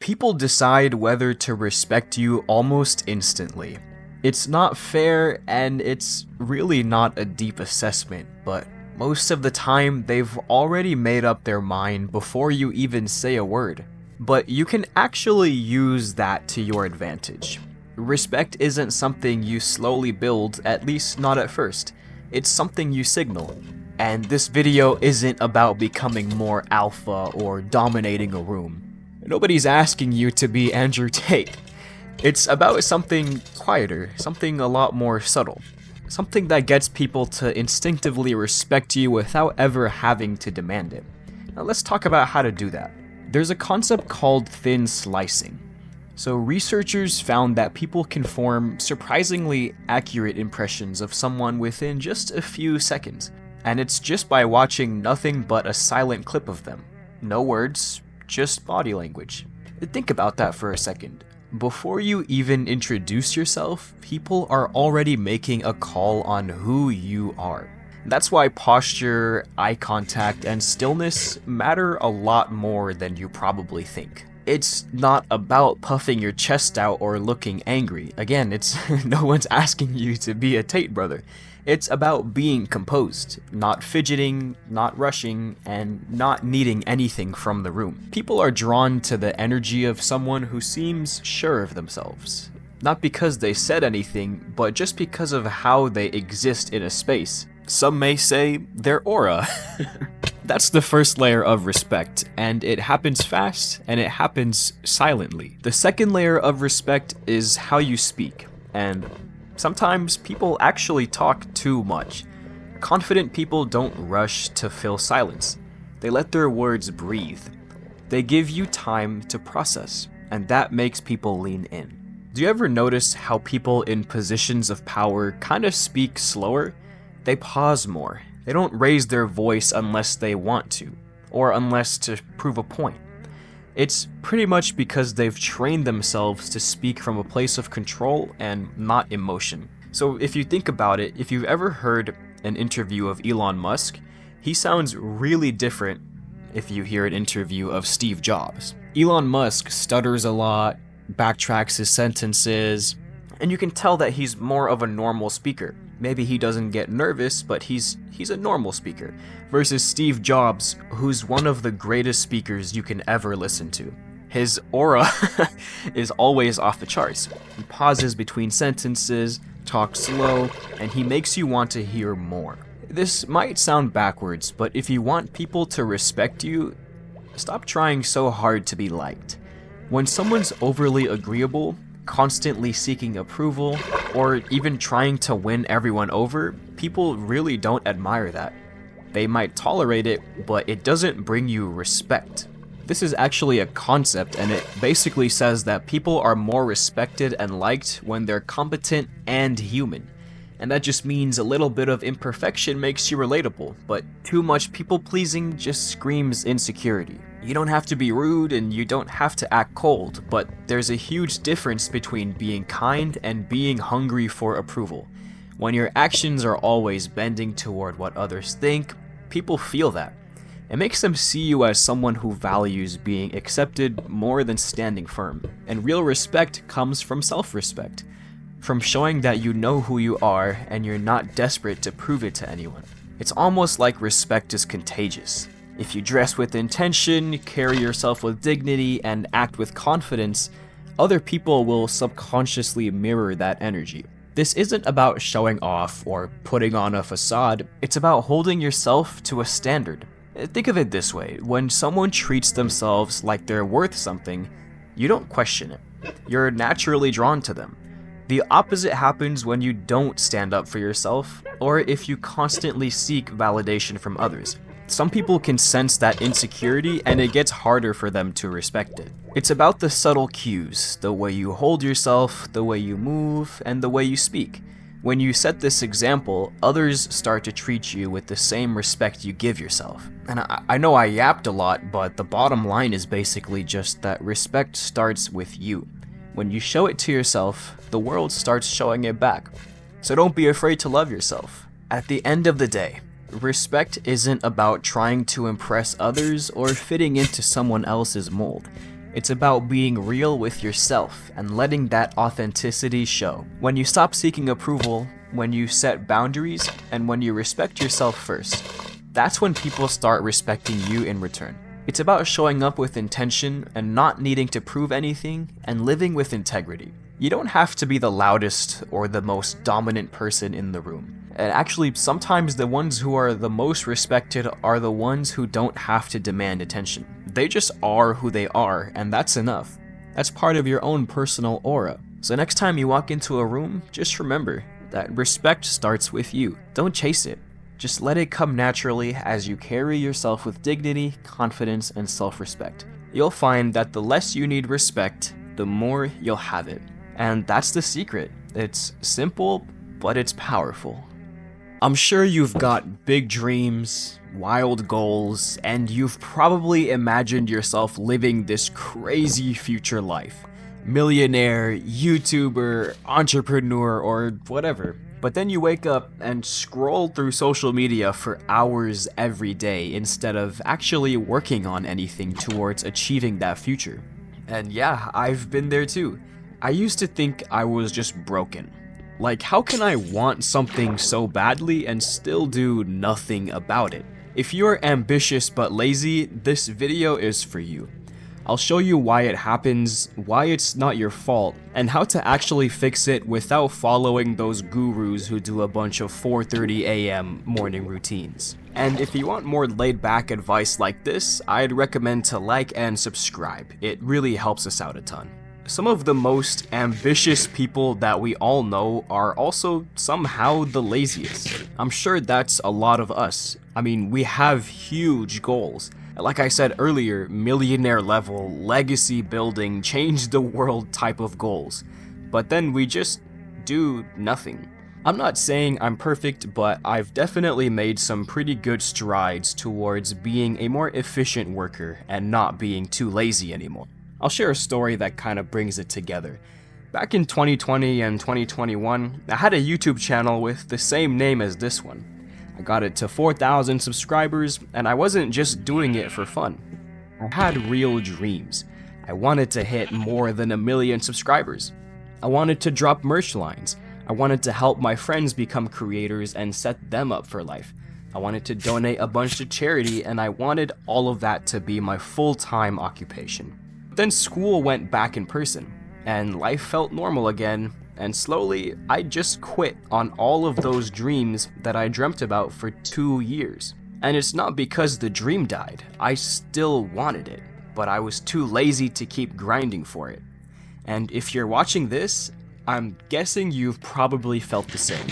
People decide whether to respect you almost instantly. It's not fair, and it's really not a deep assessment, but most of the time they've already made up their mind before you even say a word. But you can actually use that to your advantage. Respect isn't something you slowly build, at least not at first. It's something you signal. And this video isn't about becoming more alpha or dominating a room. Nobody's asking you to be Andrew Tate. It's about something quieter, something a lot more subtle. Something that gets people to instinctively respect you without ever having to demand it. Now let's talk about how to do that. There's a concept called thin slicing. So researchers found that people can form surprisingly accurate impressions of someone within just a few seconds. And it's just by watching nothing but a silent clip of them. No words, just body language. Think about that for a second. Before you even introduce yourself, people are already making a call on who you are. That's why posture, eye contact, and stillness matter a lot more than you probably think. It's not about puffing your chest out or looking angry. Again, it's no one's asking you to be a Tate brother. It's about being composed, not fidgeting, not rushing, and not needing anything from the room. People are drawn to the energy of someone who seems sure of themselves. Not because they said anything, but just because of how they exist in a space. Some may say their aura. That's the first layer of respect, and it happens fast, and it happens silently. The second layer of respect is how you speak, and sometimes people actually talk too much. Confident people don't rush to fill silence. They let their words breathe. They give you time to process, and that makes people lean in. Do you ever notice how people in positions of power kind of speak slower? They pause more. They don't raise their voice unless they want to, or unless to prove a point. It's pretty much because they've trained themselves to speak from a place of control and not emotion. So if you think about it, if you've ever heard an interview of Elon Musk, he sounds really different if you hear an interview of Steve Jobs. Elon Musk stutters a lot, backtracks his sentences, and you can tell that he's more of a normal speaker. Maybe he doesn't get nervous, but he's a normal speaker. Versus Steve Jobs, who's one of the greatest speakers you can ever listen to. His aura is always off the charts. He pauses between sentences, talks slow, and he makes you want to hear more. This might sound backwards, but if you want people to respect you, stop trying so hard to be liked. When someone's overly agreeable, constantly seeking approval, or even trying to win everyone over, people really don't admire that. They might tolerate it, but it doesn't bring you respect. This is actually a concept, and it basically says that people are more respected and liked when they're competent and human. And that just means a little bit of imperfection makes you relatable, but too much people-pleasing just screams insecurity. You don't have to be rude and you don't have to act cold, but there's a huge difference between being kind and being hungry for approval. When your actions are always bending toward what others think, people feel that. It makes them see you as someone who values being accepted more than standing firm. And real respect comes from self-respect. From showing that you know who you are and you're not desperate to prove it to anyone. It's almost like respect is contagious. If you dress with intention, carry yourself with dignity, and act with confidence, other people will subconsciously mirror that energy. This isn't about showing off or putting on a facade, it's about holding yourself to a standard. Think of it this way, when someone treats themselves like they're worth something, you don't question it. You're naturally drawn to them. The opposite happens when you don't stand up for yourself, or if you constantly seek validation from others. Some people can sense that insecurity, and it gets harder for them to respect it. It's about the subtle cues, the way you hold yourself, the way you move, and the way you speak. When you set this example, others start to treat you with the same respect you give yourself. And I know I yapped a lot, but the bottom line is basically just that respect starts with you. When you show it to yourself, the world starts showing it back. So don't be afraid to love yourself. At the end of the day, respect isn't about trying to impress others or fitting into someone else's mold. It's about being real with yourself and letting that authenticity show. When you stop seeking approval, when you set boundaries, and when you respect yourself first, that's when people start respecting you in return. It's about showing up with intention and not needing to prove anything and living with integrity. You don't have to be the loudest or the most dominant person in the room. And actually, sometimes the ones who are the most respected are the ones who don't have to demand attention. They just are who they are, and that's enough. That's part of your own personal aura. So next time you walk into a room, just remember that respect starts with you. Don't chase it. Just let it come naturally as you carry yourself with dignity, confidence, and self-respect. You'll find that the less you need respect, the more you'll have it. And that's the secret. It's simple, but it's powerful. I'm sure you've got big dreams, wild goals, and you've probably imagined yourself living this crazy future life. Millionaire, YouTuber, entrepreneur, or whatever. But then you wake up and scroll through social media for hours every day instead of actually working on anything towards achieving that future. And yeah, I've been there too. I used to think I was just broken. Like, how can I want something so badly and still do nothing about it? If you're ambitious but lazy, this video is for you. I'll show you why it happens, why it's not your fault, and how to actually fix it without following those gurus who do a bunch of 4:30 a.m. morning routines. And if you want more laid-back advice like this, I'd recommend to like and subscribe. It really helps us out a ton. Some of the most ambitious people that we all know are also somehow the laziest. I'm sure that's a lot of us. I mean, we have huge goals. Like I said earlier, millionaire level, legacy building, change the world type of goals. But then we just do nothing. I'm not saying I'm perfect, but I've definitely made some pretty good strides towards being a more efficient worker and not being too lazy anymore. I'll share a story that kind of brings it together. Back in 2020 and 2021, I had a YouTube channel with the same name as this one. I got it to 4,000 subscribers, and I wasn't just doing it for fun. I had real dreams. I wanted to hit more than 1 million subscribers. I wanted to drop merch lines. I wanted to help my friends become creators and set them up for life. I wanted to donate a bunch to charity, and I wanted all of that to be my full-time occupation. Then school went back in person, and life felt normal again, and slowly I just quit on all of those dreams that I dreamt about for 2 years. And it's not because the dream died, I still wanted it, but I was too lazy to keep grinding for it. And if you're watching this, I'm guessing you've probably felt the same.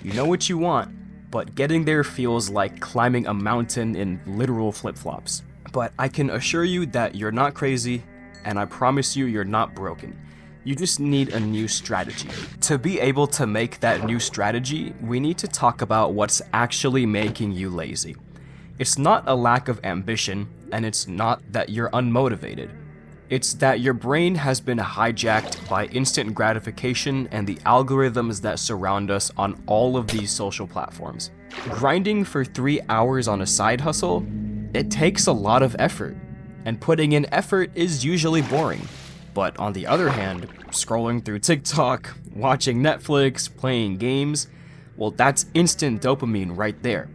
You know what you want, but getting there feels like climbing a mountain in literal flip-flops. But I can assure you that you're not crazy, and I promise you you're not broken. You just need a new strategy. To be able to make that new strategy, we need to talk about what's actually making you lazy. It's not a lack of ambition, and it's not that you're unmotivated. It's that your brain has been hijacked by instant gratification and the algorithms that surround us on all of these social platforms. Grinding for 3 hours on a side hustle, it takes a lot of effort. And putting in effort is usually boring. But on the other hand, scrolling through TikTok, watching Netflix, playing games, well, that's instant dopamine right there.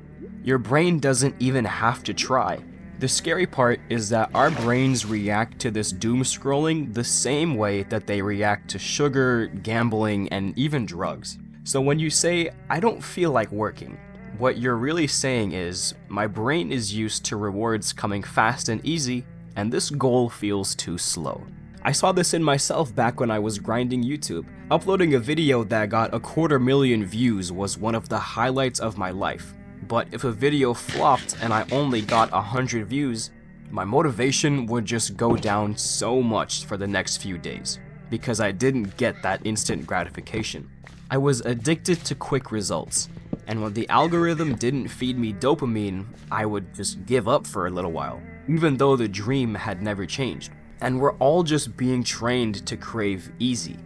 Your brain doesn't even have to try. The scary part is that our brains react to this doom scrolling the same way that they react to sugar, gambling, and even drugs. So when you say, I don't feel like working, what you're really saying is, my brain is used to rewards coming fast and easy, and this goal feels too slow. I saw this in myself back when I was grinding YouTube. Uploading a video that got 250,000 views was one of the highlights of my life. But if a video flopped and I only got 100 views, my motivation would just go down so much for the next few days, because I didn't get that instant gratification. I was addicted to quick results, and when the algorithm didn't feed me dopamine, I would just give up for a little while, even though the dream had never changed. And we're all just being trained to crave easy.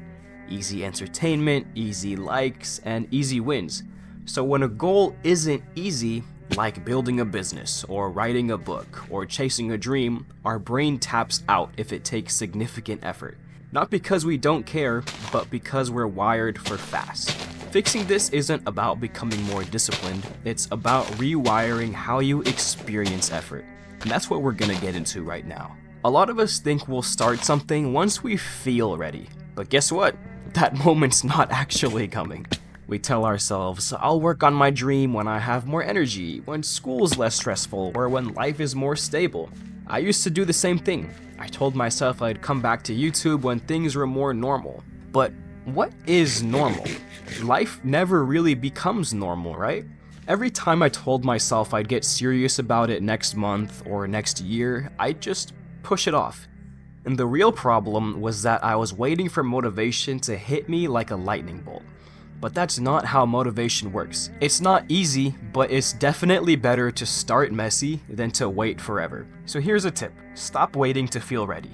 Easy entertainment, easy likes, and easy wins. So when a goal isn't easy, like building a business, or writing a book, or chasing a dream, our brain taps out if it takes significant effort. Not because we don't care, but because we're wired for fast. Fixing this isn't about becoming more disciplined, it's about rewiring how you experience effort. And that's what we're gonna get into right now. A lot of us think we'll start something once we feel ready, but guess what? That moment's not actually coming. We tell ourselves, I'll work on my dream when I have more energy, when school's less stressful, or when life is more stable. I used to do the same thing. I told myself I'd come back to YouTube when things were more normal. But what is normal? Life never really becomes normal, right? Every time I told myself I'd get serious about it next month or next year, I'd just push it off. And the real problem was that I was waiting for motivation to hit me like a lightning bolt. But that's not how motivation works. It's not easy, but it's definitely better to start messy than to wait forever. So here's a tip. Stop waiting to feel ready.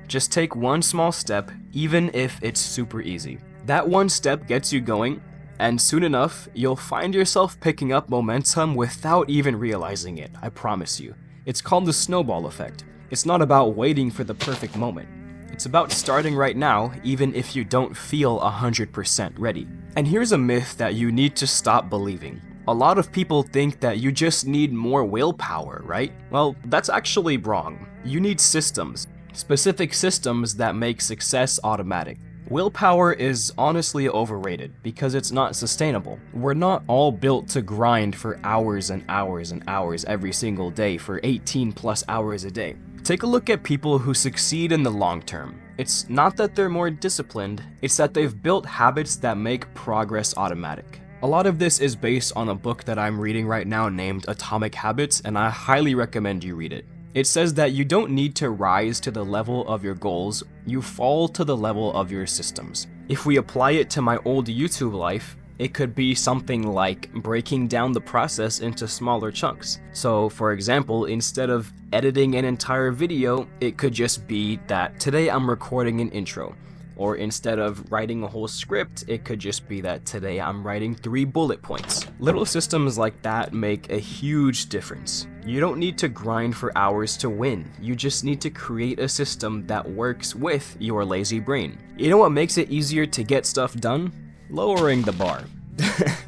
Just take one small step, even if it's super easy. That one step gets you going, and soon enough, you'll find yourself picking up momentum without even realizing it, I promise you. It's called the snowball effect. It's not about waiting for the perfect moment. It's about starting right now, even if you don't feel 100% ready. And here's a myth that you need to stop believing. A lot of people think that you just need more willpower, right? Well, that's actually wrong. You need systems. Specific systems that make success automatic. Willpower is honestly overrated because it's not sustainable. We're not all built to grind for hours and hours and hours every single day for 18 plus hours a day. Take a look at people who succeed in the long term. It's not that they're more disciplined, it's that they've built habits that make progress automatic. A lot of this is based on a book that I'm reading right now named Atomic Habits, and I highly recommend you read it. It says that you don't need to rise to the level of your goals, you fall to the level of your systems. If we apply it to my old YouTube life, it could be something like breaking down the process into smaller chunks. So for example, instead of editing an entire video, it could just be that today I'm recording an intro. Or instead of writing a whole script, it could just be that today I'm writing 3 bullet points. Little systems like that make a huge difference. You don't need to grind for hours to win. You just need to create a system that works with your lazy brain. You know what makes it easier to get stuff done? Lowering the bar.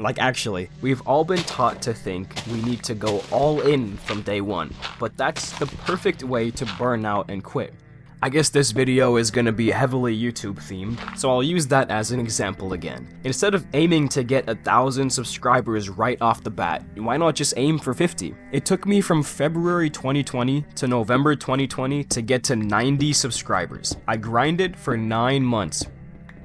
Like actually, we've all been taught to think we need to go all in from day one, but that's the perfect way to burn out and quit. I guess this video is gonna be heavily YouTube themed, so I'll use that as an example again. Instead of aiming to get 1,000 subscribers right off the bat, why not just aim for 50? It took me from February 2020 to November 2020 to get to 90 subscribers. I grinded for 9 months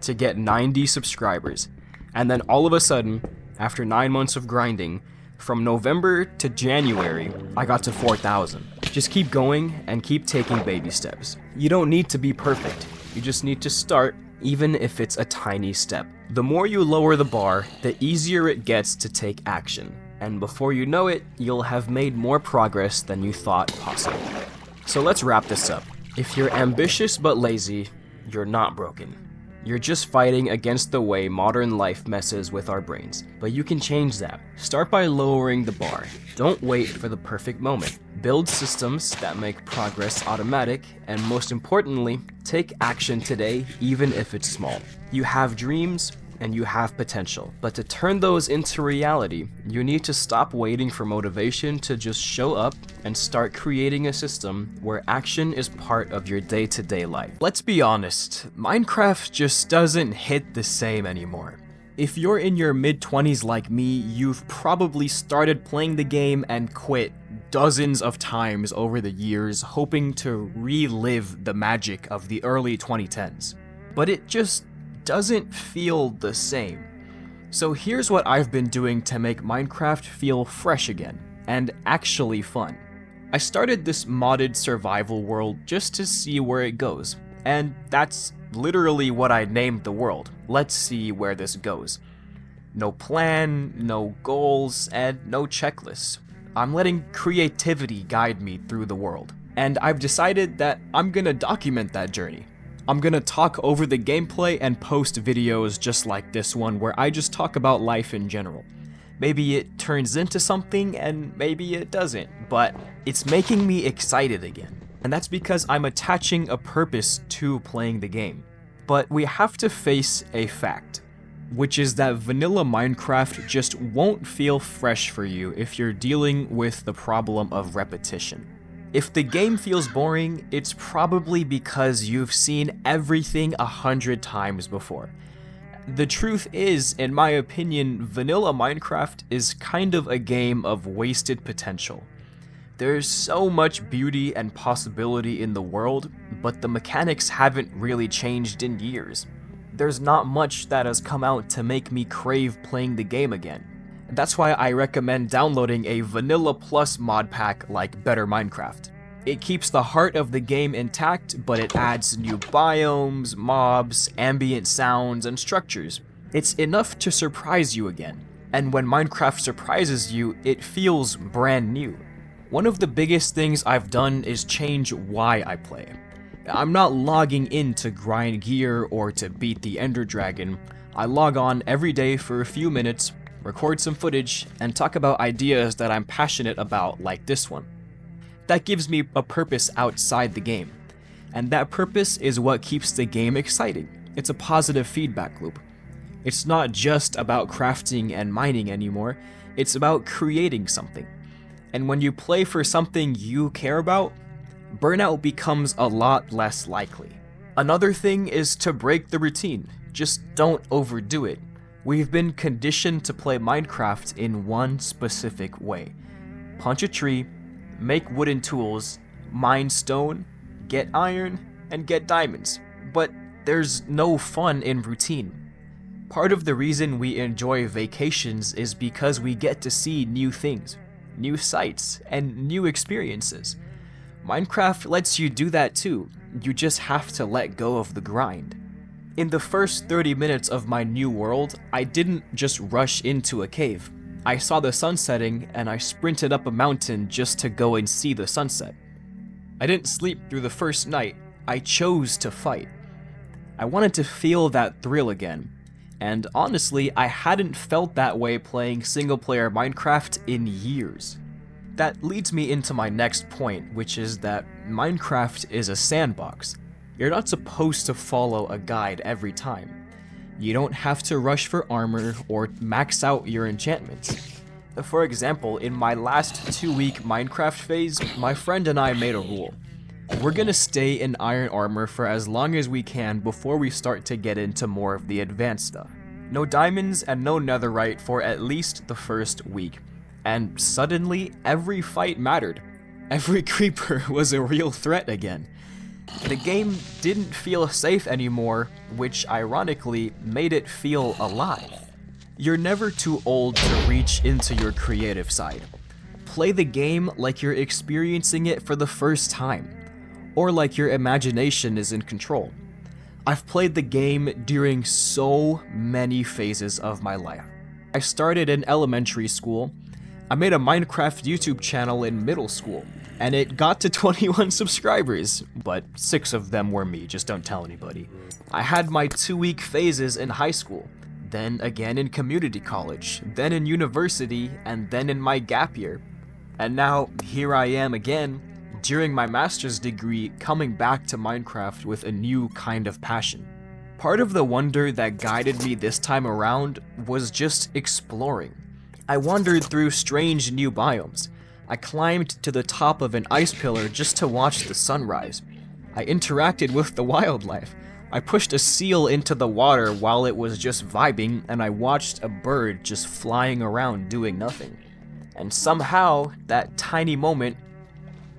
to get 90 subscribers. And then all of a sudden, after 9 months of grinding, from November to January, I got to 4,000. Just keep going and keep taking baby steps. You don't need to be perfect. You just need to start, even if it's a tiny step. The more you lower the bar, the easier it gets to take action. And before you know it, you'll have made more progress than you thought possible. So let's wrap this up. If you're ambitious but lazy, you're not broken. You're just fighting against the way modern life messes with our brains. But you can change that. Start by lowering the bar. Don't wait for the perfect moment. Build systems that make progress automatic, and most importantly, take action today, even if it's small. You have dreams, and you have potential. But to turn those into reality, you need to stop waiting for motivation to just show up and start creating a system where action is part of your day-to-day life. Let's be honest, Minecraft just doesn't hit the same anymore. If you're in your mid-20s like me, you've probably started playing the game and quit dozens of times over the years, hoping to relive the magic of the early 2010s. But it just doesn't feel the same. So here's what I've been doing to make Minecraft feel fresh again, and actually fun. I started this modded survival world just to see where it goes, and that's literally what I named the world. Let's see where this goes. No plan, no goals, and no checklists. I'm letting creativity guide me through the world, and I've decided that I'm gonna document that journey. I'm gonna talk over the gameplay and post videos just like this one where I just talk about life in general. Maybe it turns into something and maybe it doesn't, but it's making me excited again. And that's because I'm attaching a purpose to playing the game. But we have to face a fact, which is that vanilla Minecraft just won't feel fresh for you if you're dealing with the problem of repetition. If the game feels boring, it's probably because you've seen everything 100 times before. The truth is, in my opinion, vanilla Minecraft is kind of a game of wasted potential. There's so much beauty and possibility in the world, but the mechanics haven't really changed in years. There's not much that has come out to make me crave playing the game again. That's why I recommend downloading a Vanilla Plus mod pack like Better Minecraft. It keeps the heart of the game intact, but it adds new biomes, mobs, ambient sounds, and structures. It's enough to surprise you again. And when Minecraft surprises you, it feels brand new. One of the biggest things I've done is change why I play. I'm not logging in to grind gear or to beat the Ender Dragon. I log on every day for a few minutes, record some footage, and talk about ideas that I'm passionate about, like this one. That gives me a purpose outside the game. And that purpose is what keeps the game exciting. It's a positive feedback loop. It's not just about crafting and mining anymore, it's about creating something. And when you play for something you care about, burnout becomes a lot less likely. Another thing is to break the routine. Just don't overdo it. We've been conditioned to play Minecraft in one specific way. Punch a tree, make wooden tools, mine stone, get iron, and get diamonds. But there's no fun in routine. Part of the reason we enjoy vacations is because we get to see new things, new sights, and new experiences. Minecraft lets you do that too, you just have to let go of the grind. In the first 30 minutes of my new world, I didn't just rush into a cave. I saw the sun setting and I sprinted up a mountain just to go and see the sunset. I didn't sleep through the first night, I chose to fight. I wanted to feel that thrill again, and honestly, I hadn't felt that way playing single-player Minecraft in years. That leads me into my next point, which is that Minecraft is a sandbox. You're not supposed to follow a guide every time. You don't have to rush for armor or max out your enchantments. For example, in my last 2-week Minecraft phase, my friend and I made a rule. We're gonna stay in iron armor for as long as we can before we start to get into more of the advanced stuff. No diamonds and no netherite for at least the first week. And suddenly, every fight mattered. Every creeper was a real threat again. The game didn't feel safe anymore, which ironically made it feel alive. You're never too old to reach into your creative side. Play the game like you're experiencing it for the first time, or like your imagination is in control. I've played the game during so many phases of my life. I started in elementary school. I made a Minecraft YouTube channel in middle school, and it got to 21 subscribers, but 6 of them were me, just don't tell anybody. I had my 2-week phases in high school, then again in community college, then in university, and then in my gap year. And now, here I am again, during my master's degree, coming back to Minecraft with a new kind of passion. Part of the wonder that guided me this time around was just exploring. I wandered through strange new biomes. I climbed to the top of an ice pillar just to watch the sunrise. I interacted with the wildlife. I pushed a seal into the water while it was just vibing, and I watched a bird just flying around doing nothing. And somehow, that tiny moment,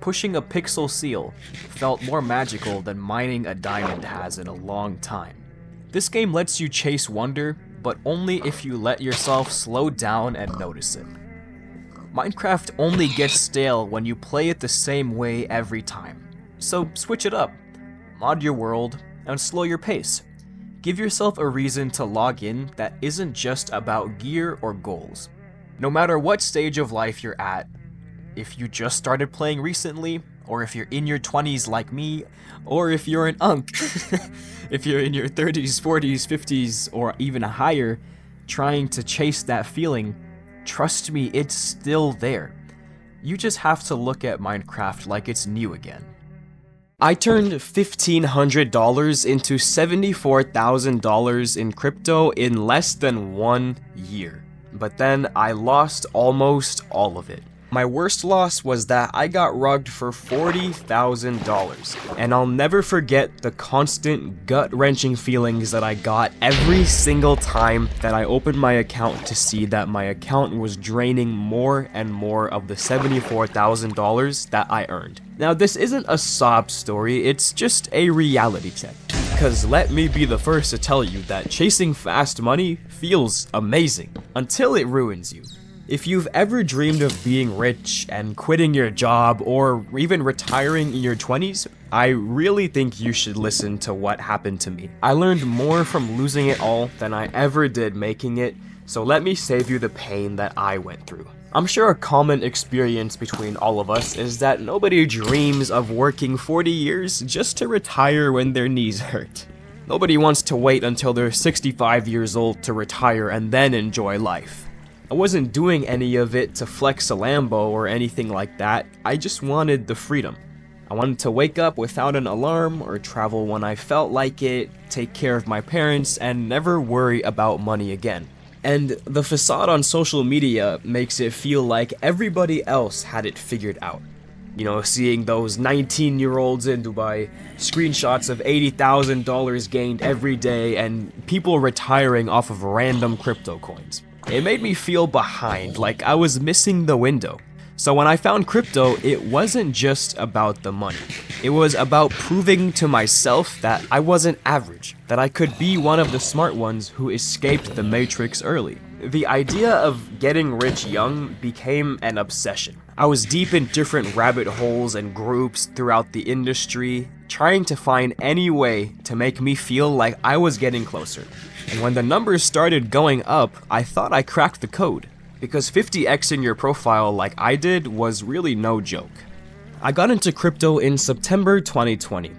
pushing a pixel seal, felt more magical than mining a diamond has in a long time. This game lets you chase wonder, but only if you let yourself slow down and notice it. Minecraft only gets stale when you play it the same way every time. So switch it up, mod your world, and slow your pace. Give yourself a reason to log in that isn't just about gear or goals. No matter what stage of life you're at, if you just started playing recently, or if you're in your 20s like me, or if you're an unk, if you're in your 30s, 40s, 50s, or even higher, trying to chase that feeling, Trust me, it's still there. You just have to look at Minecraft like it's new again. I turned $1,500 into $74,000 in crypto in less than 1 year. But then I lost almost all of it. My worst loss was that I got rugged for $40,000, and I'll never forget the constant gut-wrenching feelings that I got every single time that I opened my account to see that my account was draining more and more of the $74,000 that I earned. Now, this isn't a sob story, it's just a reality check. Because let me be the first to tell you that chasing fast money feels amazing, until it ruins you. If you've ever dreamed of being rich and quitting your job or even retiring in your 20s, I really think you should listen to what happened to me. I learned more from losing it all than I ever did making it, so let me save you the pain that I went through. I'm sure a common experience between all of us is that nobody dreams of working 40 years just to retire when their knees hurt. Nobody wants to wait until they're 65 years old to retire and then enjoy life. I wasn't doing any of it to flex a Lambo or anything like that, I just wanted the freedom. I wanted to wake up without an alarm or travel when I felt like it, take care of my parents, and never worry about money again. And the facade on social media makes it feel like everybody else had it figured out. You know, seeing those 19-year-olds in Dubai, screenshots of $80,000 gained every day, and people retiring off of random crypto coins. It made me feel behind, like I was missing the window. So when I found crypto, it wasn't just about the money. It was about proving to myself that I wasn't average, that I could be one of the smart ones who escaped the matrix early. The idea of getting rich young became an obsession. I was deep in different rabbit holes and groups throughout the industry, trying to find any way to make me feel like I was getting closer. And when the numbers started going up, I thought I cracked the code. Because 50xing your profile like I did was really no joke. I got into crypto in September 2020.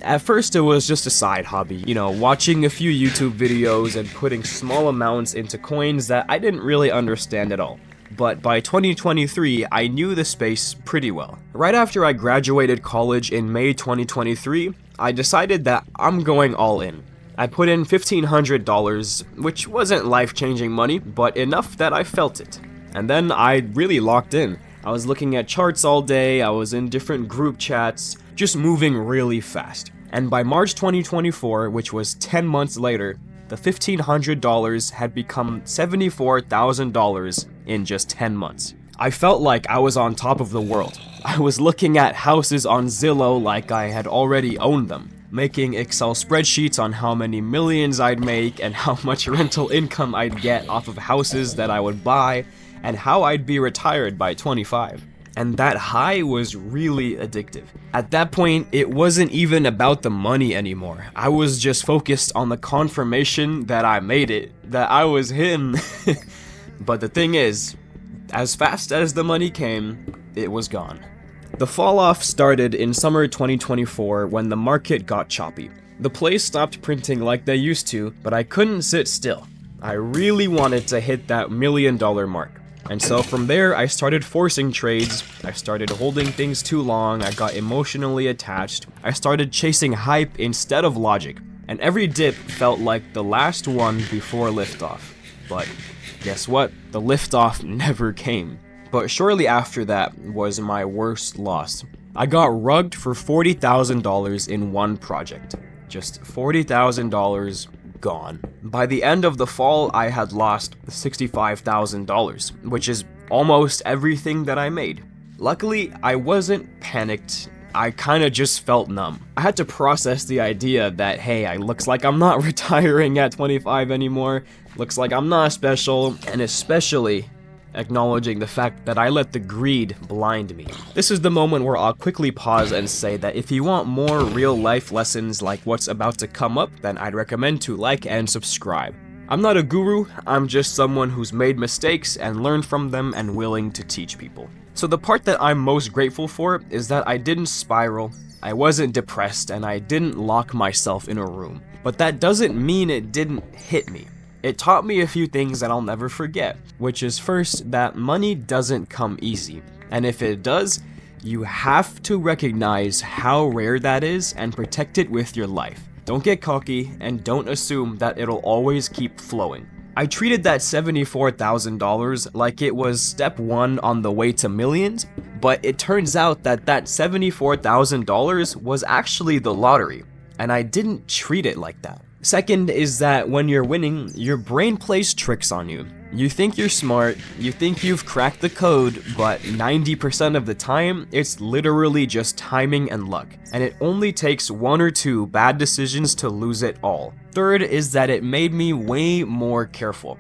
At first it was just a side hobby, you know, watching a few YouTube videos and putting small amounts into coins that I didn't really understand at all. But by 2023, I knew the space pretty well. Right after I graduated college in May 2023, I decided that I'm going all in. I put in $1,500, which wasn't life-changing money, but enough that I felt it. And then I really locked in. I was looking at charts all day, I was in different group chats, just moving really fast. And by March 2024, which was 10 months later, the $1,500 had become $74,000 in just 10 months. I felt like I was on top of the world. I was looking at houses on Zillow like I had already owned them, making Excel spreadsheets on how many millions I'd make and how much rental income I'd get off of houses that I would buy, and how I'd be retired by 25. And that high was really addictive. At that point, it wasn't even about the money anymore. I was just focused on the confirmation that I made it, that I was him. But the thing is, as fast as the money came, it was gone. The fall off started in summer 2024 when the market got choppy. The plays stopped printing like they used to, but I couldn't sit still. I really wanted to hit that $1 million mark. And so from there, I started forcing trades, I started holding things too long, I got emotionally attached, I started chasing hype instead of logic, and every dip felt like the last one before liftoff. But guess what? The liftoff never came. But shortly after that was my worst loss. I got rugged for $40,000 in one project. Just $40,000 gone. By the end of the fall, I had lost $65,000, which is almost everything that I made. Luckily, I wasn't panicked. I kinda just felt numb. I had to process the idea that, hey, looks like I'm not retiring at 25 anymore, looks like I'm not special, and especially acknowledging the fact that I let the greed blind me. This is the moment where I'll quickly pause and say that if you want more real-life lessons like what's about to come up, then I'd recommend to like and subscribe. I'm not a guru, I'm just someone who's made mistakes and learned from them and willing to teach people. So the part that I'm most grateful for is that I didn't spiral, I wasn't depressed, and I didn't lock myself in a room. But that doesn't mean it didn't hit me. It taught me a few things that I'll never forget, which is first, that money doesn't come easy, and if it does, you have to recognize how rare that is and protect it with your life. Don't get cocky and don't assume that it'll always keep flowing. I treated that $74,000 like it was step one on the way to millions, but it turns out that $74,000 was actually the lottery, and I didn't treat it like that. Second is that when you're winning, your brain plays tricks on you. You think you're smart, you think you've cracked the code, but 90% of the time, it's literally just timing and luck, and it only takes 1 or 2 bad decisions to lose it all. Third is that it made me way more careful.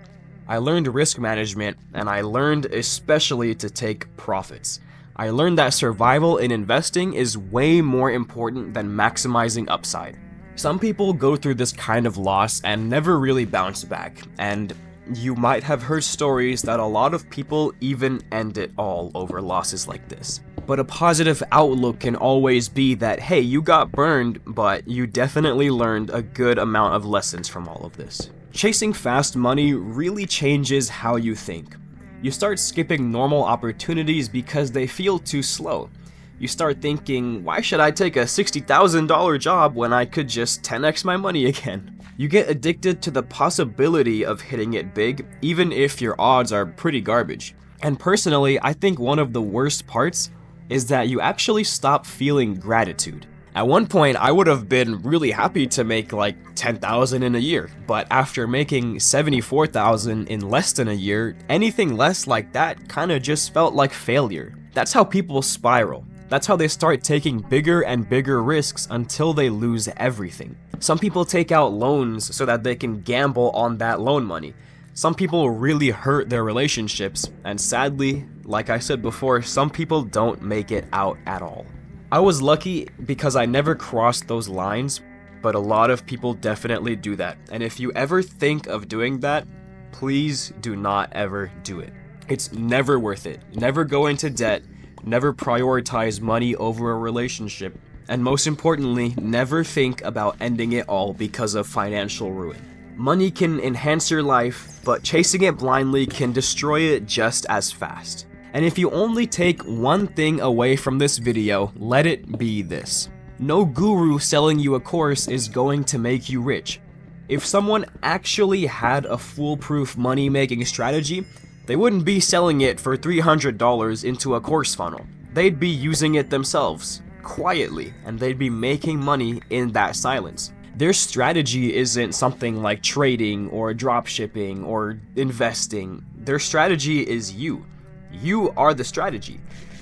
I learned risk management, and I learned especially to take profits. I learned that survival in investing is way more important than maximizing upside. Some people go through this kind of loss and never really bounce back, and you might have heard stories that a lot of people even end it all over losses like this. But a positive outlook can always be that, hey, you got burned, but you definitely learned a good amount of lessons from all of this. Chasing fast money really changes how you think. You start skipping normal opportunities because they feel too slow. You start thinking, why should I take a $60,000 job when I could just 10x my money again? You get addicted to the possibility of hitting it big, even if your odds are pretty garbage. And personally, I think one of the worst parts is that you actually stop feeling gratitude. At one point, I would have been really happy to make like $10,000 in a year, but after making $74,000 in less than a year, anything less like that kinda just felt like failure. That's how people spiral. That's how they start taking bigger and bigger risks until they lose everything. Some people take out loans so that they can gamble on that loan money. Some people really hurt their relationships, and sadly, like I said before, some people don't make it out at all. I was lucky because I never crossed those lines, but a lot of people definitely do that. And if you ever think of doing that, please do not ever do it. It's never worth it. Never go into debt. Never prioritize money over a relationship, and most importantly, never think about ending it all because of financial ruin. Money can enhance your life, but chasing it blindly can destroy it just as fast. And if you only take one thing away from this video, let it be this. No guru selling you a course is going to make you rich. If someone actually had a foolproof money-making strategy, they wouldn't be selling it for $300 into a course funnel. They'd be using it themselves, quietly, and they'd be making money in that silence. Their strategy isn't something like trading or dropshipping or investing. Their strategy is you. You are the strategy.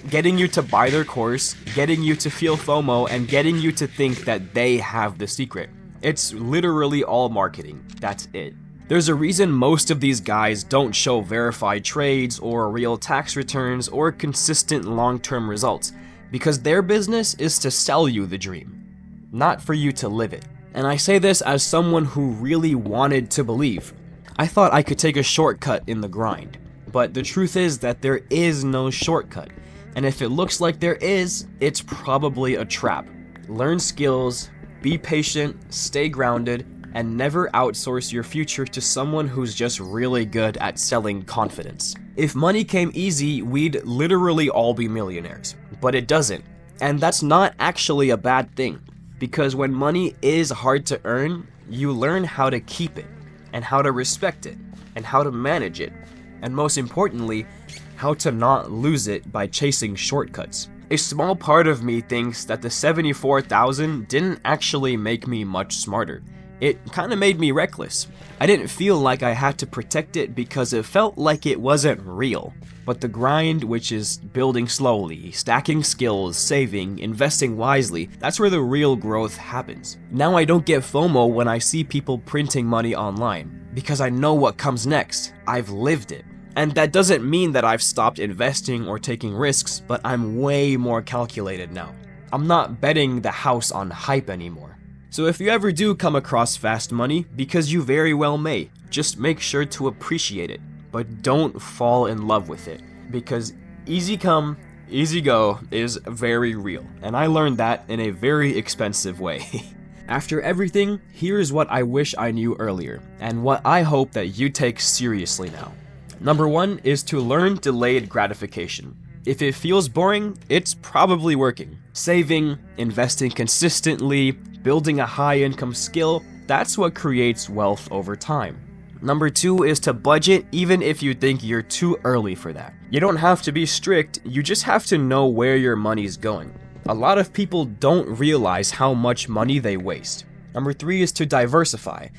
Getting you to buy their course, getting you to feel FOMO, and getting you to think that they have the secret. It's literally all marketing. That's it. There's a reason most of these guys don't show verified trades or real tax returns or consistent long-term results, because their business is to sell you the dream, not for you to live it. And I say this as someone who really wanted to believe. I thought I could take a shortcut in the grind, but the truth is that there is no shortcut, and if it looks like there is, it's probably a trap. Learn skills, be patient, stay grounded, and never outsource your future to someone who's just really good at selling confidence. If money came easy, we'd literally all be millionaires, but it doesn't. And that's not actually a bad thing, because when money is hard to earn, you learn how to keep it, and how to respect it, and how to manage it, and most importantly, how to not lose it by chasing shortcuts. A small part of me thinks that the $74,000 didn't actually make me much smarter. It kinda made me reckless. I didn't feel like I had to protect it because it felt like it wasn't real. But the grind, which is building slowly, stacking skills, saving, investing wisely, that's where the real growth happens. Now I don't get FOMO when I see people printing money online, because I know what comes next. I've lived it. And that doesn't mean that I've stopped investing or taking risks, but I'm way more calculated now. I'm not betting the house on hype anymore. So if you ever do come across fast money, because you very well may, just make sure to appreciate it, but don't fall in love with it, because easy come, easy go is very real, and I learned that in a very expensive way. After everything, here's what I wish I knew earlier, and what I hope that you take seriously now. Number 1 is to learn delayed gratification. If it feels boring, it's probably working. Saving, investing consistently, building a high-income skill, that's what creates wealth over time. Number 2 is to budget even if you think you're too early for that. You don't have to be strict, you just have to know where your money's going. A lot of people don't realize how much money they waste. Number 3 is to diversify.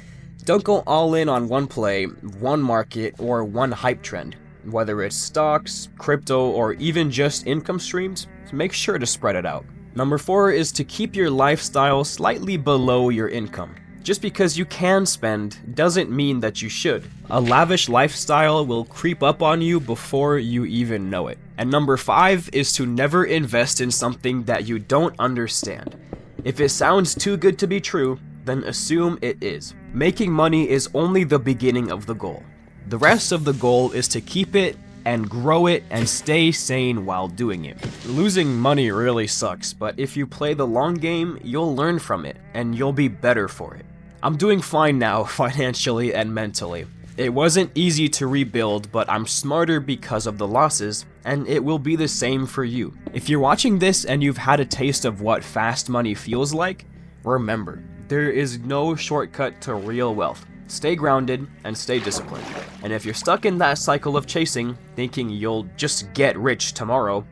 Don't go all in on one play, one market, or one hype trend. Whether it's stocks, crypto, or even just income streams, make sure to spread it out. Number 4 is to keep your lifestyle slightly below your income. Just because you can spend doesn't mean that you should. A lavish lifestyle will creep up on you before you even know it. And number 5 is to never invest in something that you don't understand. If it sounds too good to be true, then assume it is. Making money is only the beginning of the goal. The rest of the goal is to keep it and grow it and stay sane while doing it. Losing money really sucks, but if you play the long game, you'll learn from it and you'll be better for it. I'm doing fine now financially and mentally. It wasn't easy to rebuild, but I'm smarter because of the losses, and it will be the same for you. If you're watching this and you've had a taste of what fast money feels like, remember, there is no shortcut to real wealth. Stay grounded and stay disciplined. And if you're stuck in that cycle of chasing, thinking you'll just get rich tomorrow,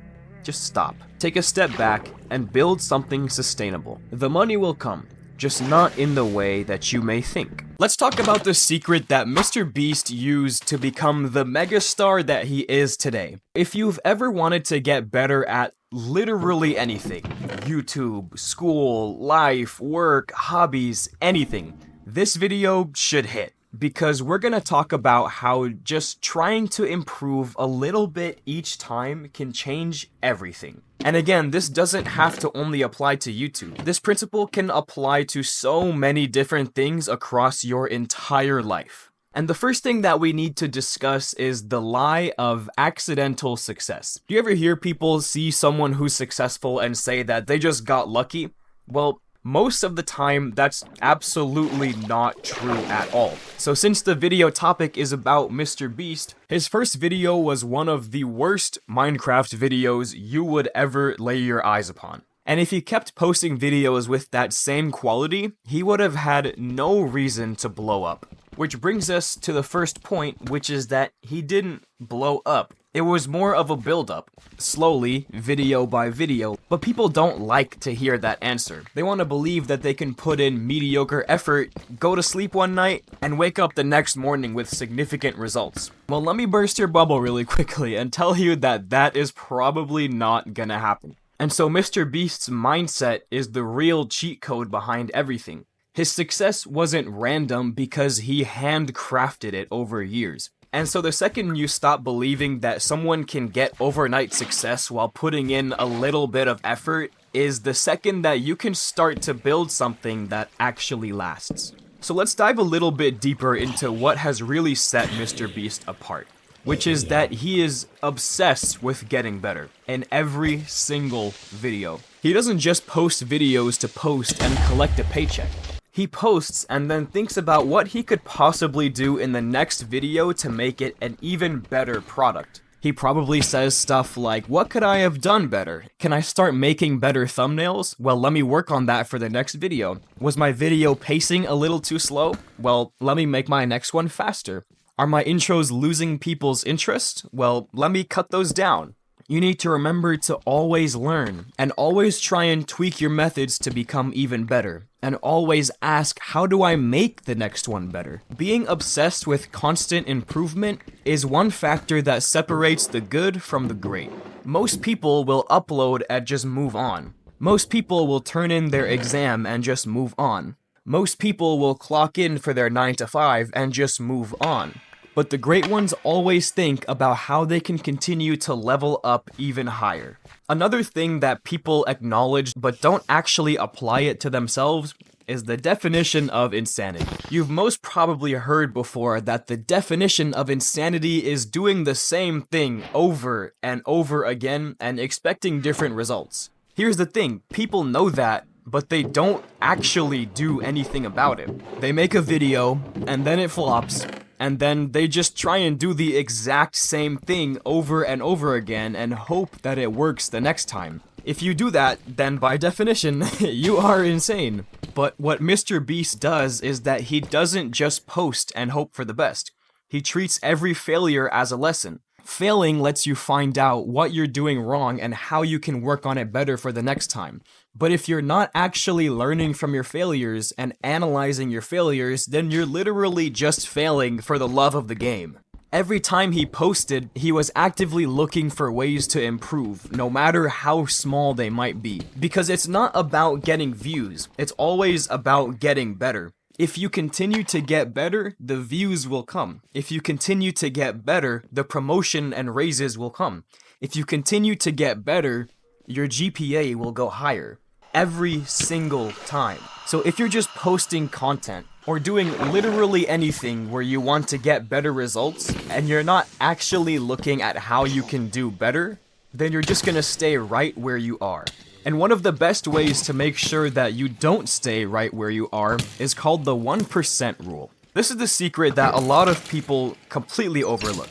just stop. Take a step back and build something sustainable. The money will come, just not in the way that you may think. Let's talk about the secret that MrBeast used to become the megastar that he is today. If you've ever wanted to get better at literally anything, YouTube, school, life, work, hobbies, anything, this video should hit, because we're gonna talk about how just trying to improve a little bit each time can change everything. And again, this doesn't have to only apply to YouTube. This principle can apply to so many different things across your entire life. And the first thing that we need to discuss is the lie of accidental success. Do you ever hear people see someone who's successful and say that they just got lucky? Well, most of the time, that's absolutely not true at all. So since the video topic is about MrBeast, his first video was one of the worst Minecraft videos you would ever lay your eyes upon. And if he kept posting videos with that same quality, he would have had no reason to blow up. Which brings us to the first point, which is that he didn't blow up. It was more of a build-up, slowly, video by video, but people don't like to hear that answer. They want to believe that they can put in mediocre effort, go to sleep one night, and wake up the next morning with significant results. Well, let me burst your bubble really quickly and tell you that that is probably not gonna happen. And so MrBeast's mindset is the real cheat code behind everything. His success wasn't random because he handcrafted it over years. And so the second you stop believing that someone can get overnight success while putting in a little bit of effort is the second that you can start to build something that actually lasts. So let's dive a little bit deeper into what has really set MrBeast apart, which is that he is obsessed with getting better in every single video. He doesn't just post videos to post and collect a paycheck. He posts and then thinks about what he could possibly do in the next video to make it an even better product. He probably says stuff like, what could I have done better? Can I start making better thumbnails? Well, let me work on that for the next video. Was my video pacing a little too slow? Well, let me make my next one faster. Are my intros losing people's interest? Well, let me cut those down. You need to remember to always learn, and always try and tweak your methods to become even better, and always ask, how do I make the next one better? Being obsessed with constant improvement is one factor that separates the good from the great. Most people will upload and just move on. Most people will turn in their exam and just move on. Most people will clock in for their 9 to 5 and just move on. But the great ones always think about how they can continue to level up even higher. Another thing that people acknowledge but don't actually apply it to themselves is the definition of insanity. You've most probably heard before that the definition of insanity is doing the same thing over and over again and expecting different results. Here's the thing, people know that, but they don't actually do anything about it. They make a video, and then it flops, and then they just try and do the exact same thing over and over again and hope that it works the next time. If you do that, then by definition, you are insane. But what MrBeast does is that he doesn't just post and hope for the best. He treats every failure as a lesson. Failing lets you find out what you're doing wrong and how you can work on it better for the next time. But if you're not actually learning from your failures and analyzing your failures, then you're literally just failing for the love of the game. Every time he posted, he was actively looking for ways to improve, no matter how small they might be. Because it's not about getting views, it's always about getting better. If you continue to get better, the views will come. If you continue to get better, the promotion and raises will come. If you continue to get better, your GPA will go higher. Every single time. So if you're just posting content, or doing literally anything where you want to get better results, and you're not actually looking at how you can do better, then you're just gonna stay right where you are. And one of the best ways to make sure that you don't stay right where you are is called the 1% rule. This is the secret that a lot of people completely overlook.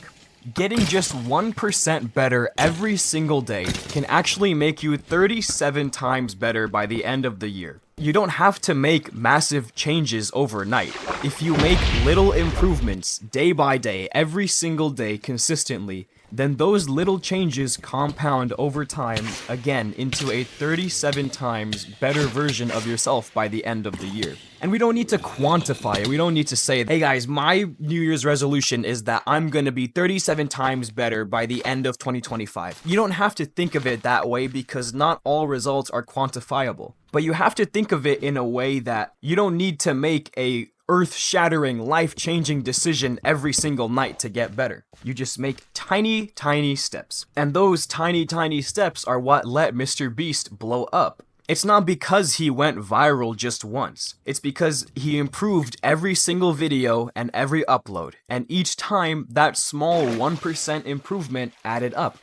Getting just 1% better every single day can actually make you 37 times better by the end of the year. You don't have to make massive changes overnight. If you make little improvements day by day, every single day consistently, then those little changes compound over time, again, into a 37 times better version of yourself by the end of the year. And we don't need to quantify it. We don't need to say, hey guys, my New Year's resolution is that I'm gonna be 37 times better by the end of 2025. You don't have to think of it that way because not all results are quantifiable. But you have to think of it in a way that you don't need to make a earth-shattering, life-changing decision every single night to get better. You just make tiny, tiny steps. And those tiny, tiny steps are what let MrBeast blow up. It's not because he went viral just once. It's because he improved every single video and every upload. And each time, that small 1% improvement added up.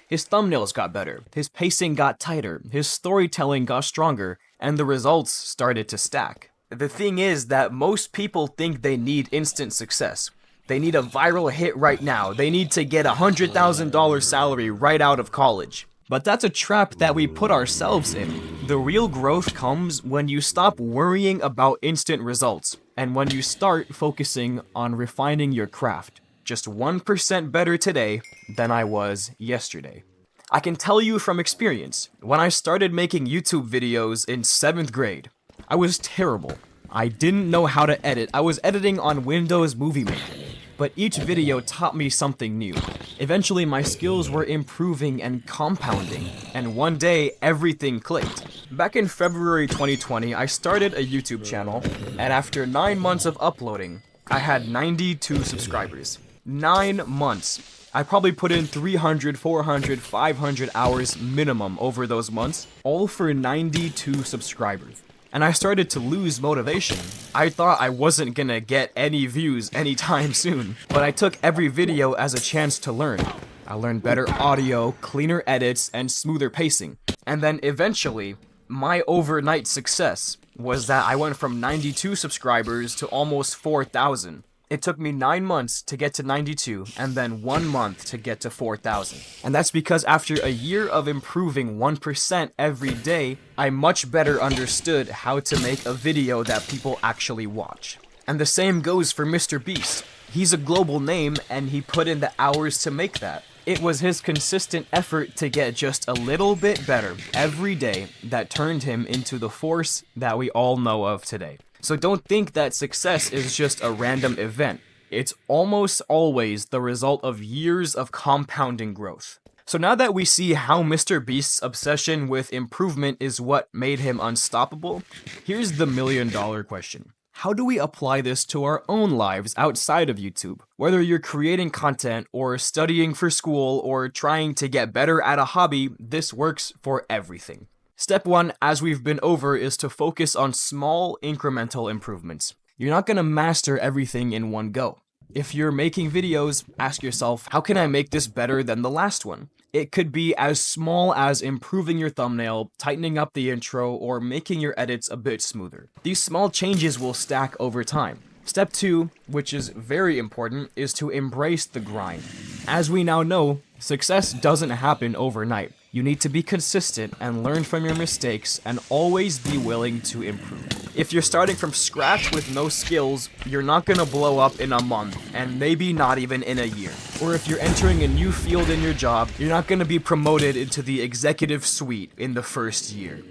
His thumbnails got better, his pacing got tighter, his storytelling got stronger, and the results started to stack. The thing is that most people think they need instant success. They need a viral hit right now. They need to get a $100,000 salary right out of college. But that's a trap that we put ourselves in. The real growth comes when you stop worrying about instant results, and when you start focusing on refining your craft. Just 1% better today than I was yesterday. I can tell you from experience, when I started making YouTube videos in 7th grade, I was terrible. I didn't know how to edit. I was editing on Windows Movie Maker. But each video taught me something new. Eventually my skills were improving and compounding, and one day everything clicked. Back in February 2020, I started a YouTube channel, and after 9 months of uploading, I had 92 subscribers. 9 months. I probably put in 300, 400, 500 hours minimum over those months, all for 92 subscribers. And I started to lose motivation. I thought I wasn't gonna get any views anytime soon, but I took every video as a chance to learn. I learned better audio, cleaner edits, and smoother pacing. And then eventually, my overnight success was that I went from 92 subscribers to almost 4,000. It took me 9 months to get to 92, and then 1 month to get to 4,000. And that's because after a year of improving 1% every day, I much better understood how to make a video that people actually watch. And the same goes for MrBeast. He's a global name, and he put in the hours to make that. It was his consistent effort to get just a little bit better every day that turned him into the force that we all know of today. So don't think that success is just a random event. It's almost always the result of years of compounding growth. So now that we see how MrBeast's obsession with improvement is what made him unstoppable, here's the million-dollar question. How do we apply this to our own lives outside of YouTube? Whether you're creating content or studying for school or trying to get better at a hobby, this works for everything. Step 1, as we've been over, is to focus on small incremental improvements. You're not going to master everything in one go. If you're making videos, ask yourself, how can I make this better than the last one? It could be as small as improving your thumbnail, tightening up the intro, or making your edits a bit smoother. These small changes will stack over time. Step 2, which is very important, is to embrace the grind. As we now know, success doesn't happen overnight. You need to be consistent and learn from your mistakes and always be willing to improve. If you're starting from scratch with no skills, you're not gonna blow up in a month, and maybe not even in a year. Or if you're entering a new field in your job, you're not gonna be promoted into the executive suite in the first year.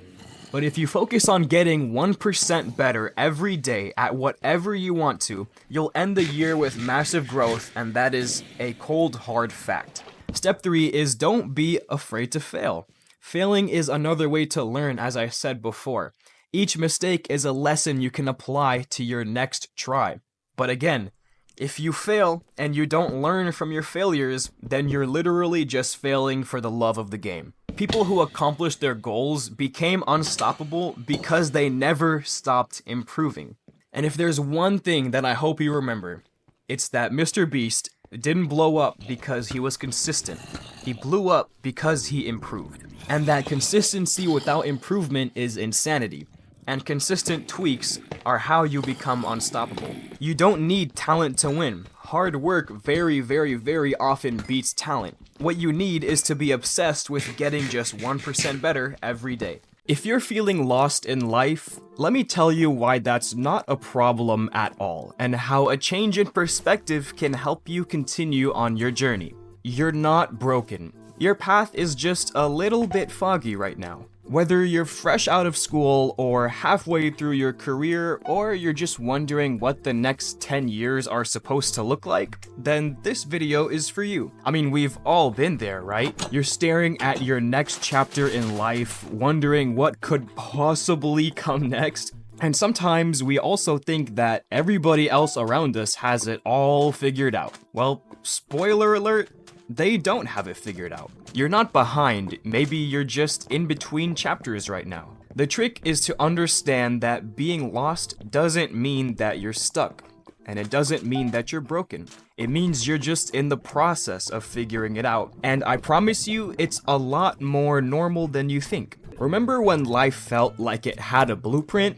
But if you focus on getting 1% better every day at whatever you want to, you'll end the year with massive growth, and that is a cold, hard fact. Step 3 is don't be afraid to fail. Failing is another way to learn, as I said before. Each mistake is a lesson you can apply to your next try. But again, if you fail and you don't learn from your failures, then you're literally just failing for the love of the game. People who accomplished their goals became unstoppable because they never stopped improving. And if there's one thing that I hope you remember, it's that MrBeast didn't blow up because he was consistent. He blew up because he improved. And that consistency without improvement is insanity. And consistent tweaks are how you become unstoppable. You don't need talent to win. Hard work very often beats talent. What you need is to be obsessed with getting just 1% better every day. If you're feeling lost in life, let me tell you why that's not a problem at all, and how a change in perspective can help you continue on your journey. You're not broken. Your path is just a little bit foggy right now. Whether you're fresh out of school or halfway through your career, or you're just wondering what the next 10 years are supposed to look like, then this video is for you. I mean, we've all been there, right? You're staring at your next chapter in life, wondering what could possibly come next. And sometimes we also think that everybody else around us has it all figured out. Well, spoiler alert, they don't have it figured out. You're not behind, maybe you're just in between chapters right now. The trick is to understand that being lost doesn't mean that you're stuck, and it doesn't mean that you're broken. It means you're just in the process of figuring it out, and I promise you, it's a lot more normal than you think. Remember when life felt like it had a blueprint?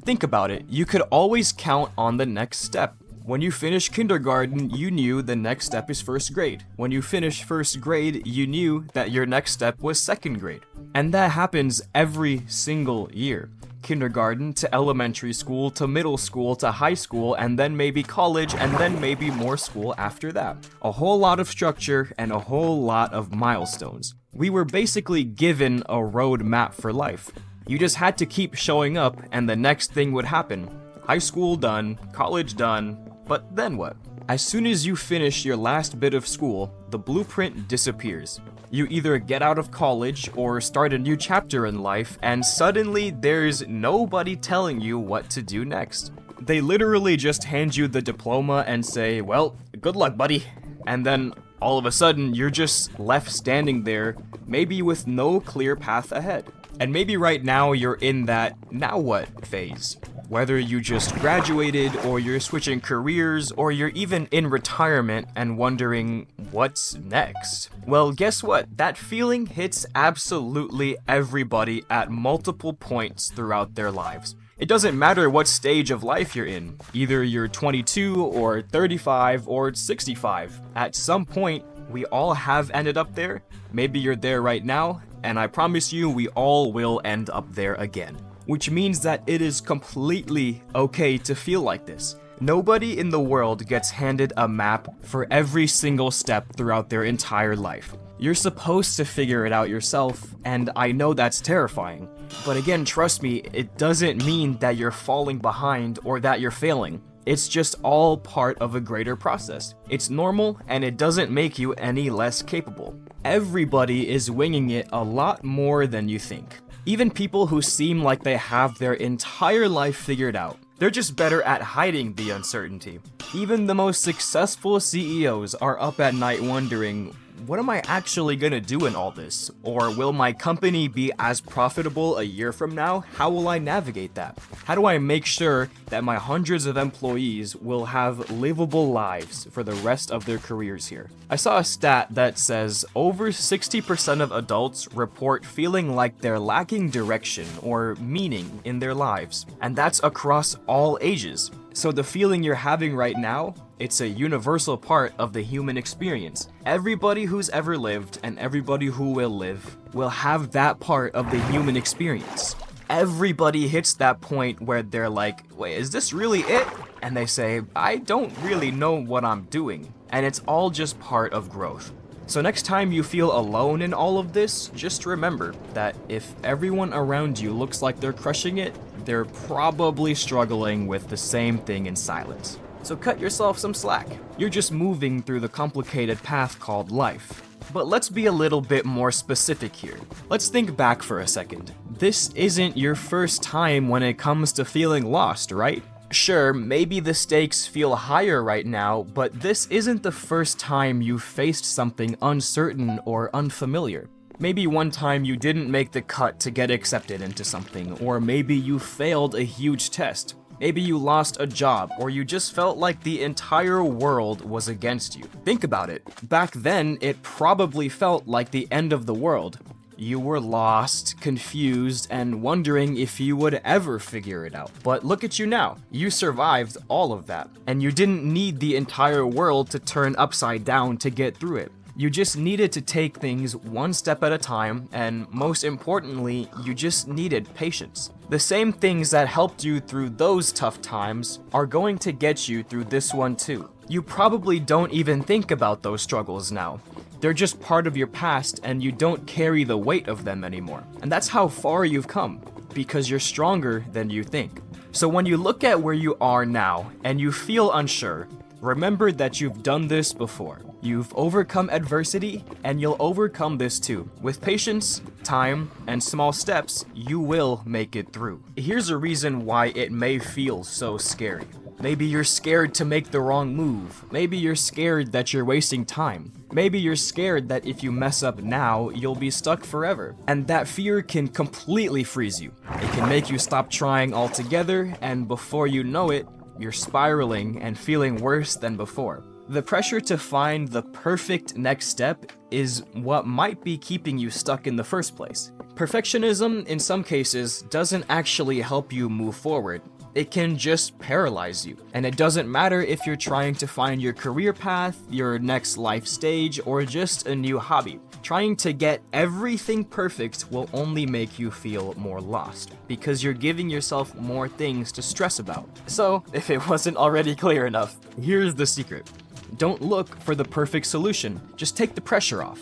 Think about it, you could always count on the next step. When you finish kindergarten, you knew the next step is first grade. When you finish first grade, you knew that your next step was second grade. And that happens every single year. Kindergarten to elementary school to middle school to high school, and then maybe college, and then maybe more school after that. A whole lot of structure and a whole lot of milestones. We were basically given a road map for life. You just had to keep showing up and the next thing would happen. High school done, college done, but then what? As soon as you finish your last bit of school, the blueprint disappears. You either get out of college or start a new chapter in life, and suddenly there's nobody telling you what to do next. They literally just hand you the diploma and say, well, good luck, buddy. And then all of a sudden, you're just left standing there, maybe with no clear path ahead. And maybe right now you're in that now what phase. Whether you just graduated, or you're switching careers, or you're even in retirement and wondering what's next. Well, guess what? That feeling hits absolutely everybody at multiple points throughout their lives. It doesn't matter what stage of life you're in. Either you're 22 or 35 or 65. At some point, we all have ended up there. Maybe you're there right now, and I promise you we all will end up there again. Which means that it is completely okay to feel like this. Nobody in the world gets handed a map for every single step throughout their entire life. You're supposed to figure it out yourself, and I know that's terrifying. But again, trust me, it doesn't mean that you're falling behind or that you're failing. It's just all part of a greater process. It's normal, and it doesn't make you any less capable. Everybody is winging it a lot more than you think. Even people who seem like they have their entire life figured out. They're just better at hiding the uncertainty. Even the most successful CEOs are up at night wondering, what am I actually gonna do in all this? Or will my company be as profitable a year from now? How will I navigate that? How do I make sure that my hundreds of employees will have livable lives for the rest of their careers here? I saw a stat that says over 60% of adults report feeling like they're lacking direction or meaning in their lives, and that's across all ages. So the feeling you're having right now, it's a universal part of the human experience. Everybody who's ever lived and everybody who will live will have that part of the human experience. Everybody hits that point where they're like, wait, is this really it? And they say, I don't really know what I'm doing. And it's all just part of growth. So next time you feel alone in all of this, just remember that if everyone around you looks like they're crushing it, they're probably struggling with the same thing in silence. So cut yourself some slack. You're just moving through the complicated path called life. But let's be a little bit more specific here. Let's think back for a second. This isn't your first time when it comes to feeling lost, right? Sure, maybe the stakes feel higher right now, but this isn't the first time you've faced something uncertain or unfamiliar. Maybe one time you didn't make the cut to get accepted into something, or maybe you failed a huge test. Maybe you lost a job, or you just felt like the entire world was against you. Think about it. Back then, it probably felt like the end of the world. You were lost, confused, and wondering if you would ever figure it out. But look at you now. You survived all of that. And you didn't need the entire world to turn upside down to get through it. You just needed to take things one step at a time, and most importantly, you just needed patience. The same things that helped you through those tough times are going to get you through this one too. You probably don't even think about those struggles now. They're just part of your past, and you don't carry the weight of them anymore. And that's how far you've come, because you're stronger than you think. So when you look at where you are now, and you feel unsure, remember that you've done this before. You've overcome adversity, and you'll overcome this too. With patience, time, and small steps, you will make it through. Here's a reason why it may feel so scary. Maybe you're scared to make the wrong move. Maybe you're scared that you're wasting time. Maybe you're scared that if you mess up now, you'll be stuck forever. And that fear can completely freeze you. It can make you stop trying altogether, and before you know it, you're spiraling and feeling worse than before. The pressure to find the perfect next step is what might be keeping you stuck in the first place. Perfectionism, in some cases, doesn't actually help you move forward. It can just paralyze you. And it doesn't matter if you're trying to find your career path, your next life stage, or just a new hobby. Trying to get everything perfect will only make you feel more lost, because you're giving yourself more things to stress about. So, if it wasn't already clear enough, here's the secret. Don't look for the perfect solution, just take the pressure off.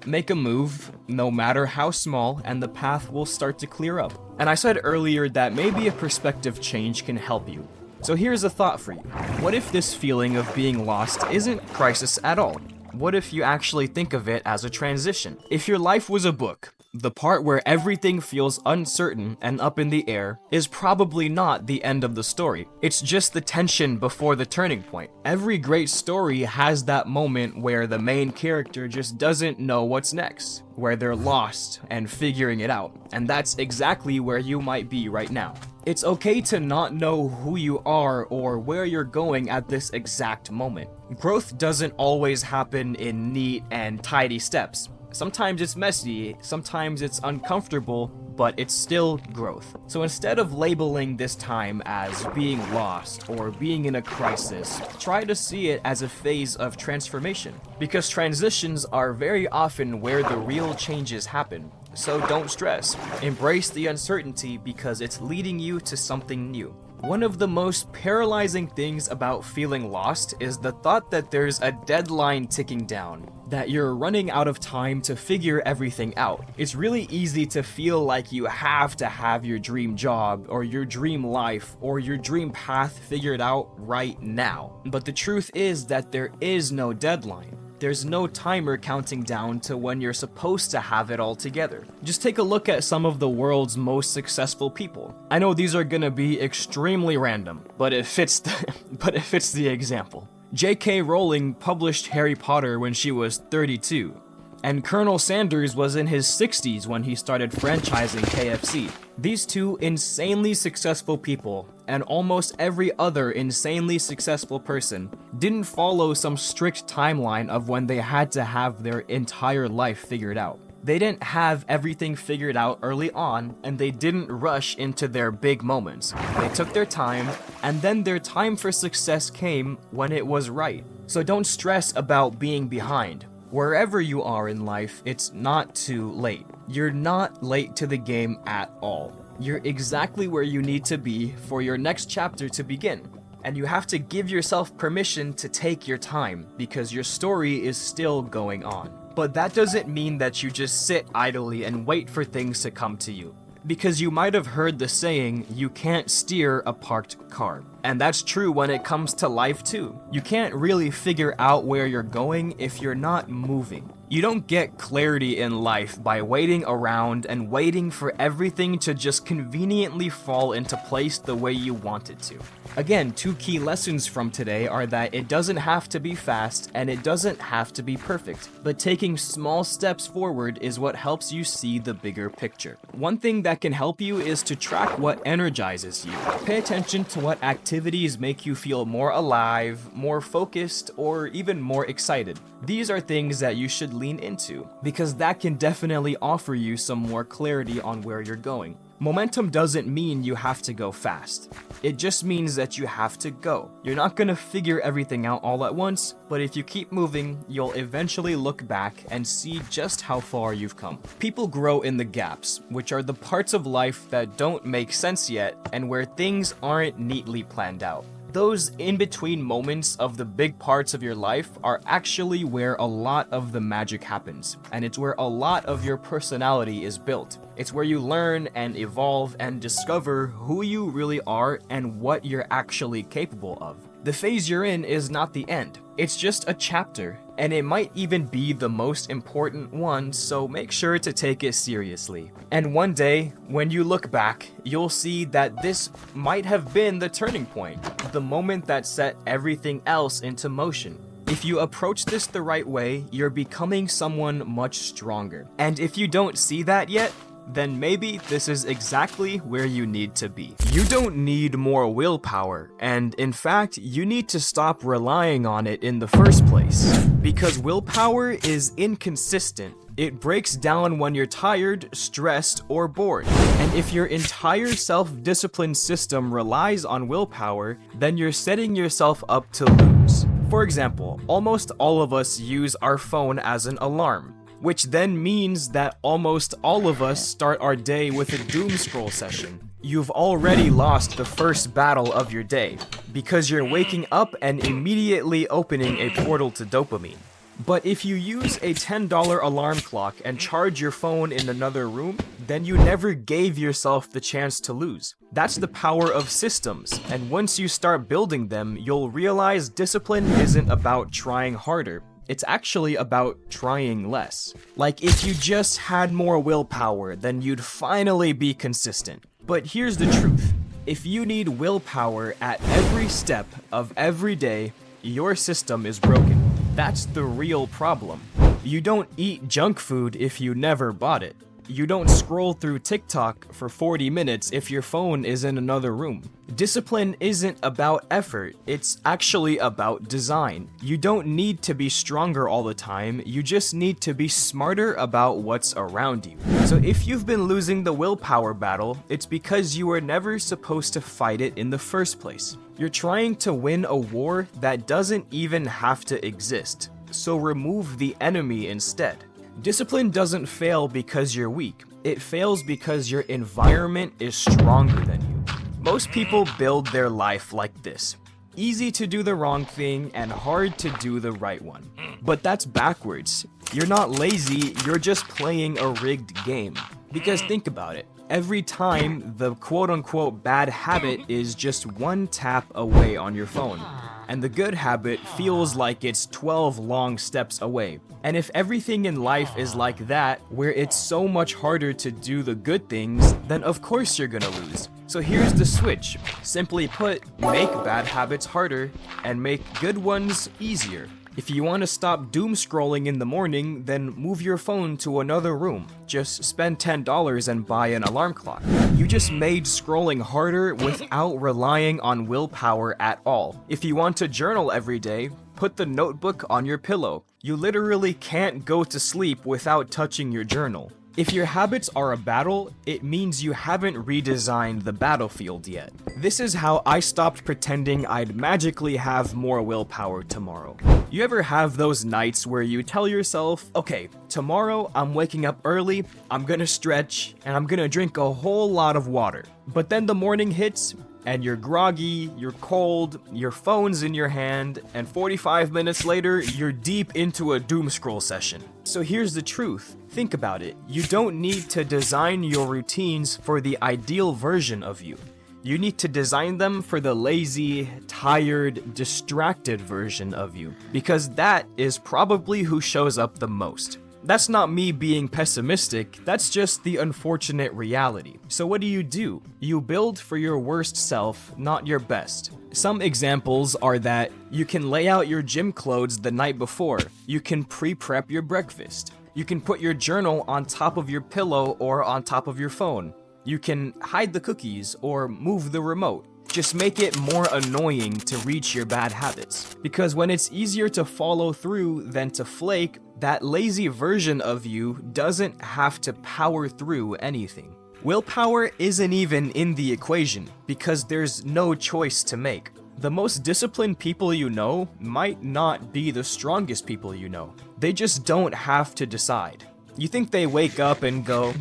Make a move, no matter how small, and the path will start to clear up. And I said earlier that maybe a perspective change can help you. So here's a thought for you. What if this feeling of being lost isn't crisis at all? What if you actually think of it as a transition? If your life was a book, the part where everything feels uncertain and up in the air is probably not the end of the story. It's just the tension before the turning point. Every great story has that moment where the main character just doesn't know what's next, where they're lost and figuring it out. And that's exactly where you might be right now. It's okay to not know who you are or where you're going at this exact moment. Growth doesn't always happen in neat and tidy steps. Sometimes it's messy, sometimes it's uncomfortable, but it's still growth. So instead of labeling this time as being lost or being in a crisis, try to see it as a phase of transformation. Because transitions are very often where the real changes happen. So don't stress. Embrace the uncertainty because it's leading you to something new. One of the most paralyzing things about feeling lost is the thought that there's a deadline ticking down, that you're running out of time to figure everything out. It's really easy to feel like you have to have your dream job or your dream life or your dream path figured out right now. But the truth is that there is no deadline. There's no timer counting down to when you're supposed to have it all together. Just take a look at some of the world's most successful people. I know these are gonna be extremely random, but it fits the example. J.K. Rowling published Harry Potter when she was 32, and Colonel Sanders was in his 60s when he started franchising KFC. These two insanely successful people, and almost every other insanely successful person, didn't follow some strict timeline of when they had to have their entire life figured out. They didn't have everything figured out early on, and they didn't rush into their big moments. They took their time, and then their time for success came when it was right. So don't stress about being behind. Wherever you are in life, it's not too late. You're not late to the game at all. You're exactly where you need to be for your next chapter to begin. And you have to give yourself permission to take your time, because your story is still going on. But that doesn't mean that you just sit idly and wait for things to come to you. Because you might have heard the saying, you can't steer a parked car. And that's true when it comes to life too. You can't really figure out where you're going if you're not moving. You don't get clarity in life by waiting around and waiting for everything to just conveniently fall into place the way you want it to. Again, two key lessons from today are that it doesn't have to be fast and it doesn't have to be perfect, but taking small steps forward is what helps you see the bigger picture. One thing that can help you is to track what energizes you. Pay attention to what activities make you feel more alive, more focused, or even more excited. These are things that you should lean into, because that can definitely offer you some more clarity on where you're going. Momentum doesn't mean you have to go fast. It just means that you have to go. You're not gonna figure everything out all at once, but if you keep moving, you'll eventually look back and see just how far you've come. People grow in the gaps, which are the parts of life that don't make sense yet and where things aren't neatly planned out. Those in-between moments of the big parts of your life are actually where a lot of the magic happens, and it's where a lot of your personality is built. It's where you learn and evolve and discover who you really are and what you're actually capable of. The phase you're in is not the end. It's just a chapter, and it might even be the most important one, so make sure to take it seriously. And one day, when you look back, you'll see that this might have been the turning point, the moment that set everything else into motion. If you approach this the right way, you're becoming someone much stronger. And if you don't see that yet, then maybe this is exactly where you need to be. You don't need more willpower, and in fact, you need to stop relying on it in the first place. Because willpower is inconsistent. It breaks down when you're tired, stressed, or bored. And if your entire self-discipline system relies on willpower, then you're setting yourself up to lose. For example, almost all of us use our phone as an alarm, which then means that almost all of us start our day with a doom scroll session. You've already lost the first battle of your day, because you're waking up and immediately opening a portal to dopamine. But if you use a $10 alarm clock and charge your phone in another room, then you never gave yourself the chance to lose. That's the power of systems, and once you start building them, you'll realize discipline isn't about trying harder. It's actually about trying less. Like, if you just had more willpower, then you'd finally be consistent. But here's the truth. If you need willpower at every step of every day, your system is broken. That's the real problem. You don't eat junk food if you never bought it. You don't scroll through TikTok for 40 minutes if your phone is in another room. Discipline isn't about effort, it's actually about design. You don't need to be stronger all the time, you just need to be smarter about what's around you. So if you've been losing the willpower battle, it's because you were never supposed to fight it in the first place. You're trying to win a war that doesn't even have to exist, so remove the enemy instead. Discipline doesn't fail because you're weak. It fails because your environment is stronger than you. Most people build their life like this. Easy to do the wrong thing and hard to do the right one. But that's backwards. You're not lazy, you're just playing a rigged game. Because think about it. every time the quote-unquote bad habit is just one tap away on your phone, and the good habit feels like it's 12 long steps away. And if everything in life is like that, where it's so much harder to do the good things, then of course you're gonna lose. So here's the switch. Simply put, make bad habits harder and make good ones easier. If you want to stop doom scrolling in the morning, then move your phone to another room. Just spend $10 and buy an alarm clock. You just made scrolling harder without relying on willpower at all. If you want to journal every day, put the notebook on your pillow. You literally can't go to sleep without touching your journal. If your habits are a battle, it means you haven't redesigned the battlefield yet. This is how I stopped pretending I'd magically have more willpower tomorrow. You ever have those nights where you tell yourself, okay, tomorrow I'm waking up early, I'm gonna stretch, and I'm gonna drink a whole lot of water. But then the morning hits, and you're groggy, you're cold, your phone's in your hand, and 45 minutes later, you're deep into a doom scroll session. So here's the truth. Think about it. You don't need to design your routines for the ideal version of you. You need to design them for the lazy, tired, distracted version of you, because that is probably who shows up the most. That's not me being pessimistic, that's just the unfortunate reality. So what do? You build for your worst self, not your best. Some examples are that you can lay out your gym clothes the night before, you can pre-prep your breakfast, you can put your journal on top of your pillow or on top of your phone, you can hide the cookies or move the remote. Just make it more annoying to reach your bad habits. Because when it's easier to follow through than to flake, that lazy version of you doesn't have to power through anything. Willpower isn't even in the equation, because there's no choice to make. The most disciplined people you know might not be the strongest people you know. They just don't have to decide. You think they wake up and go,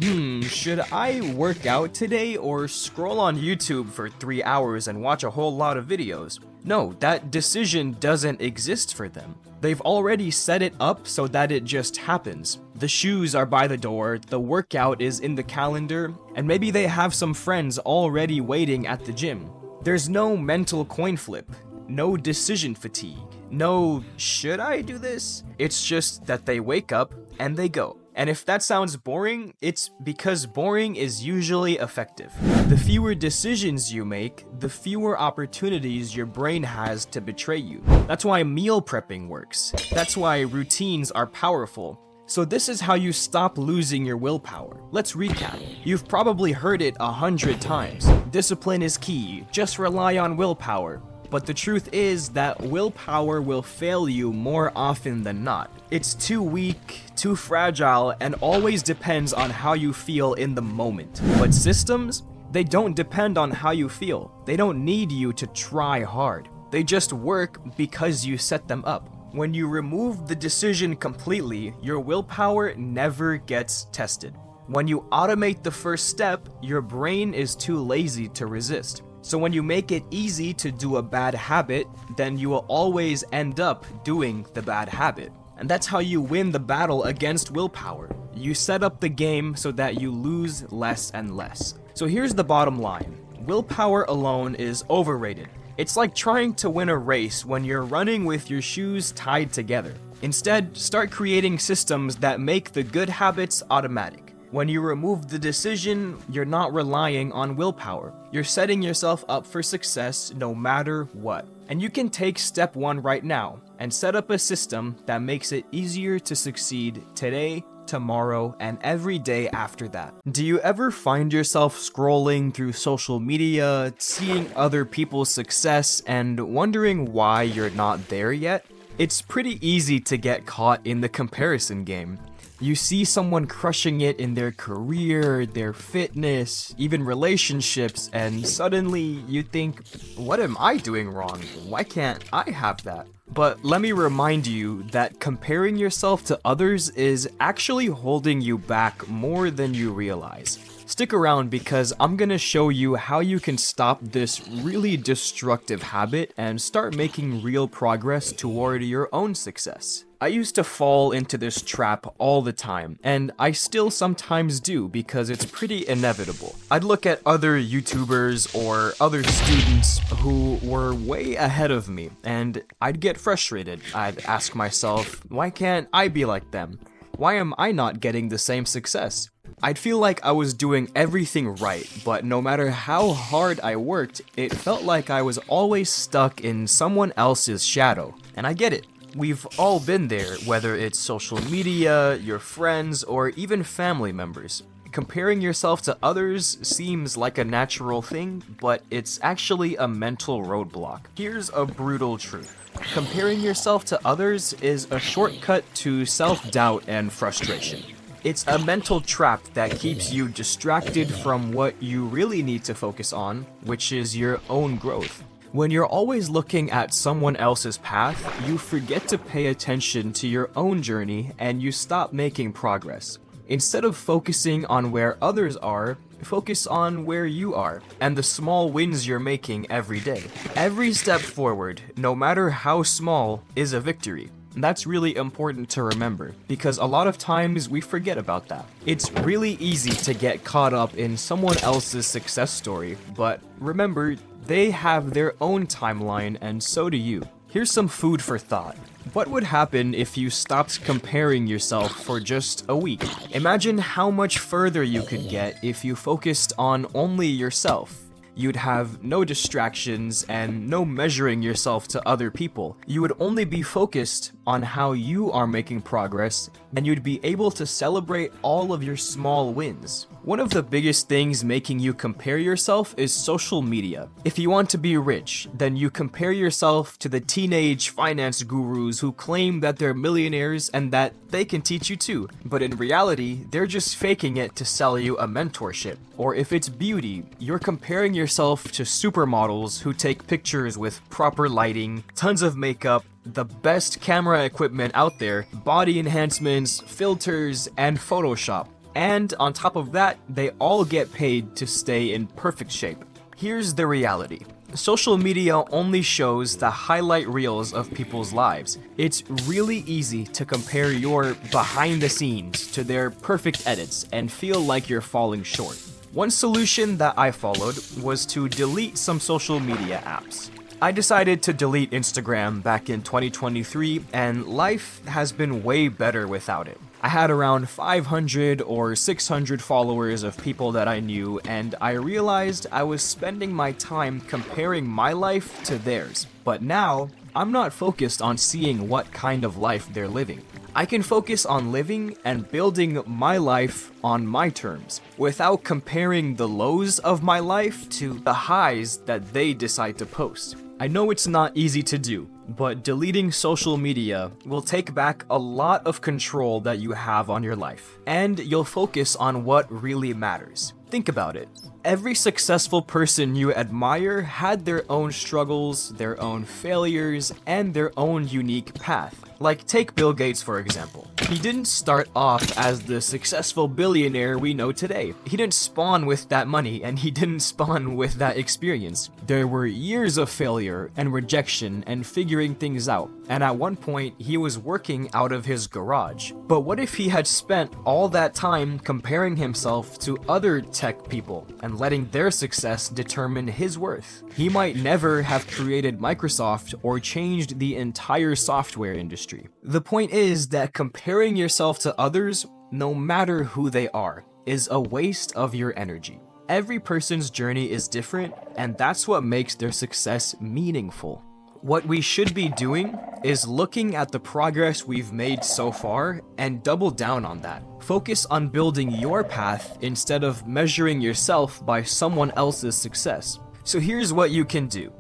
should I work out today or scroll on YouTube for 3 hours and watch a whole lot of videos? No, that decision doesn't exist for them. They've already set it up so that it just happens. The shoes are by the door, the workout is in the calendar, and maybe they have some friends already waiting at the gym. There's no mental coin flip, no decision fatigue, no should I do this? It's just that they wake up and they go. And if that sounds boring, it's because boring is usually effective. The fewer decisions you make, the fewer opportunities your brain has to betray you. That's why meal prepping works. That's why routines are powerful. So this is how you stop losing your willpower. Let's recap. You've probably heard it 100 times. Discipline is key. Just rely on willpower. But the truth is that willpower will fail you more often than not. It's too weak, too fragile, and always depends on how you feel in the moment. But systems, they don't depend on how you feel. They don't need you to try hard. They just work because you set them up. When you remove the decision completely, your willpower never gets tested. When you automate the first step, your brain is too lazy to resist. So when you make it easy to do a bad habit, then you will always end up doing the bad habit. And that's how you win the battle against willpower. You set up the game so that you lose less and less. So here's the bottom line. Willpower alone is overrated. It's like trying to win a race when you're running with your shoes tied together. Instead, start creating systems that make the good habits automatic. When you remove the decision, you're not relying on willpower. You're setting yourself up for success no matter what. And you can take step 1 right now and set up a system that makes it easier to succeed today, tomorrow, and every day after that. Do you ever find yourself scrolling through social media, seeing other people's success, and wondering why you're not there yet? It's pretty easy to get caught in the comparison game. You see someone crushing it in their career, their fitness, even relationships, and suddenly you think, what am I doing wrong? Why can't I have that? But let me remind you that comparing yourself to others is actually holding you back more than you realize. Stick around because I'm gonna show you how you can stop this really destructive habit and start making real progress toward your own success. I used to fall into this trap all the time, and I still sometimes do because it's pretty inevitable. I'd look at other YouTubers or other students who were way ahead of me, and I'd get frustrated. I'd ask myself, why can't I be like them? Why am I not getting the same success? I'd feel like I was doing everything right, but no matter how hard I worked, it felt like I was always stuck in someone else's shadow. And I get it. We've all been there, whether it's social media, your friends, or even family members. Comparing yourself to others seems like a natural thing, but it's actually a mental roadblock. Here's a brutal truth. Comparing yourself to others is a shortcut to self-doubt and frustration. It's a mental trap that keeps you distracted from what you really need to focus on, which is your own growth. When you're always looking at someone else's path, you forget to pay attention to your own journey and you stop making progress. Instead of focusing on where others are, focus on where you are and the small wins you're making every day. Every step forward, no matter how small, is a victory. That's really important to remember, because a lot of times we forget about that. It's really easy to get caught up in someone else's success story, but remember, they have their own timeline and so do you. Here's some food for thought. What would happen if you stopped comparing yourself for just a week? Imagine how much further you could get if you focused on only yourself. You'd have no distractions and no measuring yourself to other people. You would only be focused on how you are making progress, and you'd be able to celebrate all of your small wins. One of the biggest things making you compare yourself is social media. If you want to be rich, then you compare yourself to the teenage finance gurus who claim that they're millionaires and that they can teach you too. But in reality, they're just faking it to sell you a mentorship. Or if it's beauty, you're comparing yourself to supermodels who take pictures with proper lighting, tons of makeup, the best camera equipment out there, body enhancements, filters, and Photoshop. And on top of that, they all get paid to stay in perfect shape. Here's the reality. Social media only shows the highlight reels of people's lives. It's really easy to compare your behind the scenes to their perfect edits and feel like you're falling short. One solution that I followed was to delete some social media apps. I decided to delete Instagram back in 2023, and life has been way better without it. I had around 500 or 600 followers of people that I knew, and I realized I was spending my time comparing my life to theirs. But now, I'm not focused on seeing what kind of life they're living. I can focus on living and building my life on my terms, without comparing the lows of my life to the highs that they decide to post. I know it's not easy to do, but deleting social media will take back a lot of control that you have on your life, and you'll focus on what really matters. Think about it. Every successful person you admire had their own struggles, their own failures, and their own unique path. Like, take Bill Gates for example. He didn't start off as the successful billionaire we know today. He didn't spawn with that money, and he didn't spawn with that experience. There were years of failure and rejection and figuring things out, and at one point he was working out of his garage. But what if he had spent all that time comparing himself to other tech people and letting their success determine his worth? He might never have created Microsoft or changed the entire software industry. The point is that comparing yourself to others, no matter who they are, is a waste of your energy. Every person's journey is different, and that's what makes their success meaningful. What we should be doing is looking at the progress we've made so far and double down on that. Focus on building your path instead of measuring yourself by someone else's success. So here's what you can do.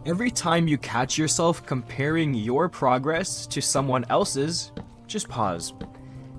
Every time you catch yourself comparing your progress to someone else's, just pause.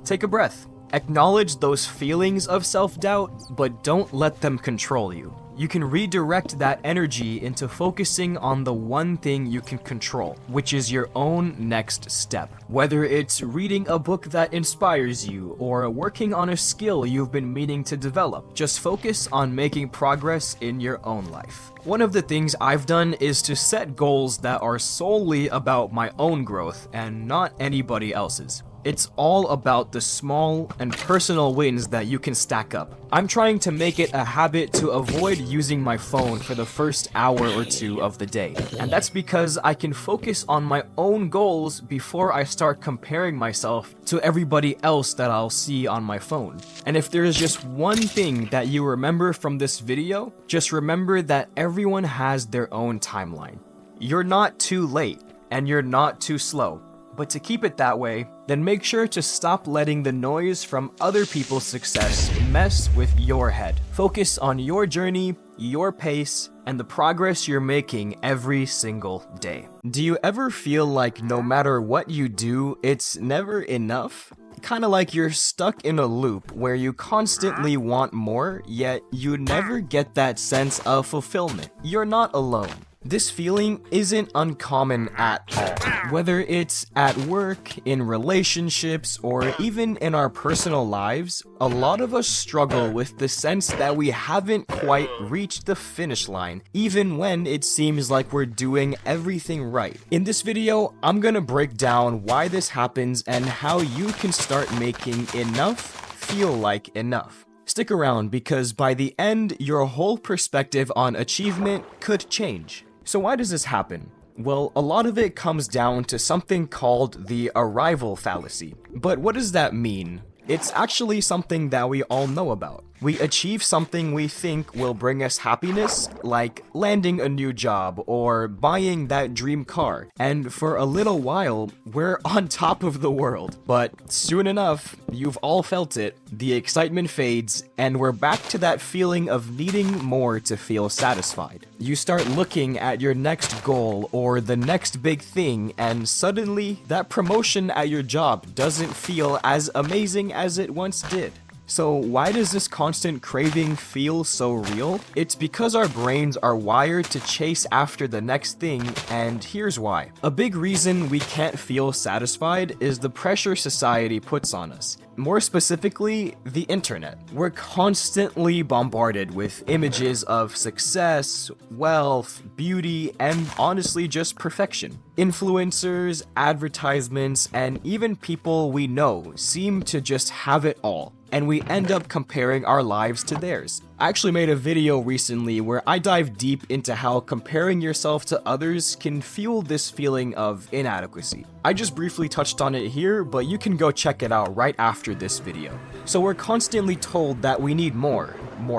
Take a breath. Acknowledge those feelings of self-doubt, but don't let them control you. you can redirect that energy into focusing on the one thing you can control, which is your own next step. Whether it's reading a book that inspires you or working on a skill you've been meaning to develop, just focus on making progress in your own life. One of the things I've done is to set goals that are solely about my own growth and not anybody else's. It's all about the small and personal wins that you can stack up. I'm trying to make it a habit to avoid using my phone for the first hour or two of the day. And that's because I can focus on my own goals before I start comparing myself to everybody else that I'll see on my phone. And if there is just one thing that you remember from this video, just remember that everyone has their own timeline. You're not too late, and you're not too slow. But to keep it that way, then make sure to stop letting the noise from other people's success mess with your head. Focus on your journey, your pace, and the progress you're making every single day. Do you ever feel like no matter what you do, it's never enough? Kind of like you're stuck in a loop where you constantly want more, yet you never get that sense of fulfillment. You're not alone. This feeling isn't uncommon at all. Whether it's at work, in relationships, or even in our personal lives, a lot of us struggle with the sense that we haven't quite reached the finish line, even when it seems like we're doing everything right. In this video, I'm gonna break down why this happens and how you can start making enough feel like enough. Stick around because by the end, your whole perspective on achievement could change. So why does this happen? Well, a lot of it comes down to something called the arrival fallacy. But what does that mean? It's actually something that we all know about. We achieve something we think will bring us happiness, like landing a new job or buying that dream car. And for a little while, we're on top of the world. But soon enough, you've all felt it, the excitement fades, and we're back to that feeling of needing more to feel satisfied. You start looking at your next goal or the next big thing, and suddenly that promotion at your job doesn't feel as amazing as it once did. So why does this constant craving feel so real? It's because our brains are wired to chase after the next thing, and here's why. A big reason we can't feel satisfied is the pressure society puts on us. More specifically, the internet. We're constantly bombarded with images of success, wealth, beauty, and honestly just perfection. Influencers, advertisements, and even people we know seem to just have it all, and we end up comparing our lives to theirs. I actually made a video recently where I dive deep into how comparing yourself to others can fuel this feeling of inadequacy. I just briefly touched on it here, but you can go check it out right after this video. So we're constantly told that we need more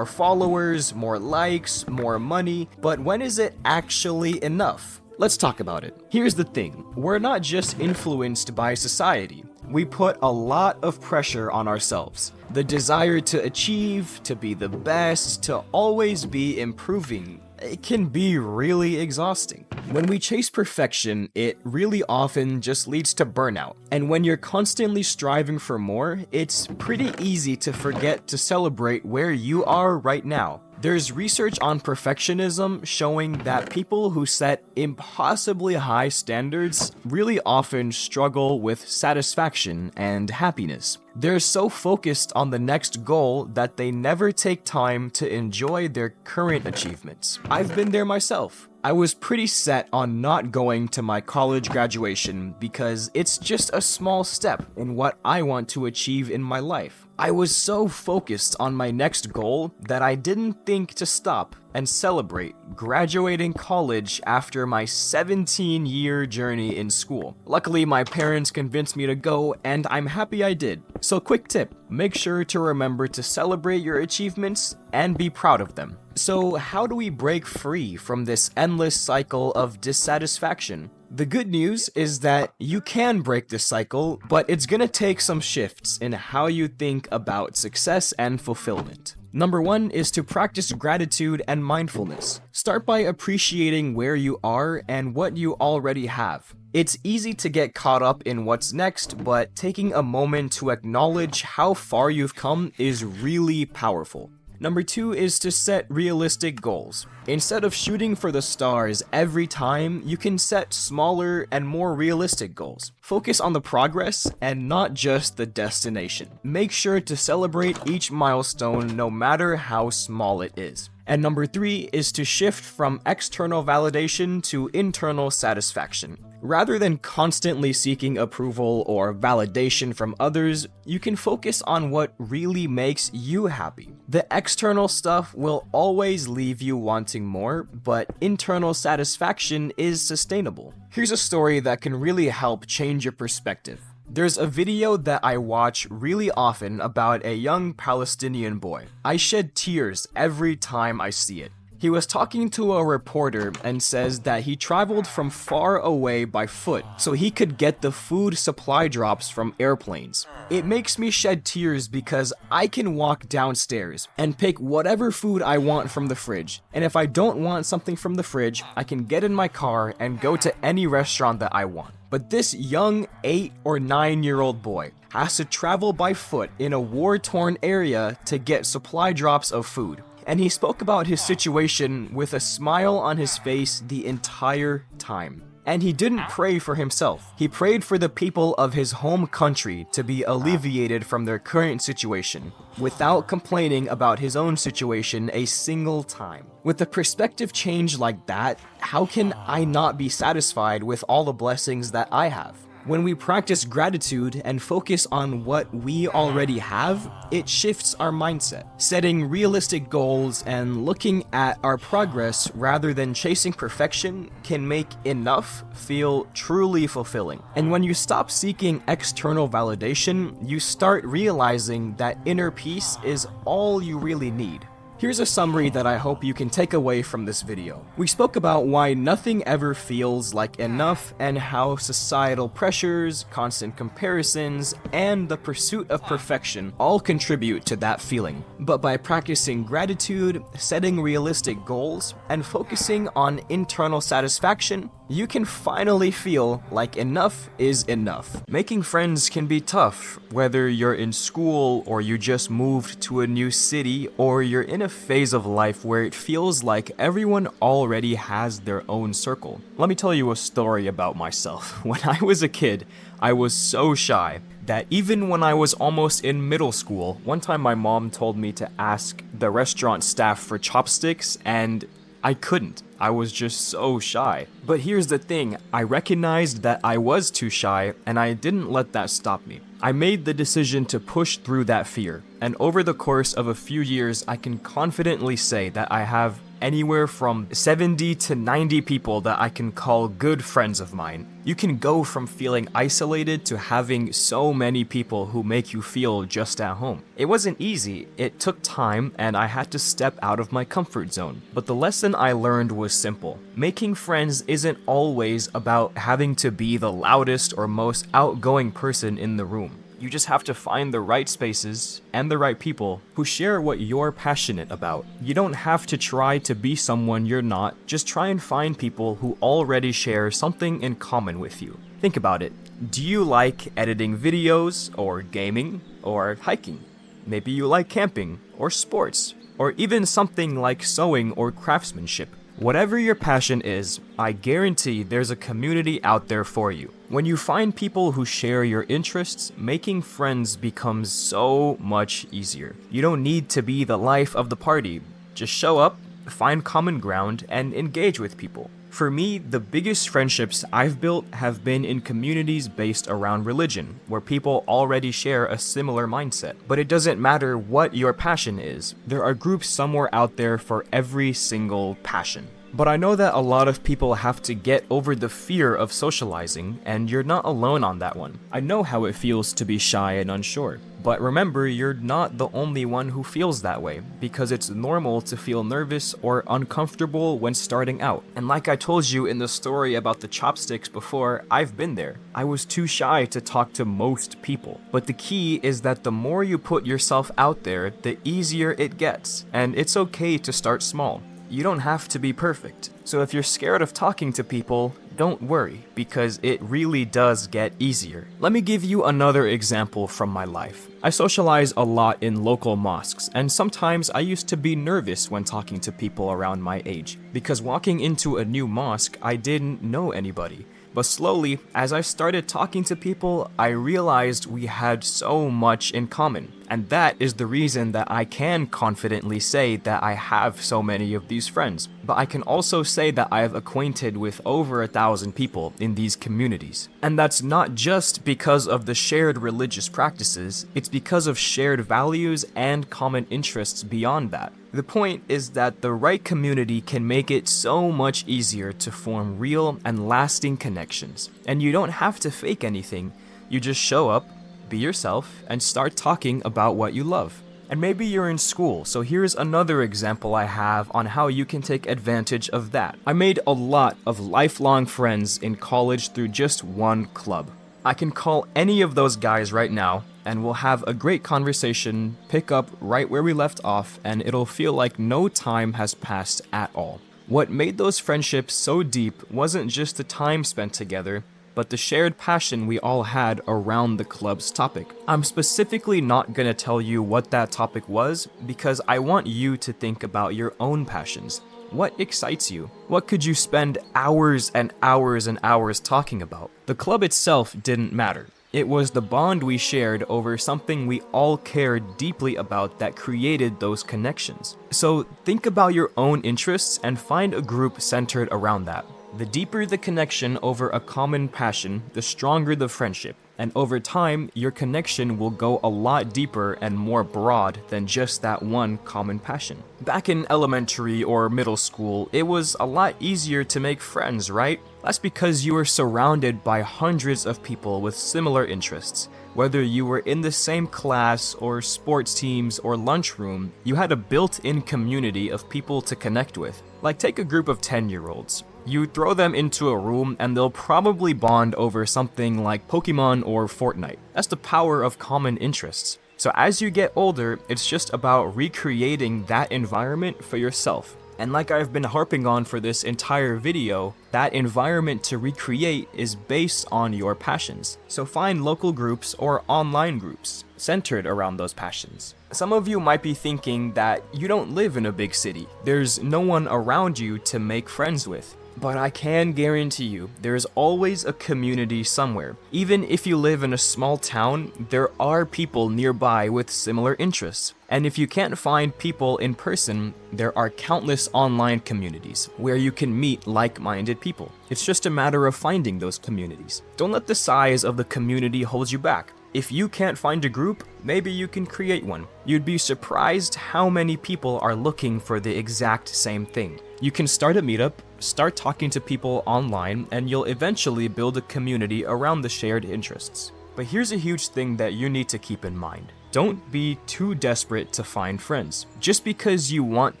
followers, more likes, more money, but when is it actually enough? Let's talk about it. Here's the thing, we're not just influenced by society. We put a lot of pressure on ourselves. The desire to achieve, to be the best, to always be improving, it can be really exhausting. When we chase perfection, it really often just leads to burnout. And when you're constantly striving for more, it's pretty easy to forget to celebrate where you are right now. There's research on perfectionism showing that people who set impossibly high standards really often struggle with satisfaction and happiness. They're so focused on the next goal that they never take time to enjoy their current achievements. I've been there myself. I was pretty set on not going to my college graduation because it's just a small step in what I want to achieve in my life. I was so focused on my next goal that I didn't think to stop and celebrate graduating college after my 17-year journey in school. Luckily, my parents convinced me to go, and I'm happy I did. So quick tip, make sure to remember to celebrate your achievements and be proud of them. So how do we break free from this endless cycle of dissatisfaction? The good news is that you can break this cycle, but it's gonna take some shifts in how you think about success and fulfillment. Number one is to practice gratitude and mindfulness. Start by appreciating where you are and what you already have. It's easy to get caught up in what's next, but taking a moment to acknowledge how far you've come is really powerful. Number 2 is to set realistic goals. Instead of shooting for the stars every time, you can set smaller and more realistic goals. Focus on the progress and not just the destination. Make sure to celebrate each milestone no matter how small it is. And number 3 is to shift from external validation to internal satisfaction. Rather than constantly seeking approval or validation from others, you can focus on what really makes you happy. The external stuff will always leave you wanting more, but internal satisfaction is sustainable. Here's a story that can really help change your perspective. There's a video that I watch really often about a young Palestinian boy. I shed tears every time I see it. He was talking to a reporter and says that he traveled from far away by foot so he could get the food supply drops from airplanes. It makes me shed tears because I can walk downstairs and pick whatever food I want from the fridge. And if I don't want something from the fridge, I can get in my car and go to any restaurant that I want. But this young 8 or 9-year-old boy has to travel by foot in a war-torn area to get supply drops of food. And he spoke about his situation with a smile on his face the entire time. And he didn't pray for himself. He prayed for the people of his home country to be alleviated from their current situation, without complaining about his own situation a single time. With a perspective change like that, how can I not be satisfied with all the blessings that I have? When we practice gratitude and focus on what we already have, it shifts our mindset. Setting realistic goals and looking at our progress rather than chasing perfection can make enough feel truly fulfilling. And when you stop seeking external validation, you start realizing that inner peace is all you really need. Here's a summary that I hope you can take away from this video. We spoke about why nothing ever feels like enough and how societal pressures, constant comparisons, and the pursuit of perfection all contribute to that feeling. But by practicing gratitude, setting realistic goals, and focusing on internal satisfaction, you can finally feel like enough is enough. Making friends can be tough, whether you're in school or you just moved to a new city or you're in a phase of life where it feels like everyone already has their own circle. Let me tell you a story about myself. When I was a kid, I was so shy that even when I was almost in middle school, one time my mom told me to ask the restaurant staff for chopsticks and I couldn't. I was just so shy. But here's the thing, I recognized that I was too shy and I didn't let that stop me. I made the decision to push through that fear, and over the course of a few years, I can confidently say that I have anywhere from 70 to 90 people that I can call good friends of mine. You can go from feeling isolated to having so many people who make you feel just at home. It wasn't easy, it took time, and I had to step out of my comfort zone. But the lesson I learned was simple. Making friends isn't always about having to be the loudest or most outgoing person in the room. You just have to find the right spaces and the right people who share what you're passionate about. You don't have to try to be someone you're not, just try and find people who already share something in common with you. Think about it. Do you like editing videos, or gaming, or hiking? Maybe you like camping, or sports, or even something like sewing or craftsmanship. Whatever your passion is, I guarantee there's a community out there for you. When you find people who share your interests, making friends becomes so much easier. You don't need to be the life of the party. Just show up, find common ground, and engage with people. For me, the biggest friendships I've built have been in communities based around religion, where people already share a similar mindset. But it doesn't matter what your passion is. There are groups somewhere out there for every single passion. But I know that a lot of people have to get over the fear of socializing, and you're not alone on that one. I know how it feels to be shy and unsure. But remember, you're not the only one who feels that way, because it's normal to feel nervous or uncomfortable when starting out. And like I told you in the story about the chopsticks before, I've been there. I was too shy to talk to most people. But the key is that the more you put yourself out there, the easier it gets. And it's okay to start small. You don't have to be perfect. So if you're scared of talking to people, don't worry, because it really does get easier. Let me give you another example from my life. I socialize a lot in local mosques, and sometimes I used to be nervous when talking to people around my age, because walking into a new mosque, I didn't know anybody. But slowly, as I started talking to people, I realized we had so much in common. And that is the reason that I can confidently say that I have so many of these friends. But I can also say that I have acquainted with over 1,000 people in these communities. And that's not just because of the shared religious practices, it's because of shared values and common interests beyond that. The point is that the right community can make it so much easier to form real and lasting connections. And you don't have to fake anything. You just show up, be yourself, and start talking about what you love. And maybe you're in school, so here's another example I have on how you can take advantage of that. I made a lot of lifelong friends in college through just one club. I can call any of those guys right now, and we'll have a great conversation, pick up right where we left off, and it'll feel like no time has passed at all. What made those friendships so deep wasn't just the time spent together, but the shared passion we all had around the club's topic. I'm specifically not gonna tell you what that topic was, because I want you to think about your own passions. What excites you? What could you spend hours and hours and hours talking about? The club itself didn't matter. It was the bond we shared over something we all cared deeply about that created those connections. So think about your own interests and find a group centered around that. The deeper the connection over a common passion, the stronger the friendship. And over time, your connection will go a lot deeper and more broad than just that one common passion. Back in elementary or middle school, it was a lot easier to make friends, right? That's because you were surrounded by hundreds of people with similar interests. Whether you were in the same class or sports teams or lunchroom, you had a built-in community of people to connect with. Like take a group of 10-year-olds. You throw them into a room and they'll probably bond over something like Pokemon or Fortnite. That's the power of common interests. So as you get older, it's just about recreating that environment for yourself. And like I've been harping on for this entire video, that environment to recreate is based on your passions. So find local groups or online groups centered around those passions. Some of you might be thinking that you don't live in a big city. There's no one around you to make friends with. But I can guarantee you, there's always a community somewhere. Even if you live in a small town, there are people nearby with similar interests. And if you can't find people in person, there are countless online communities where you can meet like-minded people. It's just a matter of finding those communities. Don't let the size of the community hold you back. If you can't find a group, maybe you can create one. You'd be surprised how many people are looking for the exact same thing. You can start a meetup, start talking to people online, and you'll eventually build a community around the shared interests. But here's a huge thing that you need to keep in mind. Don't be too desperate to find friends. Just because you want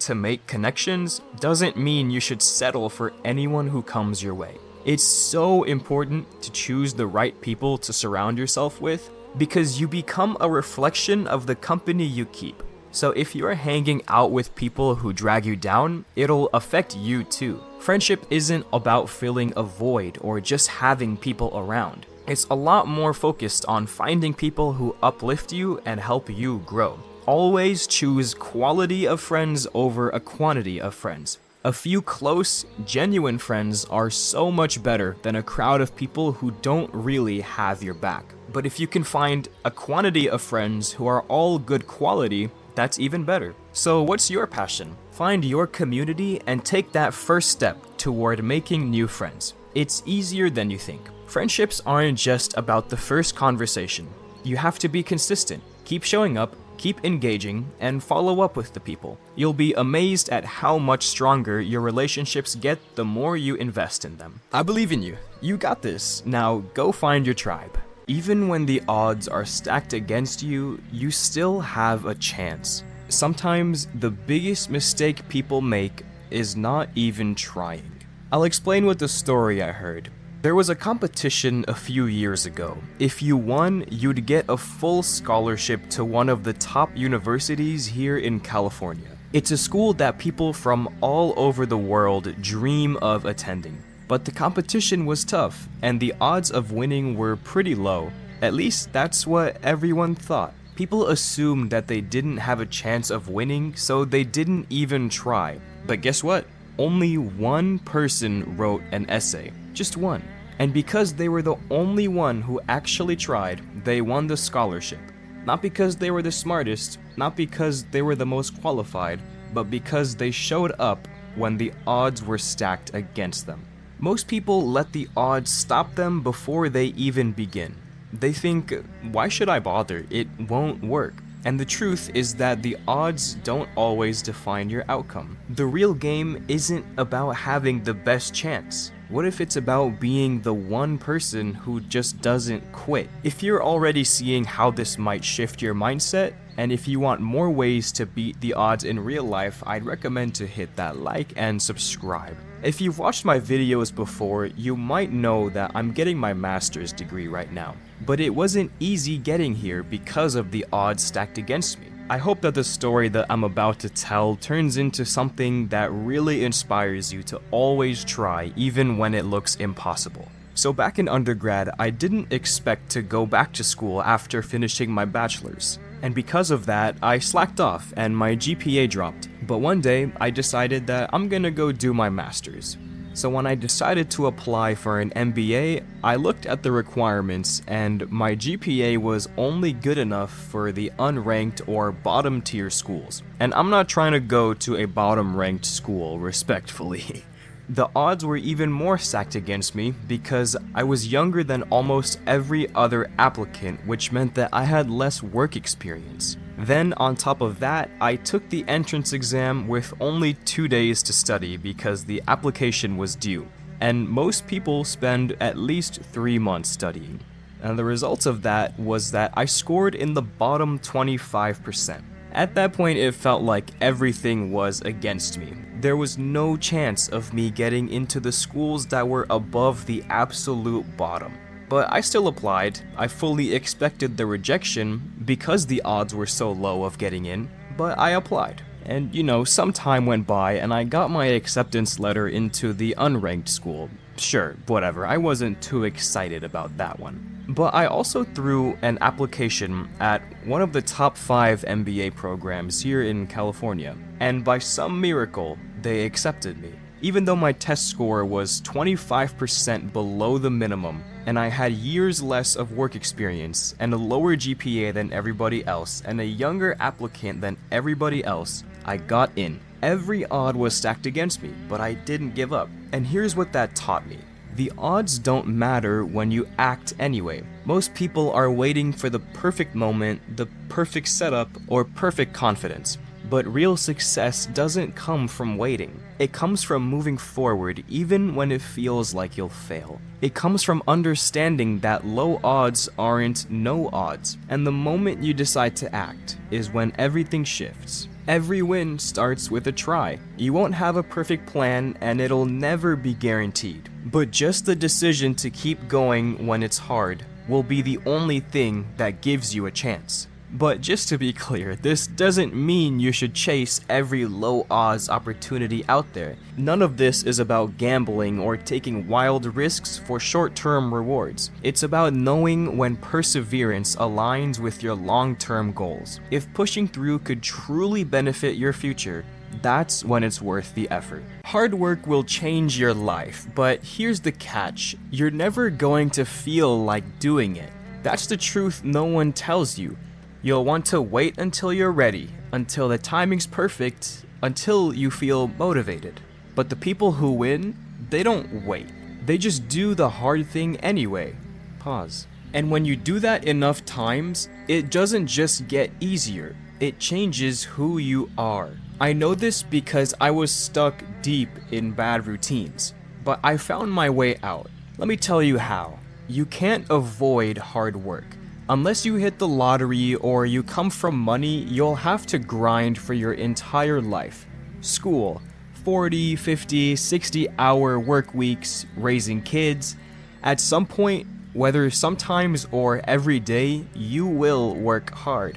to make connections doesn't mean you should settle for anyone who comes your way. It's so important to choose the right people to surround yourself with, because you become a reflection of the company you keep. So if you're hanging out with people who drag you down, it'll affect you too. Friendship isn't about filling a void or just having people around. It's a lot more focused on finding people who uplift you and help you grow. Always choose quality of friends over a quantity of friends. A few close, genuine friends are so much better than a crowd of people who don't really have your back. But if you can find a quantity of friends who are all good quality, that's even better. So what's your passion? Find your community and take that first step toward making new friends. It's easier than you think. Friendships aren't just about the first conversation. You have to be consistent. Keep showing up, keep engaging, and follow up with the people. You'll be amazed at how much stronger your relationships get the more you invest in them. I believe in you. You got this. Now go find your tribe. Even when the odds are stacked against you, you still have a chance. Sometimes the biggest mistake people make is not even trying. I'll explain with a story I heard. There was a competition a few years ago. If you won, you'd get a full scholarship to one of the top universities here in California. It's a school that people from all over the world dream of attending. But the competition was tough, and the odds of winning were pretty low. At least that's what everyone thought. People assumed that they didn't have a chance of winning, so they didn't even try. But guess what? Only one person wrote an essay. Just one. And because they were the only one who actually tried, they won the scholarship. Not because they were the smartest, not because they were the most qualified, but because they showed up when the odds were stacked against them. Most people let the odds stop them before they even begin. They think, why should I bother? It won't work. And the truth is that the odds don't always define your outcome. The real game isn't about having the best chance. What if it's about being the one person who just doesn't quit? If you're already seeing how this might shift your mindset, and if you want more ways to beat the odds in real life, I'd recommend to hit that like and subscribe. If you've watched my videos before, you might know that I'm getting my master's degree right now. But it wasn't easy getting here because of the odds stacked against me. I hope that the story that I'm about to tell turns into something that really inspires you to always try even when it looks impossible. So back in undergrad, I didn't expect to go back to school after finishing my bachelor's. And because of that, I slacked off and my GPA dropped. But one day, I decided that I'm gonna go do my master's. So when I decided to apply for an MBA, I looked at the requirements and my GPA was only good enough for the unranked or bottom tier schools. And I'm not trying to go to a bottom ranked school, respectfully. The odds were even more stacked against me because I was younger than almost every other applicant, which meant that I had less work experience. Then on top of that, I took the entrance exam with only 2 days to study because the application was due, and most people spend at least 3 months studying. And the result of that was that I scored in the bottom 25%. At that point, it felt like everything was against me. There was no chance of me getting into the schools that were above the absolute bottom. But I still applied. I fully expected the rejection because the odds were so low of getting in, but I applied. And some time went by and I got my acceptance letter into the unranked school. Sure, whatever, I wasn't too excited about that one. But I also threw an application at one of the top 5 MBA programs here in California, and by some miracle, they accepted me. Even though my test score was 25% below the minimum, and I had years less of work experience, and a lower GPA than everybody else, and a younger applicant than everybody else, I got in. Every odd was stacked against me, but I didn't give up. And here's what that taught me. The odds don't matter when you act anyway. Most people are waiting for the perfect moment, the perfect setup, or perfect confidence. But real success doesn't come from waiting. It comes from moving forward even when it feels like you'll fail. It comes from understanding that low odds aren't no odds. And the moment you decide to act is when everything shifts. Every win starts with a try. You won't have a perfect plan and it'll never be guaranteed. But just the decision to keep going when it's hard will be the only thing that gives you a chance. But just to be clear, this doesn't mean you should chase every low odds opportunity out there. None of this is about gambling or taking wild risks for short-term rewards. It's about knowing when perseverance aligns with your long-term goals. If pushing through could truly benefit your future, that's when it's worth the effort. Hard work will change your life, but here's the catch. You're never going to feel like doing it. That's the truth no one tells you. You'll want to wait until you're ready, until the timing's perfect, until you feel motivated. But the people who win, they don't wait. They just do the hard thing anyway. Pause. And when you do that enough times, it doesn't just get easier, it changes who you are. I know this because I was stuck deep in bad routines, but I found my way out. Let me tell you how. You can't avoid hard work. Unless you hit the lottery or you come from money, you'll have to grind for your entire life. School, 40, 50, 60-hour work weeks, raising kids. At some point, whether sometimes or every day, you will work hard.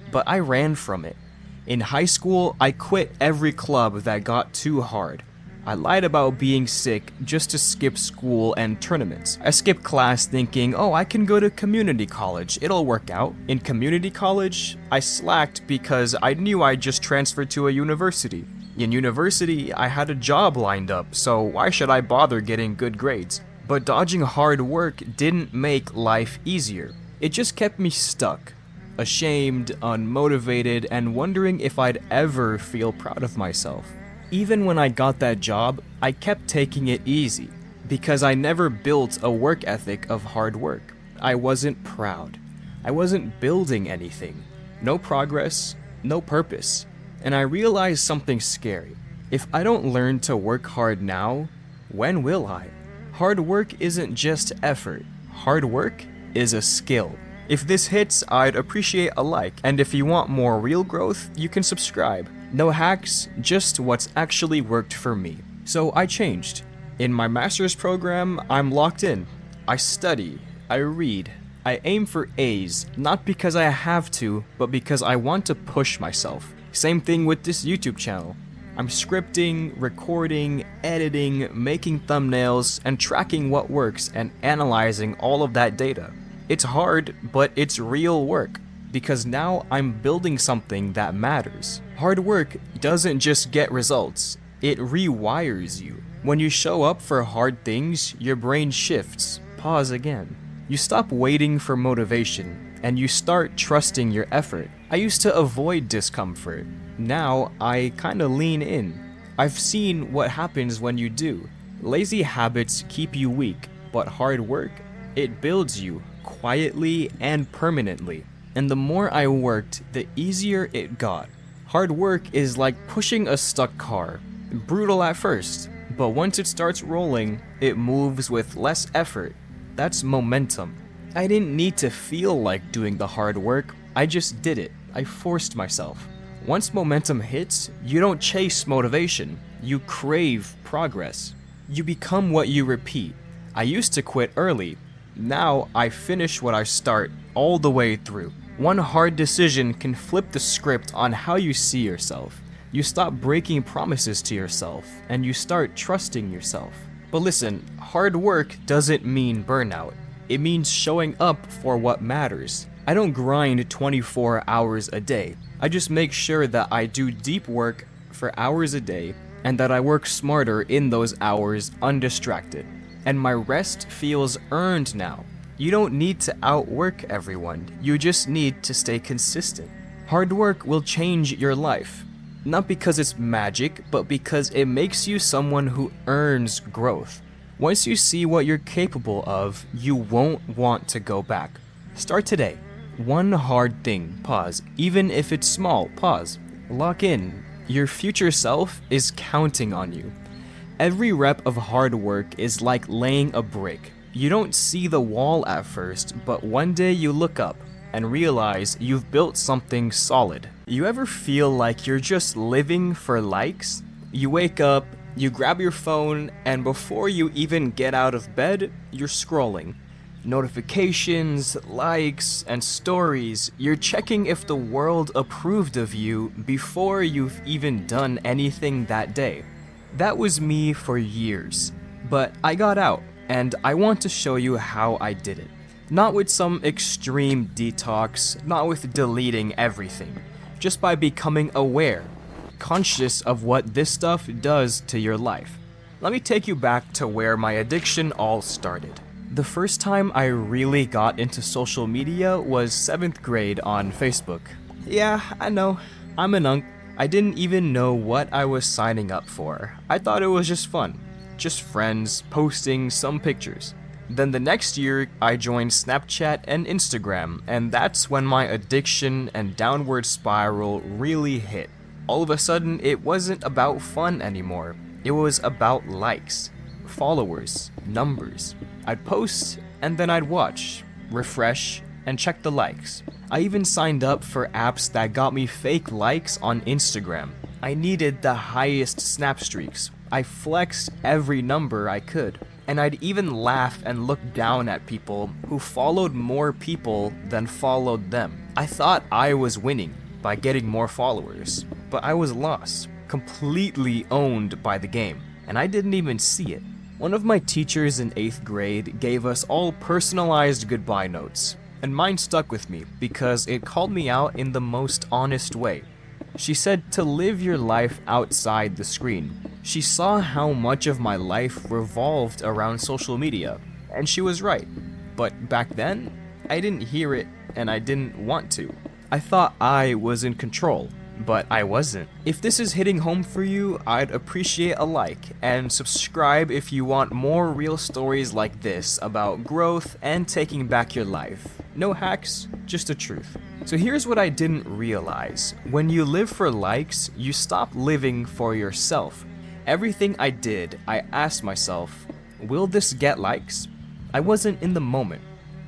But I ran from it. In high school, I quit every club that got too hard. I lied about being sick just to skip school and tournaments. I skipped class thinking, oh, I can go to community college, it'll work out. In community college, I slacked because I knew I just transferred to a university. In university, I had a job lined up, so why should I bother getting good grades? But dodging hard work didn't make life easier. It just kept me stuck, ashamed, unmotivated, and wondering if I'd ever feel proud of myself. Even when I got that job, I kept taking it easy, because I never built a work ethic of hard work. I wasn't proud. I wasn't building anything. No progress, no purpose. And I realized something scary. If I don't learn to work hard now, when will I? Hard work isn't just effort. Hard work is a skill. If this hits, I'd appreciate a like, and if you want more real growth, you can subscribe. No hacks, just what's actually worked for me. So I changed. In my master's program, I'm locked in. I study, I read, I aim for A's, not because I have to, but because I want to push myself. Same thing with this YouTube channel. I'm scripting, recording, editing, making thumbnails, and tracking what works and analyzing all of that data. It's hard, but it's real work, because now I'm building something that matters. Hard work doesn't just get results, it rewires you. When you show up for hard things, your brain shifts. Pause again. You stop waiting for motivation, and you start trusting your effort. I used to avoid discomfort. Now, I kinda lean in. I've seen what happens when you do. Lazy habits keep you weak, but hard work, it builds you, quietly and permanently. And the more I worked, the easier it got. Hard work is like pushing a stuck car. Brutal at first, but once it starts rolling, it moves with less effort. That's momentum. I didn't need to feel like doing the hard work, I just did it. I forced myself. Once momentum hits, you don't chase motivation, you crave progress. You become what you repeat. I used to quit early. Now I finish what I start all the way through. One hard decision can flip the script on how you see yourself. You stop breaking promises to yourself, and you start trusting yourself. But listen, hard work doesn't mean burnout. It means showing up for what matters. I don't grind 24 hours a day. I just make sure that I do deep work for hours a day, and that I work smarter in those hours undistracted. And my rest feels earned now. You don't need to outwork everyone, you just need to stay consistent. Hard work will change your life. Not because it's magic, but because it makes you someone who earns growth. Once you see what you're capable of, you won't want to go back. Start today. One hard thing, pause. Even if it's small, pause. Lock in. Your future self is counting on you. Every rep of hard work is like laying a brick. You don't see the wall at first, but one day you look up and realize you've built something solid. You ever feel like you're just living for likes? You wake up, you grab your phone, and before you even get out of bed, you're scrolling. Notifications, likes, and stories. You're checking if the world approved of you before you've even done anything that day. That was me for years, but I got out, and I want to show you how I did it. Not with some extreme detox, not with deleting everything, just by becoming aware, conscious of what this stuff does to your life. Let me take you back to where my addiction all started. The first time I really got into social media was 7th grade on Facebook. Yeah, I know, I'm an unk. I didn't even know what I was signing up for. I thought it was just fun. Just friends posting some pictures. Then the next year, I joined Snapchat and Instagram, and that's when my addiction and downward spiral really hit. All of a sudden, it wasn't about fun anymore. It was about likes, followers, numbers. I'd post, and then I'd watch, refresh, and check the likes. I even signed up for apps that got me fake likes on Instagram. I needed the highest snap streaks. I flexed every number I could. And I'd even laugh and look down at people who followed more people than followed them. I thought I was winning by getting more followers, but I was lost, completely owned by the game. and I didn't even see it. One of my teachers in 8th grade gave us all personalized goodbye notes, and mine stuck with me because it called me out in the most honest way. She said to live your life outside the screen. She saw how much of my life revolved around social media, and she was right. But back then, I didn't hear it, and I didn't want to. I thought I was in control, but I wasn't. If this is hitting home for you, I'd appreciate a like, and subscribe if you want more real stories like this about growth and taking back your life. No hacks, just the truth. So here's what I didn't realize. When you live for likes, you stop living for yourself. Everything I did, I asked myself, will this get likes? I wasn't in the moment.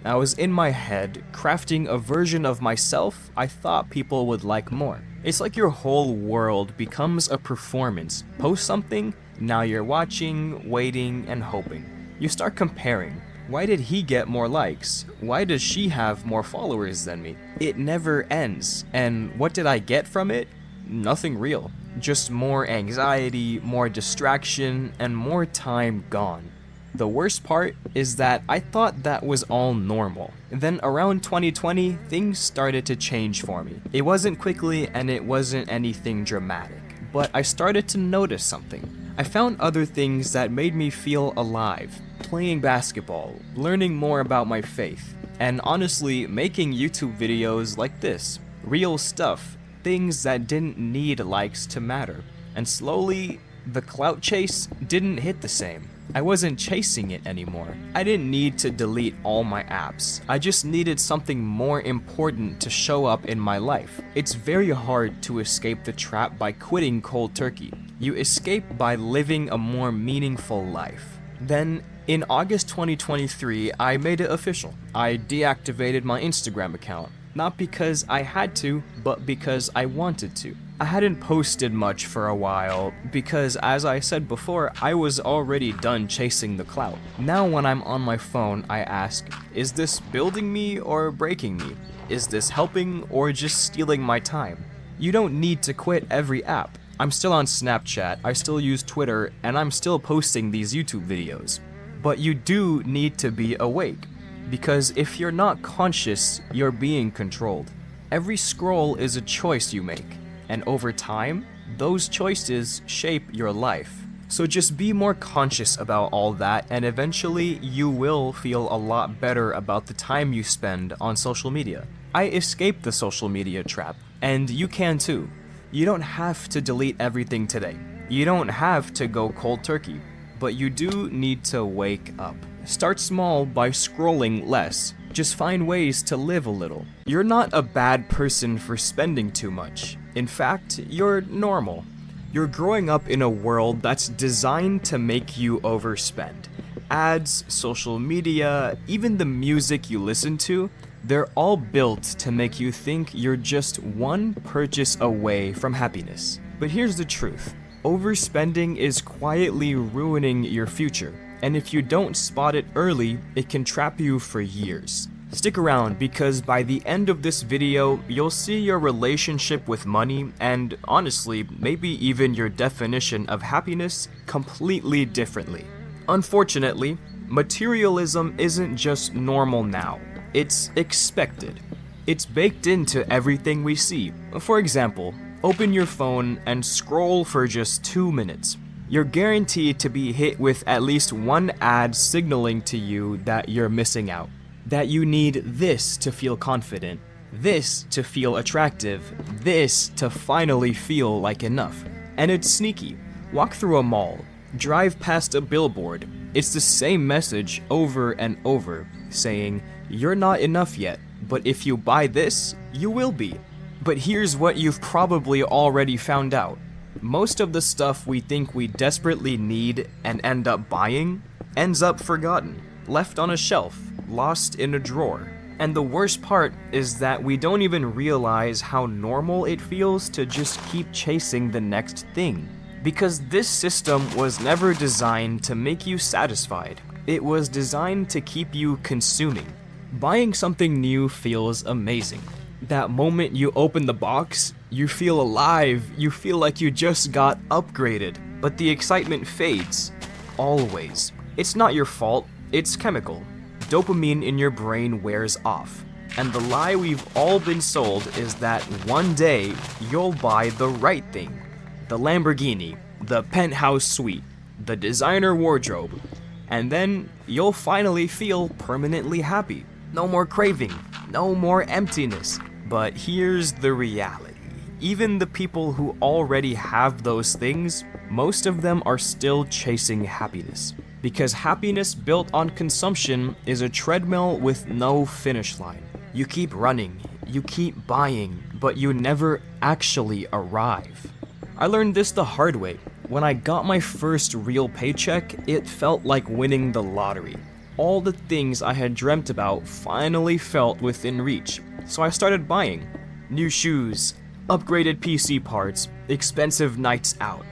I was in my head, crafting a version of myself I thought people would like more. It's like your whole world becomes a performance. Post something, now you're watching, waiting, and hoping. You start comparing. Why did he get more likes? Why does she have more followers than me? It never ends. And what did I get from it? Nothing real. Just more anxiety, more distraction, and more time gone. The worst part is that I thought that was all normal. Then around 2020, things started to change for me. It wasn't quickly and it wasn't anything dramatic, but I started to notice something. I found other things that made me feel alive. Playing basketball, learning more about my faith, and honestly making YouTube videos like this. Real stuff, things that didn't need likes to matter. And slowly, the clout chase didn't hit the same. I wasn't chasing it anymore. I didn't need to delete all my apps. I just needed something more important to show up in my life. It's very hard to escape the trap by quitting cold turkey. You escape by living a more meaningful life. Then, in August 2023, I made it official. I deactivated my Instagram account. Not because I had to, but because I wanted to. I hadn't posted much for a while because, as I said before, I was already done chasing the clout. Now when I'm on my phone, I ask, is this building me or breaking me? Is this helping or just stealing my time? You don't need to quit every app. I'm still on Snapchat, I still use Twitter, and I'm still posting these YouTube videos. But you do need to be awake, because if you're not conscious, you're being controlled. Every scroll is a choice you make. And over time, those choices shape your life. So just be more conscious about all that, and eventually you will feel a lot better about the time you spend on social media. I escaped the social media trap, and you can too. You don't have to delete everything today. You don't have to go cold turkey, but you do need to wake up. Start small by scrolling less. Just find ways to live a little. You're not a bad person for spending too much. In fact, you're normal. You're growing up in a world that's designed to make you overspend. Ads, social media, even the music you listen to, they're all built to make you think you're just one purchase away from happiness. But here's the truth. Overspending is quietly ruining your future. And if you don't spot it early, it can trap you for years. Stick around because by the end of this video, you'll see your relationship with money and, honestly, maybe even your definition of happiness completely differently. Unfortunately, materialism isn't just normal now, it's expected. It's baked into everything we see. For example, open your phone and scroll for just 2 minutes. You're guaranteed to be hit with at least one ad signaling to you that you're missing out. That you need this to feel confident, this to feel attractive, this to finally feel like enough. And it's sneaky. Walk through a mall, drive past a billboard. It's the same message over and over, saying, you're not enough yet, but if you buy this, you will be. But here's what you've probably already found out. Most of the stuff we think we desperately need and end up buying ends up forgotten, left on a shelf, lost in a drawer. And the worst part is that we don't even realize how normal it feels to just keep chasing the next thing. Because this system was never designed to make you satisfied. It was designed to keep you consuming. Buying something new feels amazing. That moment you open the box, you feel alive, you feel like you just got upgraded. but the excitement fades. Always. It's not your fault, it's chemical. Dopamine in your brain wears off. And the lie we've all been sold is that one day you'll buy the right thing. The Lamborghini, the penthouse suite, the designer wardrobe, and then you'll finally feel permanently happy. No more craving, no more emptiness. But here's the reality. Even the people who already have those things, most of them are still chasing happiness. Because happiness built on consumption is a treadmill with no finish line. You keep running, you keep buying, but you never actually arrive. I learned this the hard way. When I got my first real paycheck, it felt like winning the lottery. All the things I had dreamt about finally felt within reach, so I started buying. New shoes, upgraded PC parts, expensive nights out.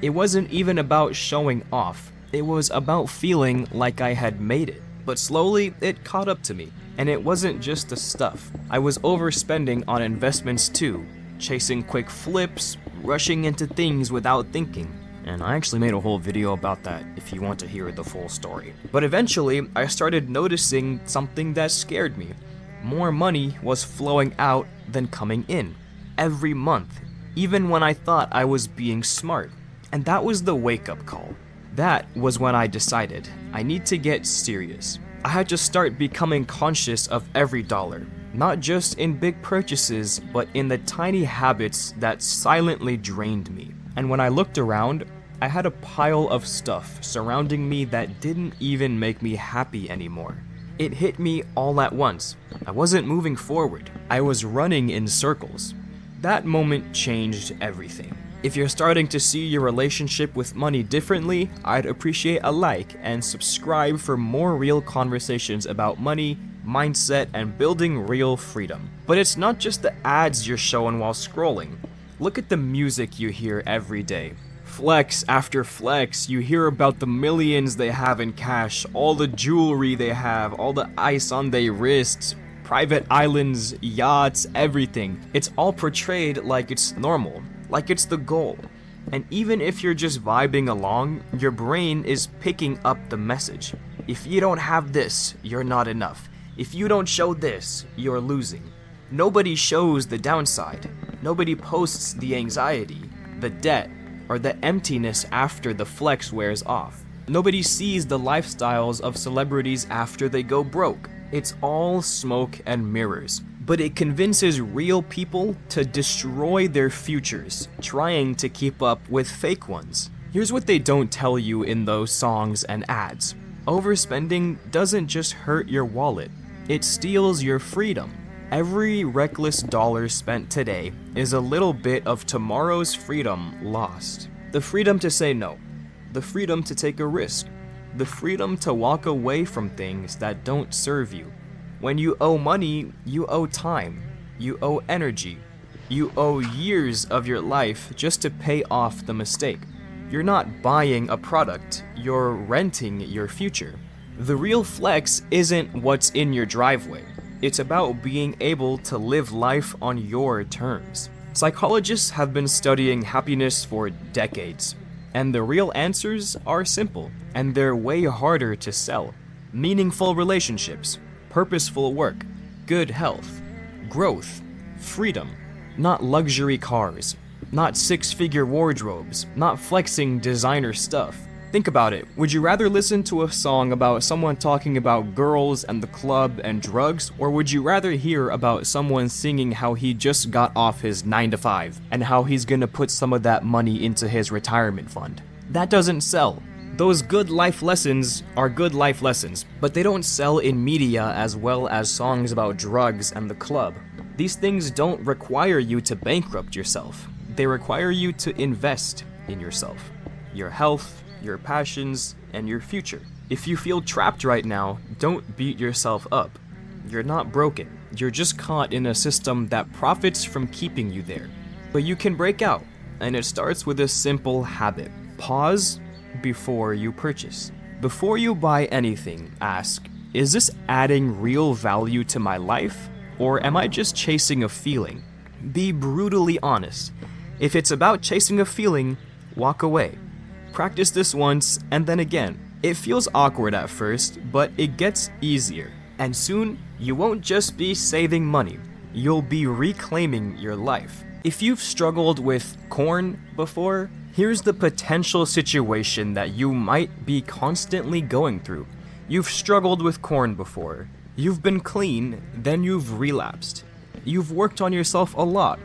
It wasn't even about showing off, it was about feeling like I had made it. But slowly, it caught up to me. And it wasn't just the stuff. I was overspending on investments too, chasing quick flips, rushing into things without thinking. And I actually made a whole video about that if you want to hear the full story. But eventually, I started noticing something that scared me. More money was flowing out than coming in. Every month, even when I thought I was being smart. And that was the wake-up call. That was when I decided I need to get serious. I had to start becoming conscious of every dollar, not just in big purchases, but in the tiny habits that silently drained me. And when I looked around, I had a pile of stuff surrounding me that didn't even make me happy anymore. It hit me all at once. I wasn't moving forward. I was running in circles. That moment changed everything. If you're starting to see your relationship with money differently, I'd appreciate a like and subscribe for more real conversations about money, mindset, and building real freedom. But it's not just the ads you're showing while scrolling. Look at the music you hear every day. Flex after flex, you hear about the millions they have in cash, all the jewelry they have, all the ice on their wrists, private islands, yachts, everything. It's all portrayed like it's normal. Like it's the goal. And even if you're just vibing along, your brain is picking up the message. If you don't have this, you're not enough. If you don't show this, you're losing. Nobody shows the downside. Nobody posts the anxiety, the debt, or the emptiness after the flex wears off. Nobody sees the lifestyles of celebrities after they go broke. It's all smoke and mirrors. But it convinces real people to destroy their futures, trying to keep up with fake ones. Here's what they don't tell you in those songs and ads. Overspending doesn't just hurt your wallet, it steals your freedom. Every reckless dollar spent today is a little bit of tomorrow's freedom lost. The freedom to say no, the freedom to take a risk, the freedom to walk away from things that don't serve you. When you owe money, you owe time, you owe energy, you owe years of your life just to pay off the mistake. You're not buying a product, you're renting your future. The real flex isn't what's in your driveway. It's about being able to live life on your terms. Psychologists have been studying happiness for decades, and the real answers are simple, and they're way harder to sell. Meaningful relationships, purposeful work, good health, growth, freedom, not luxury cars, not six-figure wardrobes, not flexing designer stuff. Think about it. Would you rather listen to a song about someone talking about girls and the club and drugs, or would you rather hear about someone singing how he just got off his 9-to-5 and how he's gonna put some of that money into his retirement fund? That doesn't sell. Those good life lessons are good life lessons, but they don't sell in media as well as songs about drugs and the club. These things don't require you to bankrupt yourself. They require you to invest in yourself, your health, your passions, and your future. If you feel trapped right now, don't beat yourself up. You're not broken. You're just caught in a system that profits from keeping you there. But you can break out, and it starts with a simple habit. Pause before you purchase. Before you buy anything, ask, is this adding real value to my life, or am I just chasing a feeling? Be brutally honest. If it's about chasing a feeling, walk away. Practice this once and then again. It feels awkward at first, but it gets easier. And soon, you won't just be saving money, you'll be reclaiming your life. If you've struggled with corn before, here's the potential situation that you might be constantly going through. You've struggled with corn before. You've been clean, then you've relapsed. You've worked on yourself a lot.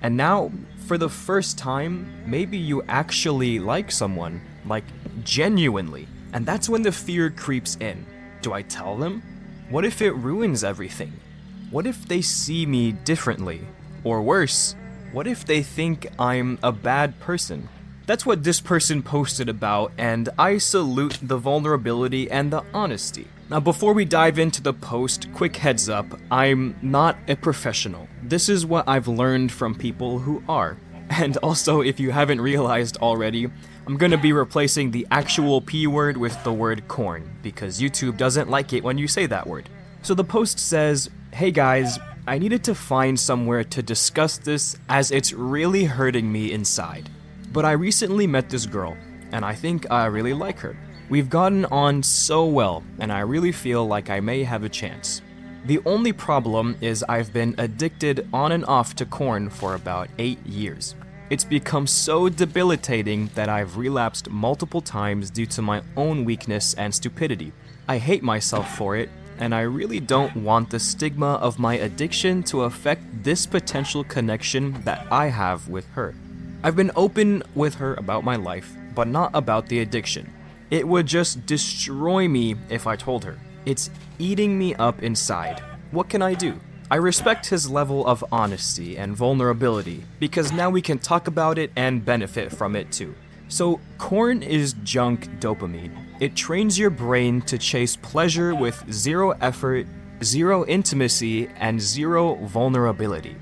And now, for the first time, maybe you actually like someone, like genuinely. And that's when the fear creeps in. Do I tell them? What if it ruins everything? What if they see me differently? Or worse, what if they think I'm a bad person? That's what this person posted about, and I salute the vulnerability and the honesty. Now, before we dive into the post, quick heads up, I'm not a professional. This is what I've learned from people who are. And also, if you haven't realized already, I'm gonna be replacing the actual P word with the word corn, because YouTube doesn't like it when you say that word. So the post says, "Hey guys, I needed to find somewhere to discuss this as it's really hurting me inside. But I recently met this girl, and I think I really like her. We've gotten on so well, and I really feel like I may have a chance. The only problem is I've been addicted on and off to corn for about 8 years. It's become so debilitating that I've relapsed multiple times due to my own weakness and stupidity. I hate myself for it, and I really don't want the stigma of my addiction to affect this potential connection that I have with her. I've been open with her about my life, but not about the addiction. It would just destroy me if I told her. It's eating me up inside. What can I do?" I respect his level of honesty and vulnerability, because now we can talk about it and benefit from it too. So, corn is junk dopamine. It trains your brain to chase pleasure with zero effort, zero intimacy, and zero vulnerability.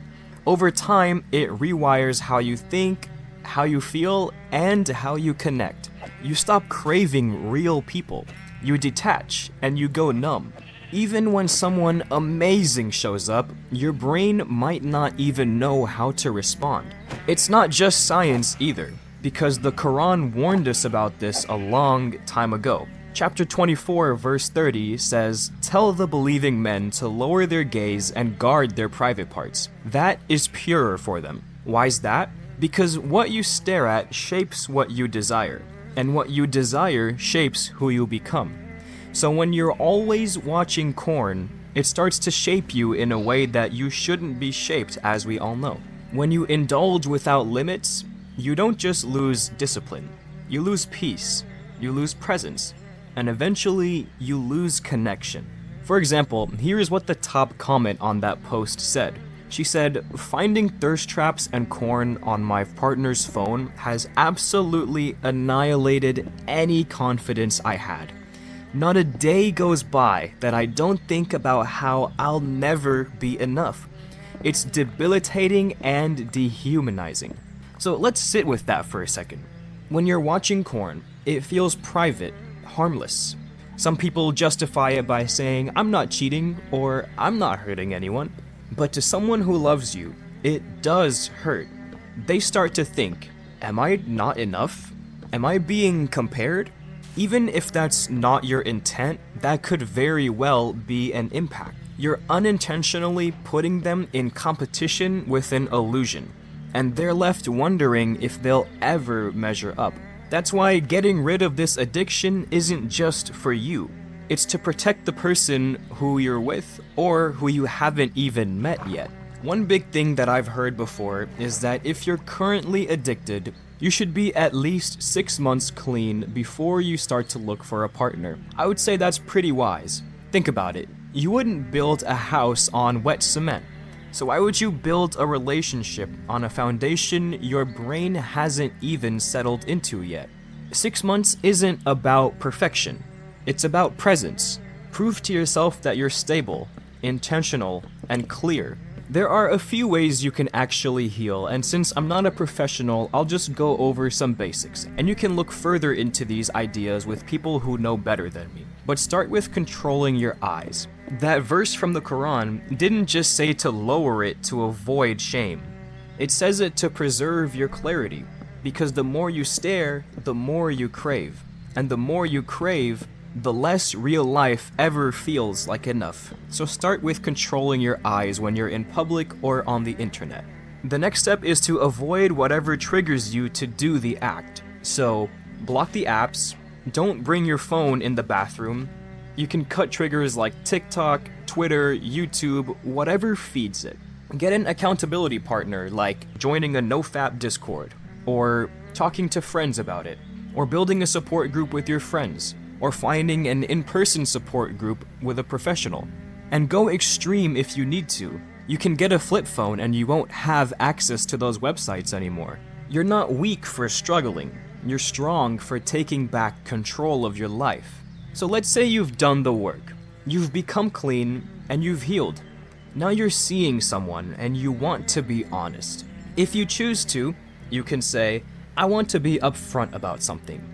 Over time, it rewires how you think, how you feel, and how you connect. You stop craving real people. You detach, and you go numb. Even when someone amazing shows up, your brain might not even know how to respond. It's not just science either, because the Quran warned us about this a long time ago. Chapter 24, verse 30 says, "Tell the believing men to lower their gaze and guard their private parts. That is purer for them." Why's that? Because what you stare at shapes what you desire, and what you desire shapes who you become. So when you're always watching corn, it starts to shape you in a way that you shouldn't be shaped, as we all know. When you indulge without limits, you don't just lose discipline, you lose peace, you lose presence, and eventually you lose connection. For example, here is what the top comment on that post said. She said, "Finding thirst traps and corn on my partner's phone has absolutely annihilated any confidence I had. Not a day goes by that I don't think about how I'll never be enough. It's debilitating and dehumanizing." So let's sit with that for a second. When you're watching corn, it feels private, harmless. Some people justify it by saying, "I'm not cheating," or "I'm not hurting anyone." But to someone who loves you, it does hurt. They start to think, "Am I not enough? Am I being compared?" Even if that's not your intent, that could very well be an impact. You're unintentionally putting them in competition with an illusion, and they're left wondering if they'll ever measure up. That's why getting rid of this addiction isn't just for you. It's to protect the person who you're with or who you haven't even met yet. One big thing that I've heard before is that if you're currently addicted, you should be at least 6 months clean before you start to look for a partner. I would say that's pretty wise. Think about it. You wouldn't build a house on wet cement. So why would you build a relationship on a foundation your brain hasn't even settled into yet? 6 months isn't about perfection. It's about presence. Prove to yourself that you're stable, intentional, and clear. There are a few ways you can actually heal, and since I'm not a professional, I'll just go over some basics, and you can look further into these ideas with people who know better than me. But start with controlling your eyes. That verse from the Quran didn't just say to lower it to avoid shame. It says it to preserve your clarity. Because the more you stare, the more you crave. And the more you crave, the less real life ever feels like enough. So start with controlling your eyes when you're in public or on the internet. The next step is to avoid whatever triggers you to do the act. So block the apps, don't bring your phone in the bathroom. You can cut triggers like TikTok, Twitter, YouTube, whatever feeds it. Get an accountability partner like joining a NoFap Discord, or talking to friends about it, or building a support group with your friends, or finding an in-person support group with a professional. And go extreme if you need to. You can get a flip phone and you won't have access to those websites anymore. You're not weak for struggling. You're strong for taking back control of your life. So let's say you've done the work. You've become clean and you've healed. Now you're seeing someone and you want to be honest. If you choose to, you can say, I want to be upfront about something.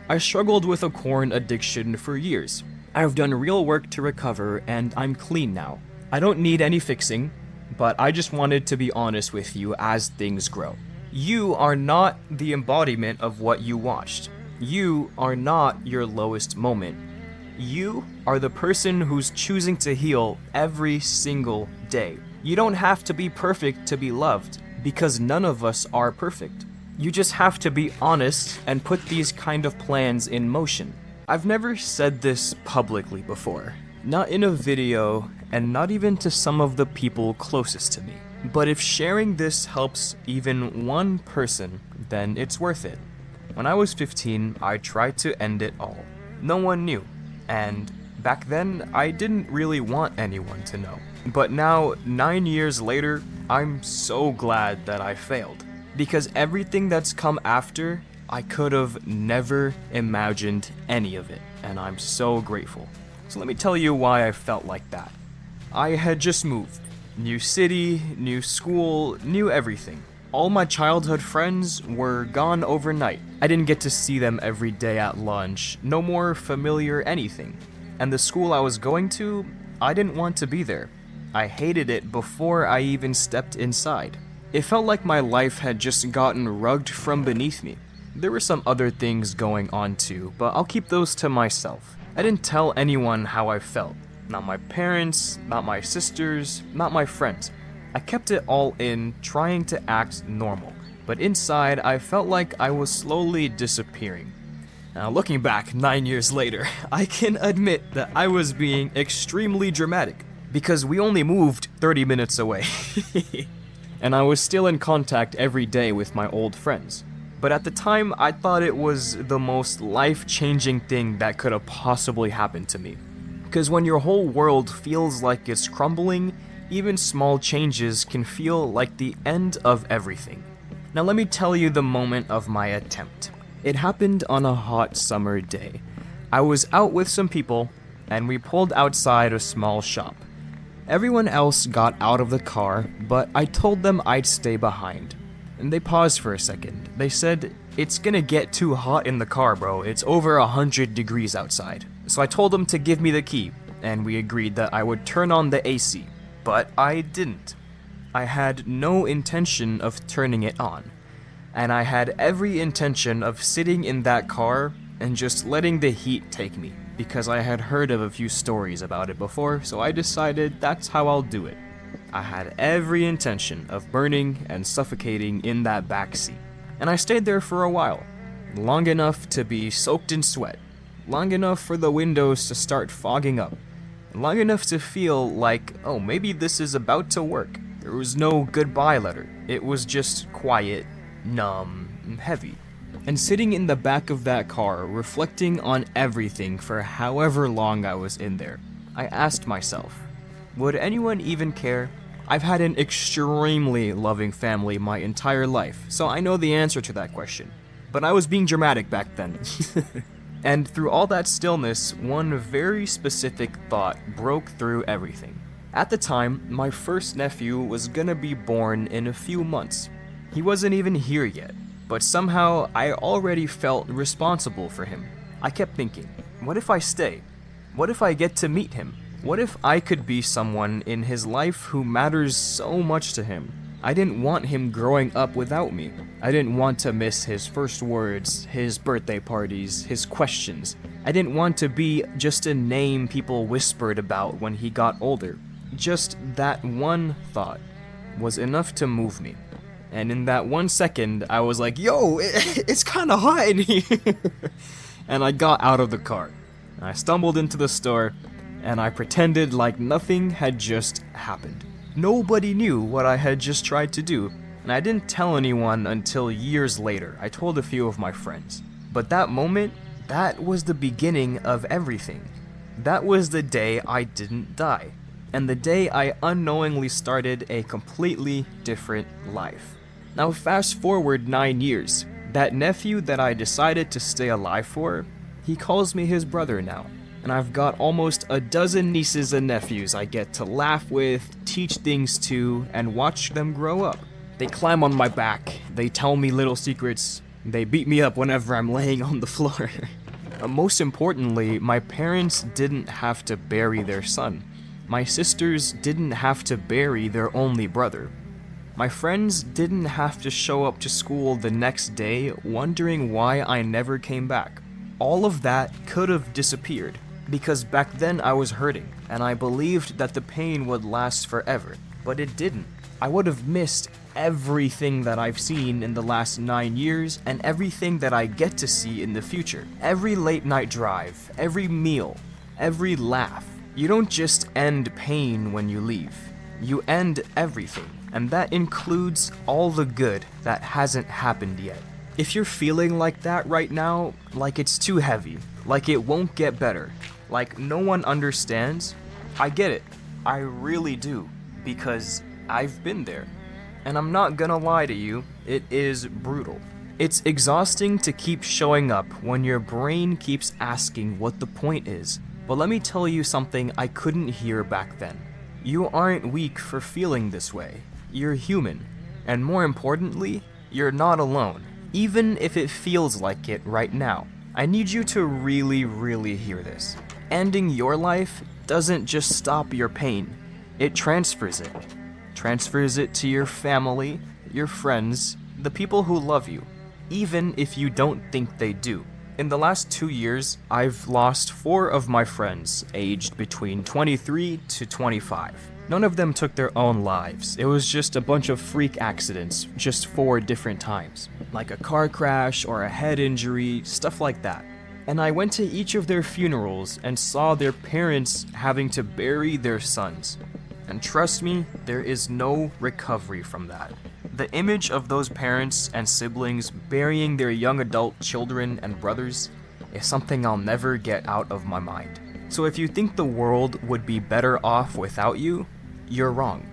I struggled with a corn addiction for years. I've done real work to recover and I'm clean now. I don't need any fixing, but I just wanted to be honest with you as things grow. You are not the embodiment of what you watched. You are not your lowest moment. You are the person who's choosing to heal every single day. You don't have to be perfect to be loved, because none of us are perfect. You just have to be honest and put these kind of plans in motion. I've never said this publicly before. Not in a video, and not even to some of the people closest to me. But if sharing this helps even one person, then it's worth it. When I was 15, I tried to end it all. No one knew, and back then, I didn't really want anyone to know. But now, 9 years later, I'm so glad that I failed. Because everything that's come after, I could have never imagined any of it, and I'm so grateful. So let me tell you why I felt like that. I had just moved. New city, new school, new everything. All my childhood friends were gone overnight. I didn't get to see them every day at lunch, no more familiar anything. And the school I was going to, I didn't want to be there. I hated it before I even stepped inside. It felt like my life had just gotten rugged from beneath me. There were some other things going on too, but I'll keep those to myself. I didn't tell anyone how I felt. Not my parents, not my sisters, not my friends. I kept it all in, trying to act normal. But inside, I felt like I was slowly disappearing. Now, looking back 9 years later, I can admit that I was being extremely dramatic, because we only moved 30 minutes away. And I was still in contact every day with my old friends. But at the time, I thought it was the most life-changing thing that could have possibly happened to me. Because when your whole world feels like it's crumbling, even small changes can feel like the end of everything. Now let me tell you the moment of my attempt. It happened on a hot summer day. I was out with some people, and we pulled outside a small shop. Everyone else got out of the car, but I told them I'd stay behind. And they paused for a second. They said, "It's gonna get too hot in the car, bro. It's over 100 degrees outside." So I told them to give me the key, and we agreed that I would turn on the AC. But I didn't. I had no intention of turning it on. And I had every intention of sitting in that car and just letting the heat take me, because I had heard of a few stories about it before, so I decided that's how I'll do it. I had every intention of burning and suffocating in that back seat. And I stayed there for a while, long enough to be soaked in sweat, long enough for the windows to start fogging up, long enough to feel like, oh, maybe this is about to work. There was no goodbye letter. It was just quiet, numb, and heavy. And sitting in the back of that car, reflecting on everything for however long I was in there, I asked myself, would anyone even care? I've had an extremely loving family my entire life, so I know the answer to that question. But I was being dramatic back then. And through all that stillness, one very specific thought broke through everything. At the time, my first nephew was gonna be born in a few months. He wasn't even here yet, but somehow I already felt responsible for him. I kept thinking, what if I stay? What if I get to meet him? What if I could be someone in his life who matters so much to him? I didn't want him growing up without me. I didn't want to miss his first words, his birthday parties, his questions. I didn't want to be just a name people whispered about when he got older. Just that one thought was enough to move me. And in that 1 second, I was like, yo, it's kind of hot in here. And I got out of the car. I stumbled into the store, and I pretended like nothing had just happened. Nobody knew what I had just tried to do, and I didn't tell anyone until years later. I told a few of my friends. But that moment, that was the beginning of everything. That was the day I didn't die, and the day I unknowingly started a completely different life. Now fast forward 9 years. That nephew that I decided to stay alive for, he calls me his brother now. And I've got almost a dozen nieces and nephews I get to laugh with, teach things to, and watch them grow up. They climb on my back, they tell me little secrets, they beat me up whenever I'm laying on the floor. Most importantly, my parents didn't have to bury their son. My sisters didn't have to bury their only brother. My friends didn't have to show up to school the next day wondering why I never came back. All of that could have disappeared, because back then I was hurting, and I believed that the pain would last forever, but it didn't. I would have missed everything that I've seen in the last 9 years, and everything that I get to see in the future. Every late night drive, every meal, every laugh. You don't just end pain when you leave. You end everything. And that includes all the good that hasn't happened yet. If you're feeling like that right now, like it's too heavy, like it won't get better, like no one understands, I get it. I really do, because I've been there. And I'm not gonna lie to you, it is brutal. It's exhausting to keep showing up when your brain keeps asking what the point is. But let me tell you something I couldn't hear back then. You aren't weak for feeling this way. You're human, and more importantly, you're not alone, even if it feels like it right now. I need you to really hear this. Ending your life doesn't just stop your pain, it transfers it. Transfers it to your family, your friends, the people who love you, even if you don't think they do. In the last 2 years, I've lost 4 of my friends, aged between 23 to 25. None of them took their own lives. It was just a bunch of freak accidents, just 4 different times. Like a car crash or a head injury, stuff like that. And I went to each of their funerals and saw their parents having to bury their sons. And trust me, there is no recovery from that. The image of those parents and siblings burying their young adult children and brothers is something I'll never get out of my mind. So if you think the world would be better off without you, you're wrong.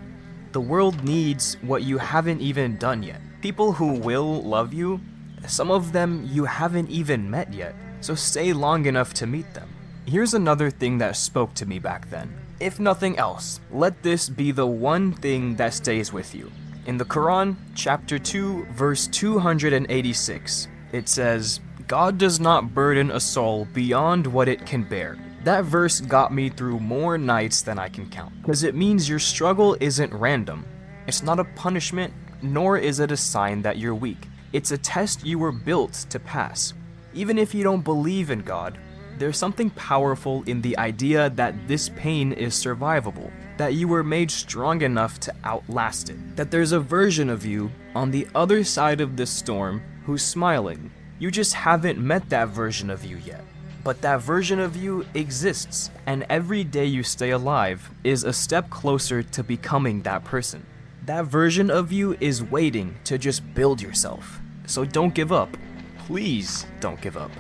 The world needs what you haven't even done yet. People who will love you, some of them you haven't even met yet, so stay long enough to meet them. Here's another thing that spoke to me back then. If nothing else, let this be the one thing that stays with you. In the Quran, chapter 2, verse 286, it says, "God does not burden a soul beyond what it can bear." That verse got me through more nights than I can count, because it means your struggle isn't random. It's not a punishment, nor is it a sign that you're weak. It's a test you were built to pass. Even if you don't believe in God, there's something powerful in the idea that this pain is survivable, that you were made strong enough to outlast it, that there's a version of you on the other side of this storm who's smiling. You just haven't met that version of you yet. But that version of you exists, and every day you stay alive is a step closer to becoming that person. That version of you is waiting to just build yourself. So don't give up. Please don't give up.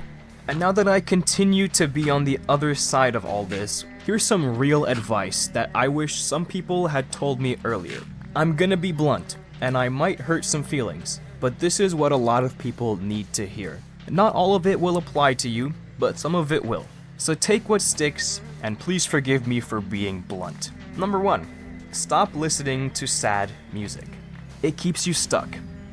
And now that I continue to be on the other side of all this, here's some real advice that I wish some people had told me earlier. I'm gonna be blunt, and I might hurt some feelings, but this is what a lot of people need to hear. Not all of it will apply to you, but some of it will. So take what sticks, and please forgive me for being blunt. Number 1, stop listening to sad music. It keeps you stuck.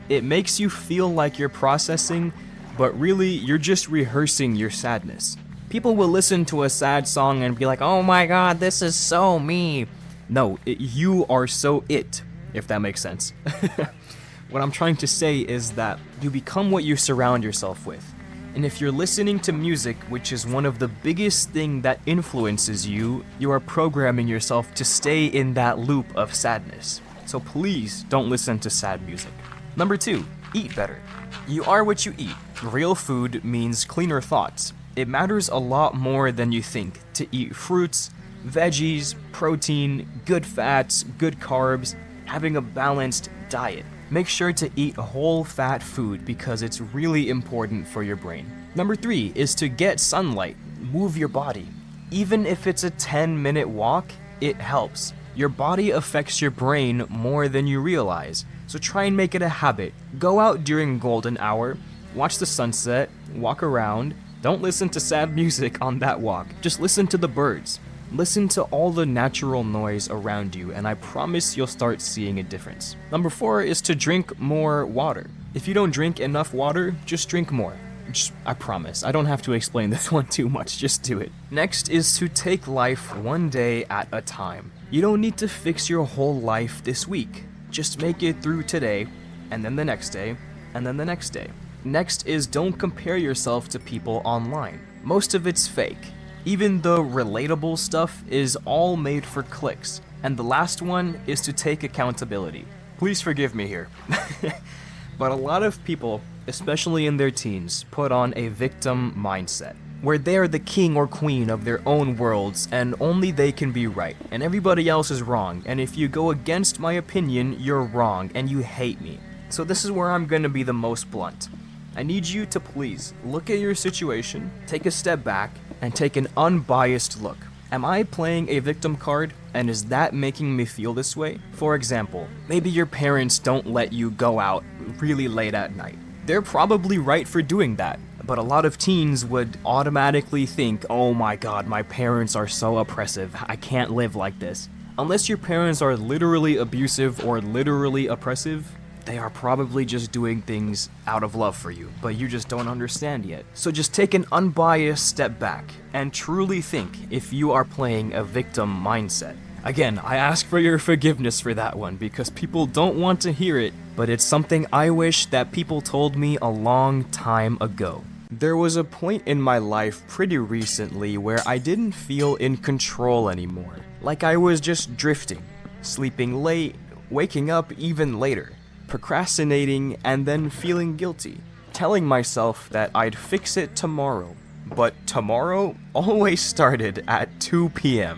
It makes you feel like you're processing, but really you're just rehearsing your sadness. People will listen to a sad song and be like, "Oh my god, this is so me." No, you are so it. if that makes sense. What I'm trying to say is that you become what you surround yourself with. And if you're listening to music, which is one of the biggest thing that influences you, you are programming yourself to stay in that loop of sadness. So please don't listen to sad music. Number 2, eat better. You are what you eat. Real food means cleaner thoughts. It matters a lot more than you think to eat fruits, veggies, protein, good fats, good carbs, having a balanced diet. Make sure to eat whole fat food because it's really important for your brain. Number 3 is to get sunlight. Move your body. Even if it's a 10-minute walk, it helps. Your body affects your brain more than you realize, so try and make it a habit. Go out during golden hour, watch the sunset, walk around. Don't listen to sad music on that walk. Just listen to the birds. Listen to all the natural noise around you, and I promise you'll start seeing a difference. Number 4 is to drink more water. If you don't drink enough water, just drink more. I promise. I don't have to explain this one too much, just do it. Next is to take life one day at a time. You don't need to fix your whole life this week. Just make it through today, and then the next day, and then the next day. Next is don't compare yourself to people online. Most of it's fake. Even the relatable stuff is all made for clicks. And the last one is to take accountability. Please forgive me here. But a lot of people, especially in their teens, put on a victim mindset, where they're the king or queen of their own worlds and only they can be right, and everybody else is wrong, and if you go against my opinion, you're wrong, and you hate me. So this is where I'm gonna be the most blunt. I need you to please look at your situation, take a step back, and take an unbiased look. Am I playing a victim card, and is that making me feel this way? For example, maybe your parents don't let you go out really late at night. They're probably right for doing that, but a lot of teens would automatically think, oh my god, my parents are so oppressive, I can't live like this. Unless your parents are literally abusive or literally oppressive, they are probably just doing things out of love for you, but you just don't understand yet. So just take an unbiased step back and truly think if you are playing a victim mindset. Again, I ask for your forgiveness for that one because people don't want to hear it, but it's something I wish that people told me a long time ago. There was a point in my life pretty recently where I didn't feel in control anymore. Like I was just drifting, sleeping late, waking up even later, procrastinating, and then feeling guilty, telling myself that I'd fix it tomorrow. But tomorrow always started at 2 p.m.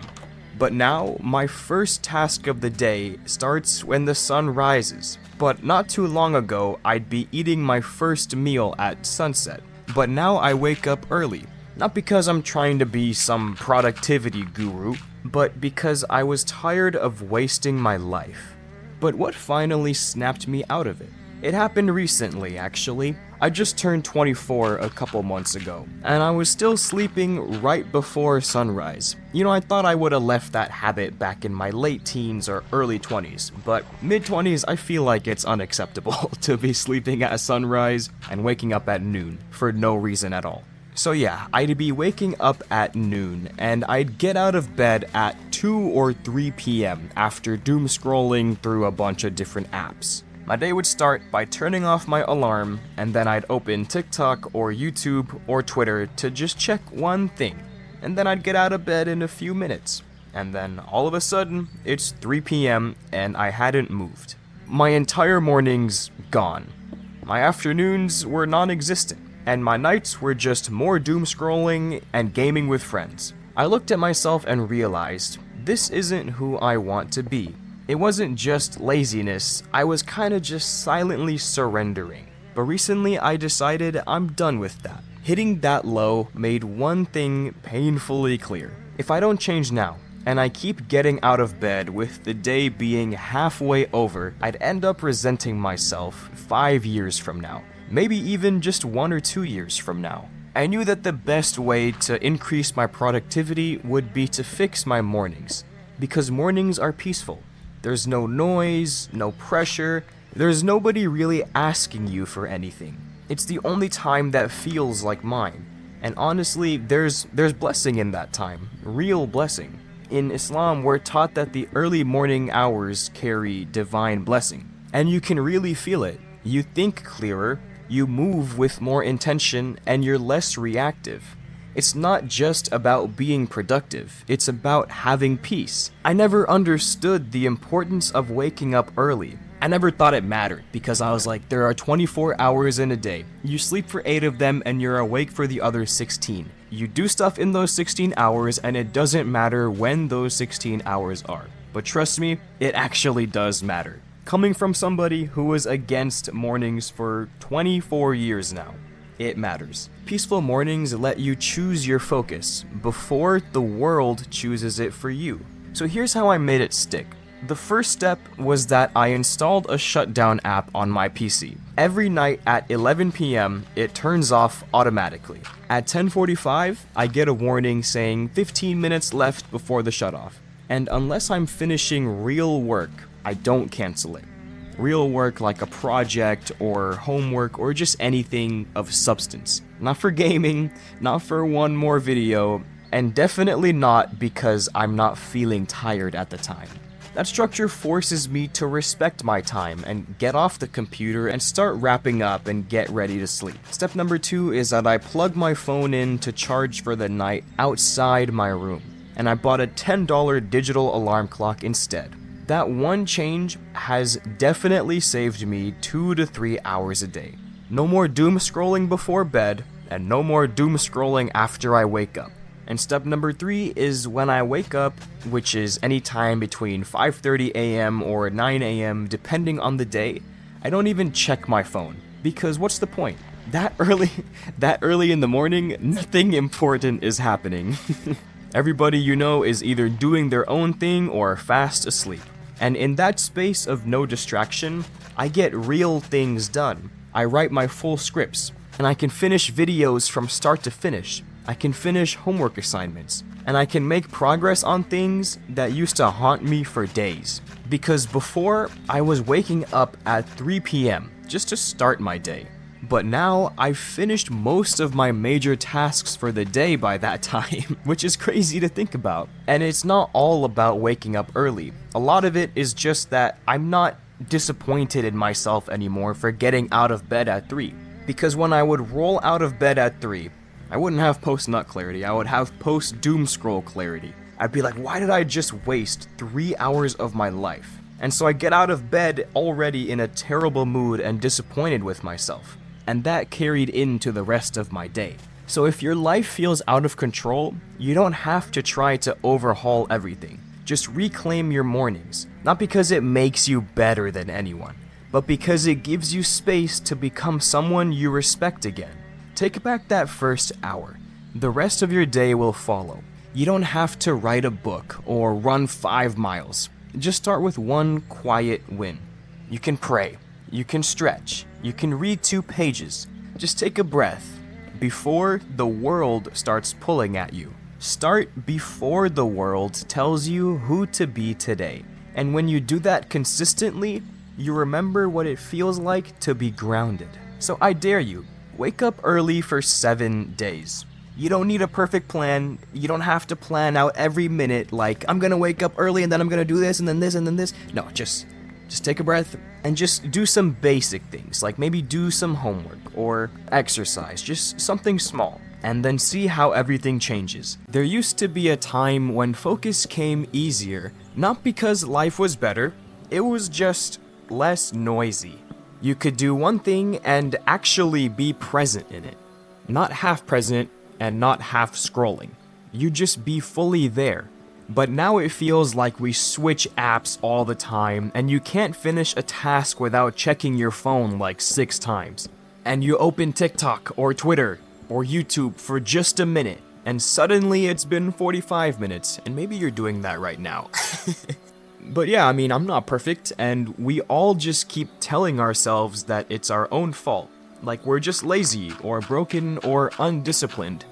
But now, my first task of the day starts when the sun rises. But not too long ago, I'd be eating my first meal at sunset. But now I wake up early. Not because I'm trying to be some productivity guru, but because I was tired of wasting my life. But what finally snapped me out of it? It happened recently, actually. I just turned 24 a couple months ago, and I was still sleeping right before sunrise. You know, I thought I would have left that habit back in my late teens or early 20s, but mid-20s I feel like it's unacceptable to be sleeping at sunrise and waking up at noon for no reason at all. So yeah, I'd be waking up at noon, and I'd get out of bed at 2 or 3 p.m. after doom scrolling through a bunch of different apps. My day would start by turning off my alarm, and then I'd open TikTok or YouTube or Twitter to just check one thing, and then I'd get out of bed in a few minutes, and then all of a sudden, it's 3 p.m. and I hadn't moved. My entire morning's gone. My afternoons were non-existent, and my nights were just more doom scrolling and gaming with friends. I looked at myself and realized, this isn't who I want to be. It wasn't just laziness, I was kinda just silently surrendering. But recently I decided I'm done with that. Hitting that low made one thing painfully clear. If I don't change now, and I keep getting out of bed with the day being halfway over, I'd end up resenting myself 5 years from now. Maybe even just 1 or 2 years from now. I knew that the best way to increase my productivity would be to fix my mornings, because mornings are peaceful. There's no noise, no pressure, there's nobody really asking you for anything. It's the only time that feels like mine, and honestly, there's blessing in that time, real blessing. In Islam, we're taught that the early morning hours carry divine blessing, and you can really feel it. You think clearer, you move with more intention, and you're less reactive. It's not just about being productive, it's about having peace. I never understood the importance of waking up early. I never thought it mattered because I was like, there are 24 hours in a day. You sleep for 8 of them and you're awake for the other 16. You do stuff in those 16 hours and it doesn't matter when those 16 hours are. But trust me, it actually does matter. Coming from somebody who was against mornings for 24 years now, it matters. Peaceful mornings let you choose your focus before the world chooses it for you. So here's how I made it stick. The first step was that I installed a shutdown app on my PC. Every night at 11 p.m., it turns off automatically. At 10:45, I get a warning saying 15 minutes left before the shutoff. And unless I'm finishing real work, I don't cancel it. Real work like a project or homework or just anything of substance. Not for gaming, not for one more video, and definitely not because I'm not feeling tired at the time. That structure forces me to respect my time and get off the computer and start wrapping up and get ready to sleep. Step number 2 is that I plug my phone in to charge for the night outside my room, and I bought a $10 digital alarm clock instead. That one change has definitely saved me 2 to 3 hours a day. No more doom scrolling before bed, and no more doom scrolling after I wake up. And step number 3 is when I wake up, which is any time between 5:30 a.m. or 9 a.m. depending on the day, I don't even check my phone. Because what's the point? That early in the morning, nothing important is happening. Everybody you know is either doing their own thing or fast asleep. And in that space of no distraction, I get real things done. I write my full scripts, and I can finish videos from start to finish. I can finish homework assignments, and I can make progress on things that used to haunt me for days. Because before, I was waking up at 3 p.m. just to start my day. But now, I've finished most of my major tasks for the day by that time, which is crazy to think about. And it's not all about waking up early. A lot of it is just that I'm not disappointed in myself anymore for getting out of bed at 3. Because when I would roll out of bed at 3, I wouldn't have post-nut clarity, I would have post-doom scroll clarity. I'd be like, why did I just waste 3 hours of my life? And so I get out of bed already in a terrible mood and disappointed with myself. And that carried into the rest of my day. So if your life feels out of control, you don't have to try to overhaul everything. Just reclaim your mornings, not because it makes you better than anyone, but because it gives you space to become someone you respect again. Take back that first hour. The rest of your day will follow. You don't have to write a book or run 5 miles. Just start with one quiet win. You can pray. You can stretch. You can read 2 pages. Just take a breath before the world starts pulling at you. Start before the world tells you who to be today. And when you do that consistently, you remember what it feels like to be grounded. So I dare you, wake up early for 7 days. You don't need a perfect plan. You don't have to plan out every minute like, I'm gonna wake up early and then I'm gonna do this and then this and then this. No, just take a breath and just do some basic things, like maybe do some homework or exercise, just something small, and then see how everything changes. There used to be a time when focus came easier, not because life was better, it was just less noisy. You could do one thing and actually be present in it. Not half present and not half scrolling. You just be fully there. But now it feels like we switch apps all the time and you can't finish a task without checking your phone like 6 times. And you open TikTok or Twitter or YouTube for just a minute and suddenly it's been 45 minutes and maybe you're doing that right now. But yeah, I mean, I'm not perfect and we all just keep telling ourselves that it's our own fault. Like we're just lazy or broken or undisciplined.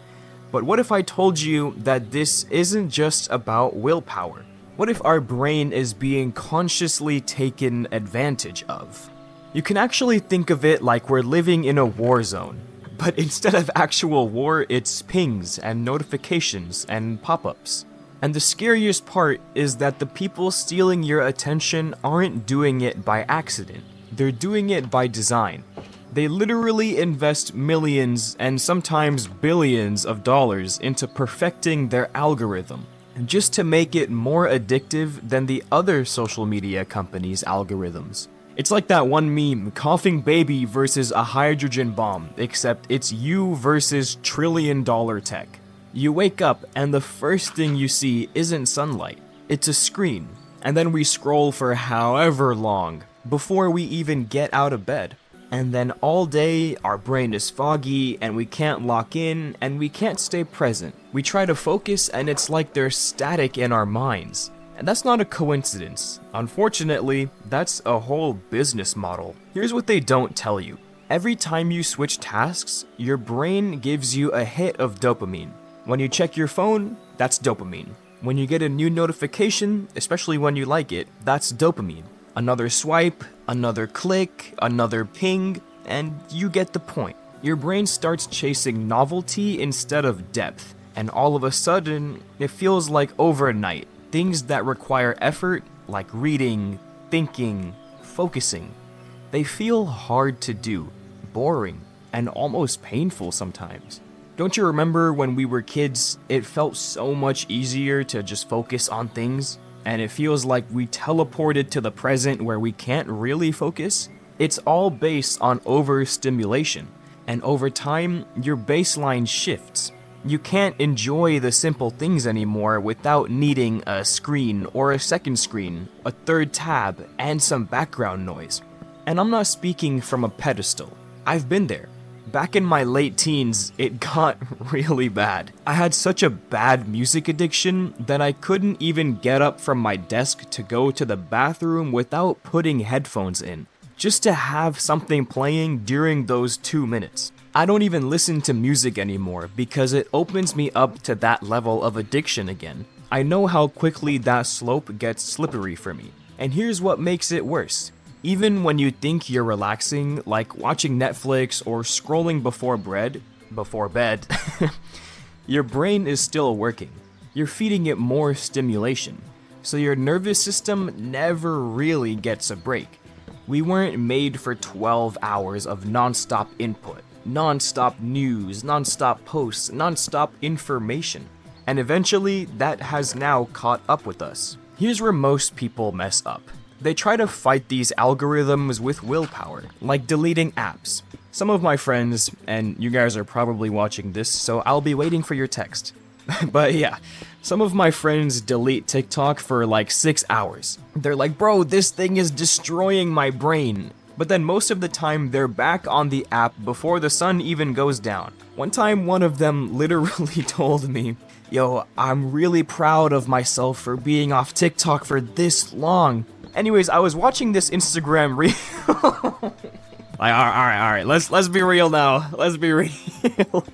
But what if I told you that this isn't just about willpower? What if our brain is being consciously taken advantage of? You can actually think of it like we're living in a war zone. But instead of actual war, it's pings and notifications and pop-ups. And the scariest part is that the people stealing your attention aren't doing it by accident. They're doing it by design. They literally invest millions and sometimes billions of dollars into perfecting their algorithm, just to make it more addictive than the other social media companies' algorithms. It's like that one meme, coughing baby versus a hydrogen bomb, except it's you versus trillion-dollar tech. You wake up and the first thing you see isn't sunlight, it's a screen, and then we scroll for however long before we even get out of bed. And then all day, our brain is foggy, and we can't lock in, and we can't stay present. We try to focus, and it's like there's static in our minds. And that's not a coincidence. Unfortunately, that's a whole business model. Here's what they don't tell you. Every time you switch tasks, your brain gives you a hit of dopamine. When you check your phone, that's dopamine. When you get a new notification, especially when you like it, that's dopamine. Another swipe, another click, another ping, and you get the point. Your brain starts chasing novelty instead of depth, and all of a sudden, it feels like overnight. Things that require effort, like reading, thinking, focusing, they feel hard to do, boring, and almost painful sometimes. Don't you remember when we were kids, it felt so much easier to just focus on things? And it feels like we teleported to the present where we can't really focus? It's all based on overstimulation, and over time, your baseline shifts. You can't enjoy the simple things anymore without needing a screen or a second screen, a third tab, and some background noise. And I'm not speaking from a pedestal. I've been there. Back in my late teens, it got really bad. I had such a bad music addiction that I couldn't even get up from my desk to go to the bathroom without putting headphones in, just to have something playing during those 2 minutes. I don't even listen to music anymore because it opens me up to that level of addiction again. I know how quickly that slope gets slippery for me. And here's what makes it worse. Even when you think you're relaxing, like watching Netflix or scrolling before bed, your brain is still working. You're feeding it more stimulation, so your nervous system never really gets a break. We weren't made for 12 hours of non-stop input, non-stop news, non-stop posts, non-stop information. And eventually, that has now caught up with us. Here's where most people mess up. They try to fight these algorithms with willpower, like deleting apps. Some of my friends, and you guys are probably watching this, so I'll be waiting for your text. But yeah, some of my friends delete TikTok for like 6 hours. They're like, bro, this thing is destroying my brain. But then most of the time, they're back on the app before the sun even goes down. One time, one of them literally told me, yo, I'm really proud of myself for being off TikTok for this long. Anyways, I was watching this Instagram reel. Alright, let's be real now. Let's be real.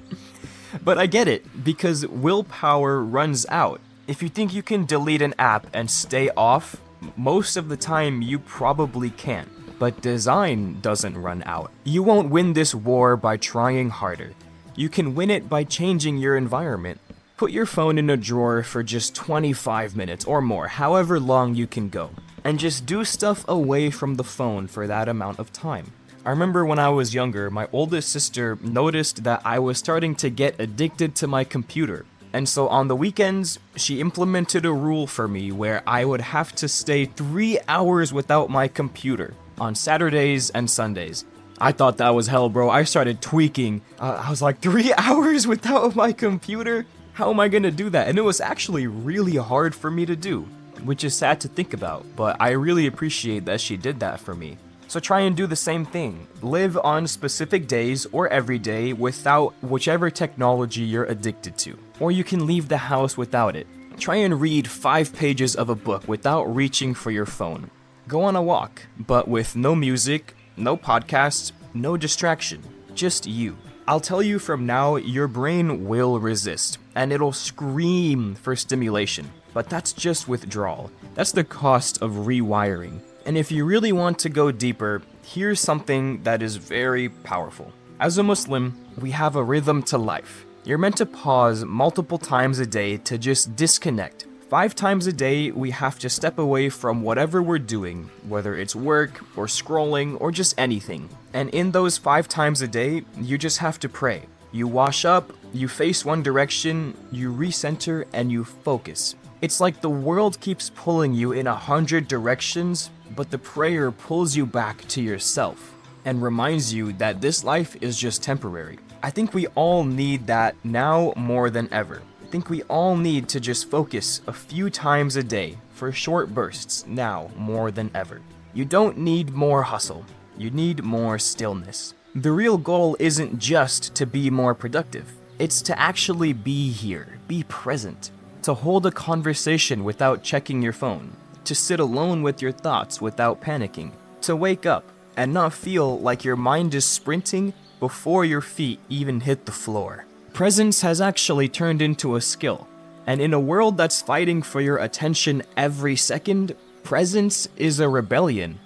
But I get it, because willpower runs out. If you think you can delete an app and stay off, most of the time you probably can't. But design doesn't run out. You won't win this war by trying harder. You can win it by changing your environment. Put your phone in a drawer for just 25 minutes or more, however long you can go. And just do stuff away from the phone for that amount of time. I remember when I was younger, my oldest sister noticed that I was starting to get addicted to my computer. And so on the weekends, she implemented a rule for me where I would have to stay 3 hours without my computer on Saturdays and Sundays. I thought that was hell, bro. I started tweaking. I was like, 3 hours without my computer? How am I gonna do that? And it was actually really hard for me to do, which is sad to think about, but I really appreciate that she did that for me. So try and do the same thing. Live on specific days or every day without whichever technology you're addicted to. Or you can leave the house without it. Try and read 5 pages of a book without reaching for your phone. Go on a walk, but with no music, no podcasts, no distraction. Just you. I'll tell you from now, your brain will resist, and it'll scream for stimulation. But that's just withdrawal. That's the cost of rewiring. And if you really want to go deeper, here's something that is very powerful. As a Muslim, we have a rhythm to life. You're meant to pause multiple times a day to just disconnect 5 times a day, we have to step away from whatever we're doing, whether it's work or scrolling or just anything. And in those 5 times a day, you just have to pray. You wash up, you face one direction, you recenter, and you focus. It's like the world keeps pulling you in 100 directions, but the prayer pulls you back to yourself and reminds you that this life is just temporary. I think we all need that now more than ever. I think we all need to just focus a few times a day for short bursts now more than ever. You don't need more hustle. You need more stillness. The real goal isn't just to be more productive. It's to actually be here, be present, to hold a conversation without checking your phone, to sit alone with your thoughts without panicking, to wake up and not feel like your mind is sprinting before your feet even hit the floor. Presence has actually turned into a skill, and in a world that's fighting for your attention every second, presence is a rebellion.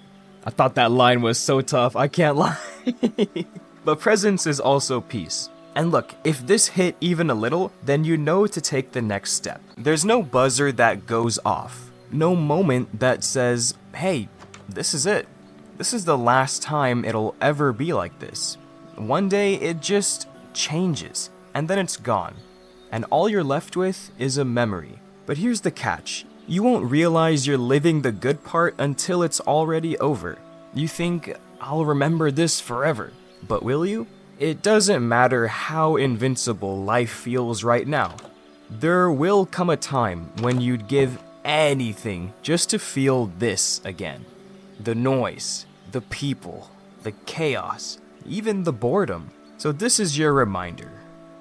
I thought that line was so tough, I can't lie. But presence is also peace. And look, if this hit even a little, then you know to take the next step. There's no buzzer that goes off, no moment that says, hey, this is it. This is the last time it'll ever be like this. One day it just changes. And then it's gone, and all you're left with is a memory. But here's the catch. You won't realize you're living the good part until it's already over. You think, I'll remember this forever. But will you? It doesn't matter how invincible life feels right now. There will come a time when you'd give anything just to feel this again. The noise, the people, the chaos, even the boredom. So this is your reminder.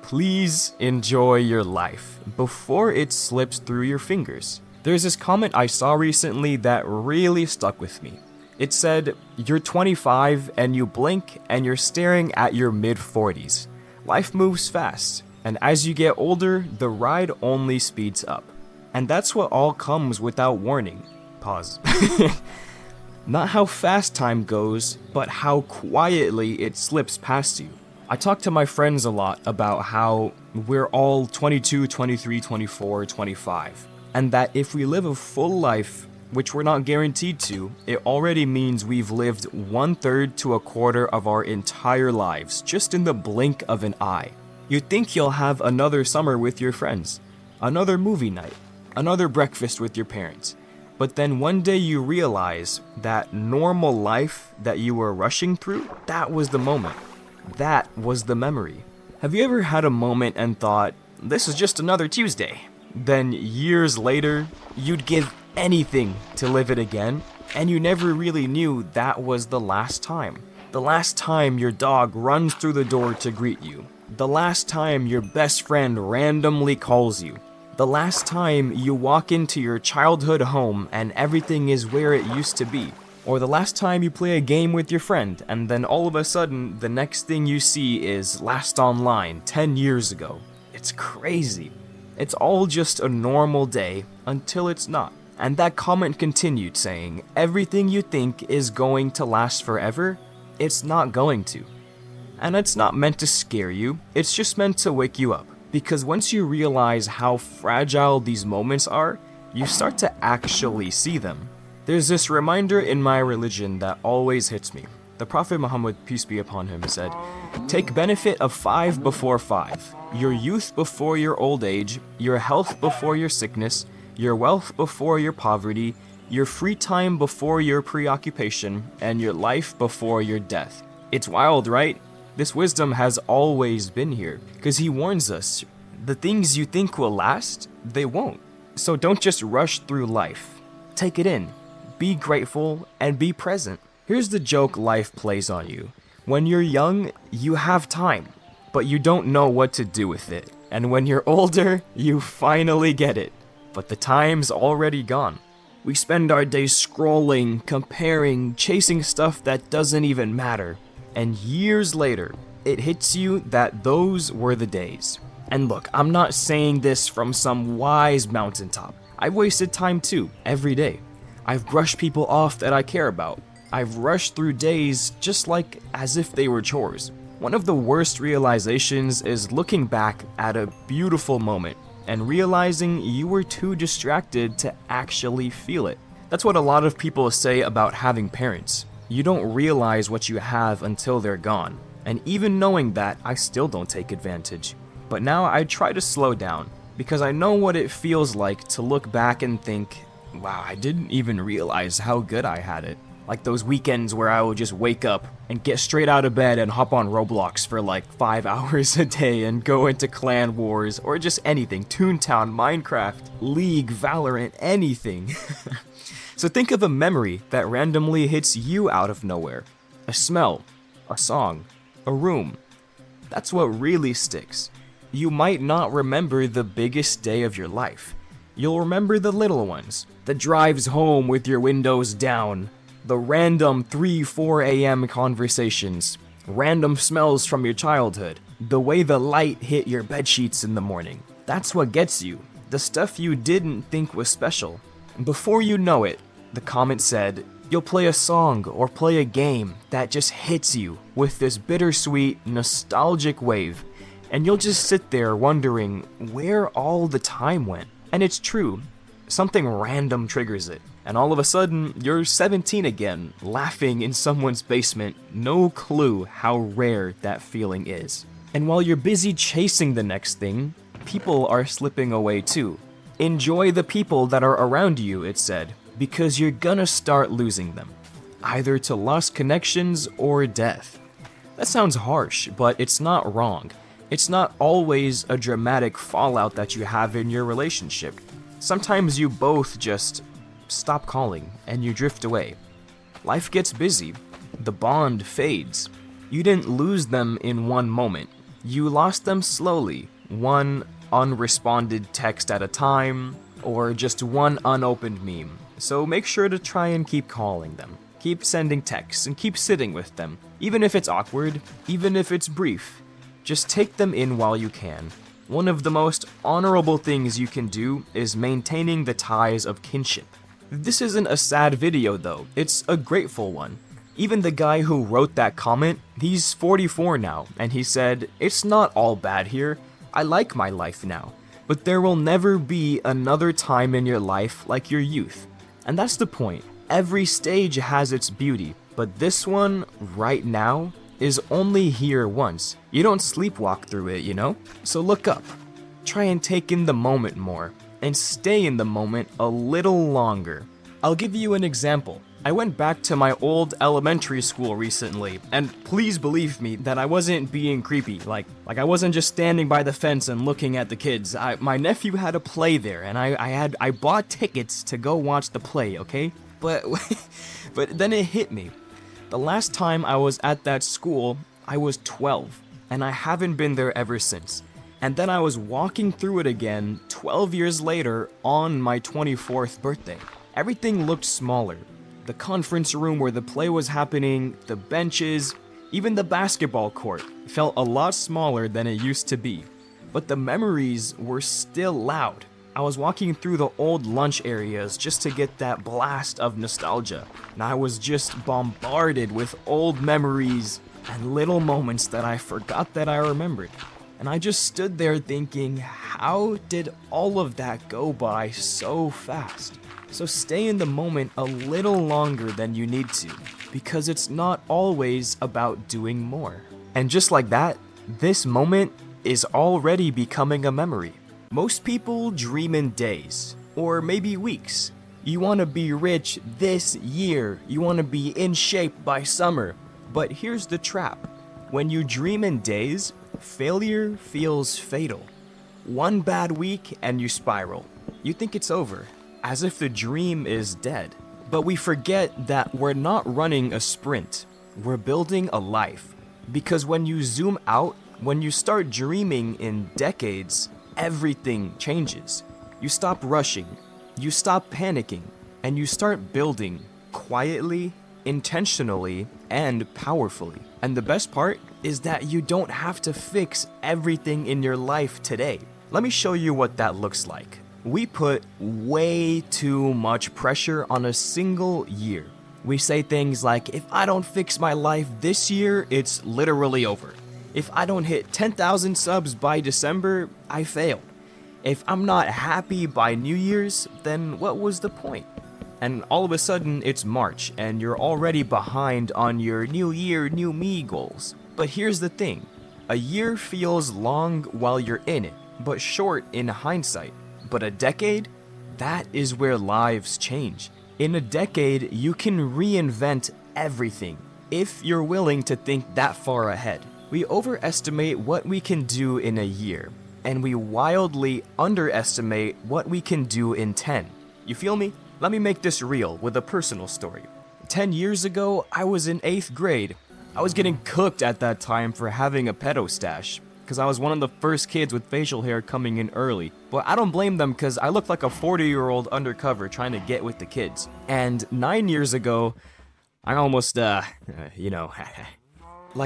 Please enjoy your life before it slips through your fingers. There's this comment I saw recently that really stuck with me. It said, you're 25 and you blink and you're staring at your mid-40s. Life moves fast, and as you get older, the ride only speeds up. And that's what all comes without warning. Pause. Not how fast time goes, but how quietly it slips past you. I talk to my friends a lot about how we're all 22, 23, 24, 25, and that if we live a full life, which we're not guaranteed to, it already means we've lived 1/3 to 1/4 of our entire lives just in the blink of an eye. You'd think you'll have another summer with your friends, another movie night, another breakfast with your parents, but then one day you realize that normal life that you were rushing through, that was the moment. That was the memory. Have you ever had a moment and thought, this is just another Tuesday? Then years later, you'd give anything to live it again, and you never really knew that was the last time. The last time your dog runs through the door to greet you. The last time your best friend randomly calls you. The last time you walk into your childhood home and everything is where it used to be. Or the last time you play a game with your friend, and then all of a sudden, the next thing you see is last online 10 years ago. It's crazy. It's all just a normal day until it's not. And that comment continued saying, everything you think is going to last forever, it's not going to. And it's not meant to scare you, it's just meant to wake you up. Because once you realize how fragile these moments are, you start to actually see them. There's this reminder in my religion that always hits me. The Prophet Muhammad, peace be upon him, said, take benefit of 5 before 5, your youth before your old age, your health before your sickness, your wealth before your poverty, your free time before your preoccupation, and your life before your death. It's wild, right? This wisdom has always been here, because he warns us, the things you think will last, they won't. So don't just rush through life. Take it in. Be grateful and be present. Here's the joke life plays on you. When you're young, you have time, but you don't know what to do with it. And when you're older, you finally get it. But the time's already gone. We spend our days scrolling, comparing, chasing stuff that doesn't even matter. And years later, it hits you that those were the days. And look, I'm not saying this from some wise mountaintop. I've wasted time too, every day. I've brushed people off that I care about. I've rushed through days just like as if they were chores. One of the worst realizations is looking back at a beautiful moment and realizing you were too distracted to actually feel it. That's what a lot of people say about having parents. You don't realize what you have until they're gone. And even knowing that, I still don't take advantage. But now I try to slow down, because I know what it feels like to look back and think, wow, I didn't even realize how good I had it. Like those weekends where I would just wake up and get straight out of bed and hop on Roblox for like 5 hours a day and go into Clan Wars or just anything. Toontown, Minecraft, League, Valorant, anything. So think of a memory that randomly hits you out of nowhere. A smell, a song, a room. That's what really sticks. You might not remember the biggest day of your life. You'll remember the little ones, the drives home with your windows down, the random 3-4 a.m. conversations, random smells from your childhood, the way the light hit your bedsheets in the morning. That's what gets you, the stuff you didn't think was special. Before you know it, the comment said, you'll play a song or play a game that just hits you with this bittersweet, nostalgic wave, and you'll just sit there wondering where all the time went. And it's true, something random triggers it, and all of a sudden, you're 17 again, laughing in someone's basement, no clue how rare that feeling is. And while you're busy chasing the next thing, people are slipping away too. Enjoy the people that are around you, it said, because you're gonna start losing them, either to lost connections or death. That sounds harsh, but it's not wrong. It's not always a dramatic fallout that you have in your relationship. Sometimes you both just stop calling and you drift away. Life gets busy. The bond fades. You didn't lose them in one moment. You lost them slowly, one unresponded text at a time, or just one unopened meme. So make sure to try and keep calling them. Keep sending texts and keep sitting with them. Even if it's awkward, even if it's brief, just take them in while you can. One of the most honorable things you can do is maintaining the ties of kinship. This isn't a sad video though, it's a grateful one. Even the guy who wrote that comment, he's 44 now, and he said, it's not all bad here, I like my life now, but there will never be another time in your life like your youth. And that's the point, every stage has its beauty, but this one, right now, is only here once. You don't sleepwalk through it, you know? So look up, try and take in the moment more, and stay in the moment a little longer. I'll give you an example. I went back to my old elementary school recently, and please believe me that I wasn't being creepy. Like I wasn't just standing by the fence and looking at the kids. My nephew had a play there, and I bought tickets to go watch the play, okay? But then it hit me. The last time I was at that school, I was 12, and I haven't been there ever since. And then I was walking through it again 12 years later on my 24th birthday. Everything looked smaller. The conference room where the play was happening, the benches, even the basketball court felt a lot smaller than it used to be. But the memories were still loud. I was walking through the old lunch areas just to get that blast of nostalgia, and I was just bombarded with old memories and little moments that I forgot that I remembered. And I just stood there thinking, how did all of that go by so fast? So stay in the moment a little longer than you need to, because it's not always about doing more. And just like that, this moment is already becoming a memory. Most people dream in days, or maybe weeks. You want to be rich this year, you want to be in shape by summer. But here's the trap. When you dream in days, failure feels fatal. One bad week and you spiral. You think it's over, as if the dream is dead. But we forget that we're not running a sprint, we're building a life. Because when you zoom out, when you start dreaming in decades, everything changes. You stop rushing, you stop panicking, and you start building quietly, intentionally, and powerfully. And the best part is that you don't have to fix everything in your life today. Let me show you what that looks like. We put way too much pressure on a single year. We say things like, if I don't fix my life this year, it's literally over. If I don't hit 10,000 subs by December, I failed. If I'm not happy by New Year's, then what was the point? And all of a sudden, it's March, and you're already behind on your New Year, New Me goals. But here's the thing. A year feels long while you're in it, but short in hindsight. But a decade? That is where lives change. In a decade, you can reinvent everything, if you're willing to think that far ahead. We overestimate what we can do in a year, and we wildly underestimate what we can do in 10. You feel me? Let me make this real with a personal story. 10 years ago, I was in 8th grade. I was getting cooked at that time for having a pedo stash, because I was one of the first kids with facial hair coming in early. But I don't blame them, because I looked like a 40-year-old undercover trying to get with the kids. And 9 years ago, I almost, like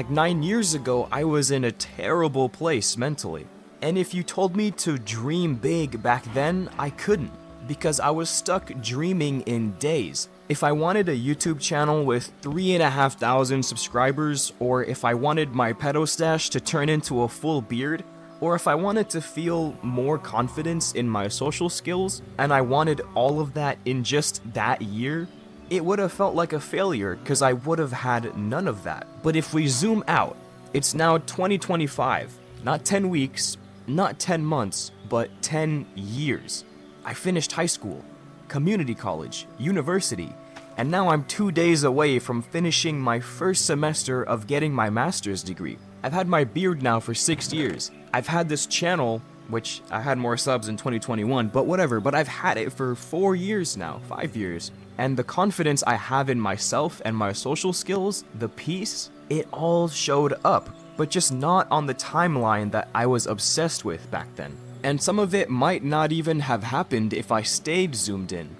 9 years ago, I was in a terrible place mentally. And if you told me to dream big back then, I couldn't, because I was stuck dreaming in days. If I wanted a YouTube channel with 3,500 subscribers, or if I wanted my pedo stash to turn into a full beard, or if I wanted to feel more confidence in my social skills, and I wanted all of that in just that year, it would have felt like a failure because I would have had none of that. But if we zoom out, it's now 2025, not 10 weeks, not 10 months, but 10 years. I finished high school, community college, university, and now I'm 2 days away from finishing my first semester of getting my master's degree. I've had my beard now for 6 years. I've had this channel, which I had more subs in 2021, but whatever, but I've had it for 4 years now, 5 years. And the confidence I have in myself and my social skills, the peace, it all showed up, but just not on the timeline that I was obsessed with back then. And some of it might not even have happened if I stayed zoomed in.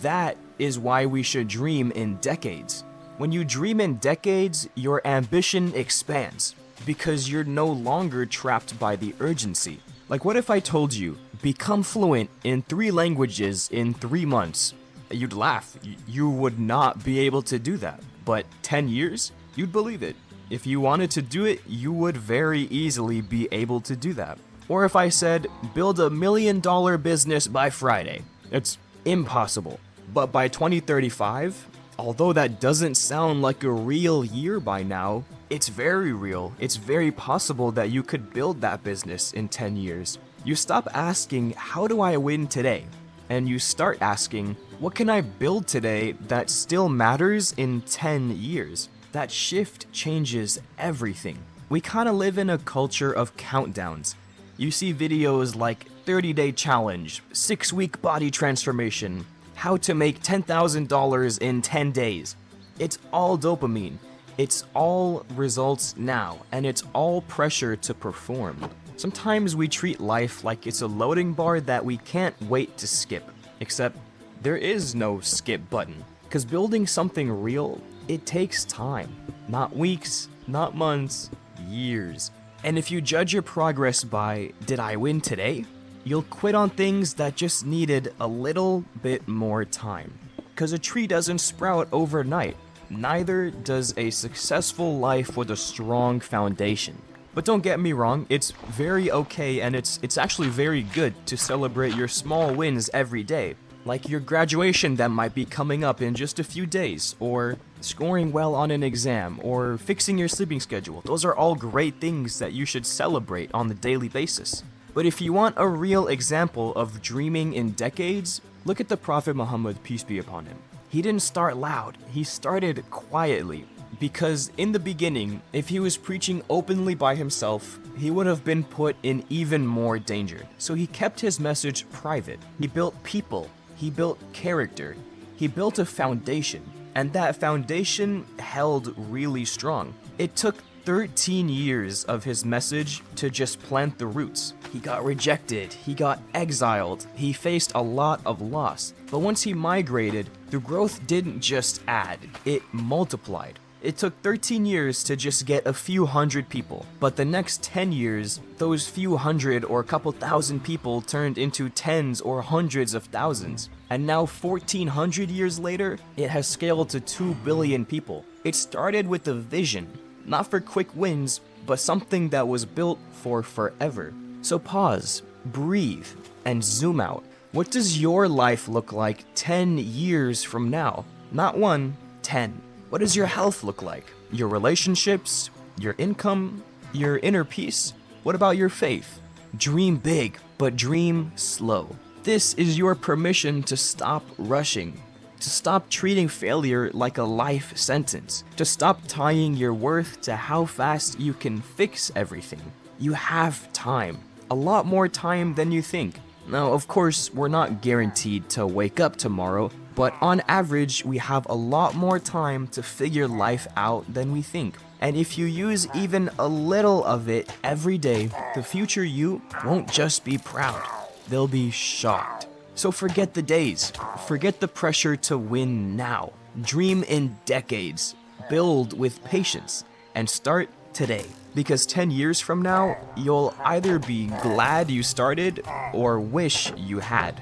That is why we should dream in decades. When you dream in decades, your ambition expands, because you're no longer trapped by the urgency. Like, what if I told you, become fluent in 3 languages in 3 months? You'd laugh. You would not be able to do that. But 10 years? You'd believe it. If you wanted to do it, you would very easily be able to do that. Or if I said, build $1 million business by Friday. It's impossible. But by 2035, although that doesn't sound like a real year by now, it's very real. It's very possible that you could build that business in 10 years. You stop asking, how do I win today? And you start asking, what can I build today that still matters in 10 years? That shift changes everything. We kind of live in a culture of countdowns. You see videos like 30-day challenge, 6-week body transformation, how to make $10,000 in 10 days. It's all dopamine. It's all results now, and it's all pressure to perform. Sometimes we treat life like it's a loading bar that we can't wait to skip. Except, there is no skip button. Because building something real, it takes time. Not weeks, not months, years. And if you judge your progress by, did I win today? You'll quit on things that just needed a little bit more time. Because a tree doesn't sprout overnight. Neither does a successful life with a strong foundation. But don't get me wrong, it's very okay and it's actually very good to celebrate your small wins every day. Like your graduation that might be coming up in just a few days, or scoring well on an exam, or fixing your sleeping schedule. Those are all great things that you should celebrate on the daily basis. But if you want a real example of dreaming in decades, look at the Prophet Muhammad, peace be upon him. He didn't start loud, he started quietly. Because in the beginning, if he was preaching openly by himself, he would have been put in even more danger. So he kept his message private. He built people, he built character, he built a foundation, and that foundation held really strong. It took 13 years of his message to just plant the roots. He got rejected, he got exiled, he faced a lot of loss. But once he migrated, the growth didn't just add, it multiplied. It took 13 years to just get a few hundred people, but the next 10 years, those few hundred or a couple thousand people turned into tens or hundreds of thousands. And now 1400 years later, it has scaled to 2 billion people. It started with a vision, not for quick wins, but something that was built for forever. So pause, breathe, and zoom out. What does your life look like 10 years from now? Not 1, 10. What does your health look like? Your relationships? Your income? Your inner peace? What about your faith? Dream big, but dream slow. This is your permission to stop rushing, to stop treating failure like a life sentence, to stop tying your worth to how fast you can fix everything. You have time, a lot more time than you think. Now, of course, we're not guaranteed to wake up tomorrow, but on average, we have a lot more time to figure life out than we think. And if you use even a little of it every day, the future you won't just be proud, they'll be shocked. So forget the days, forget the pressure to win now. Dream in decades, build with patience, and start today. Because 10 years from now, you'll either be glad you started or wish you had.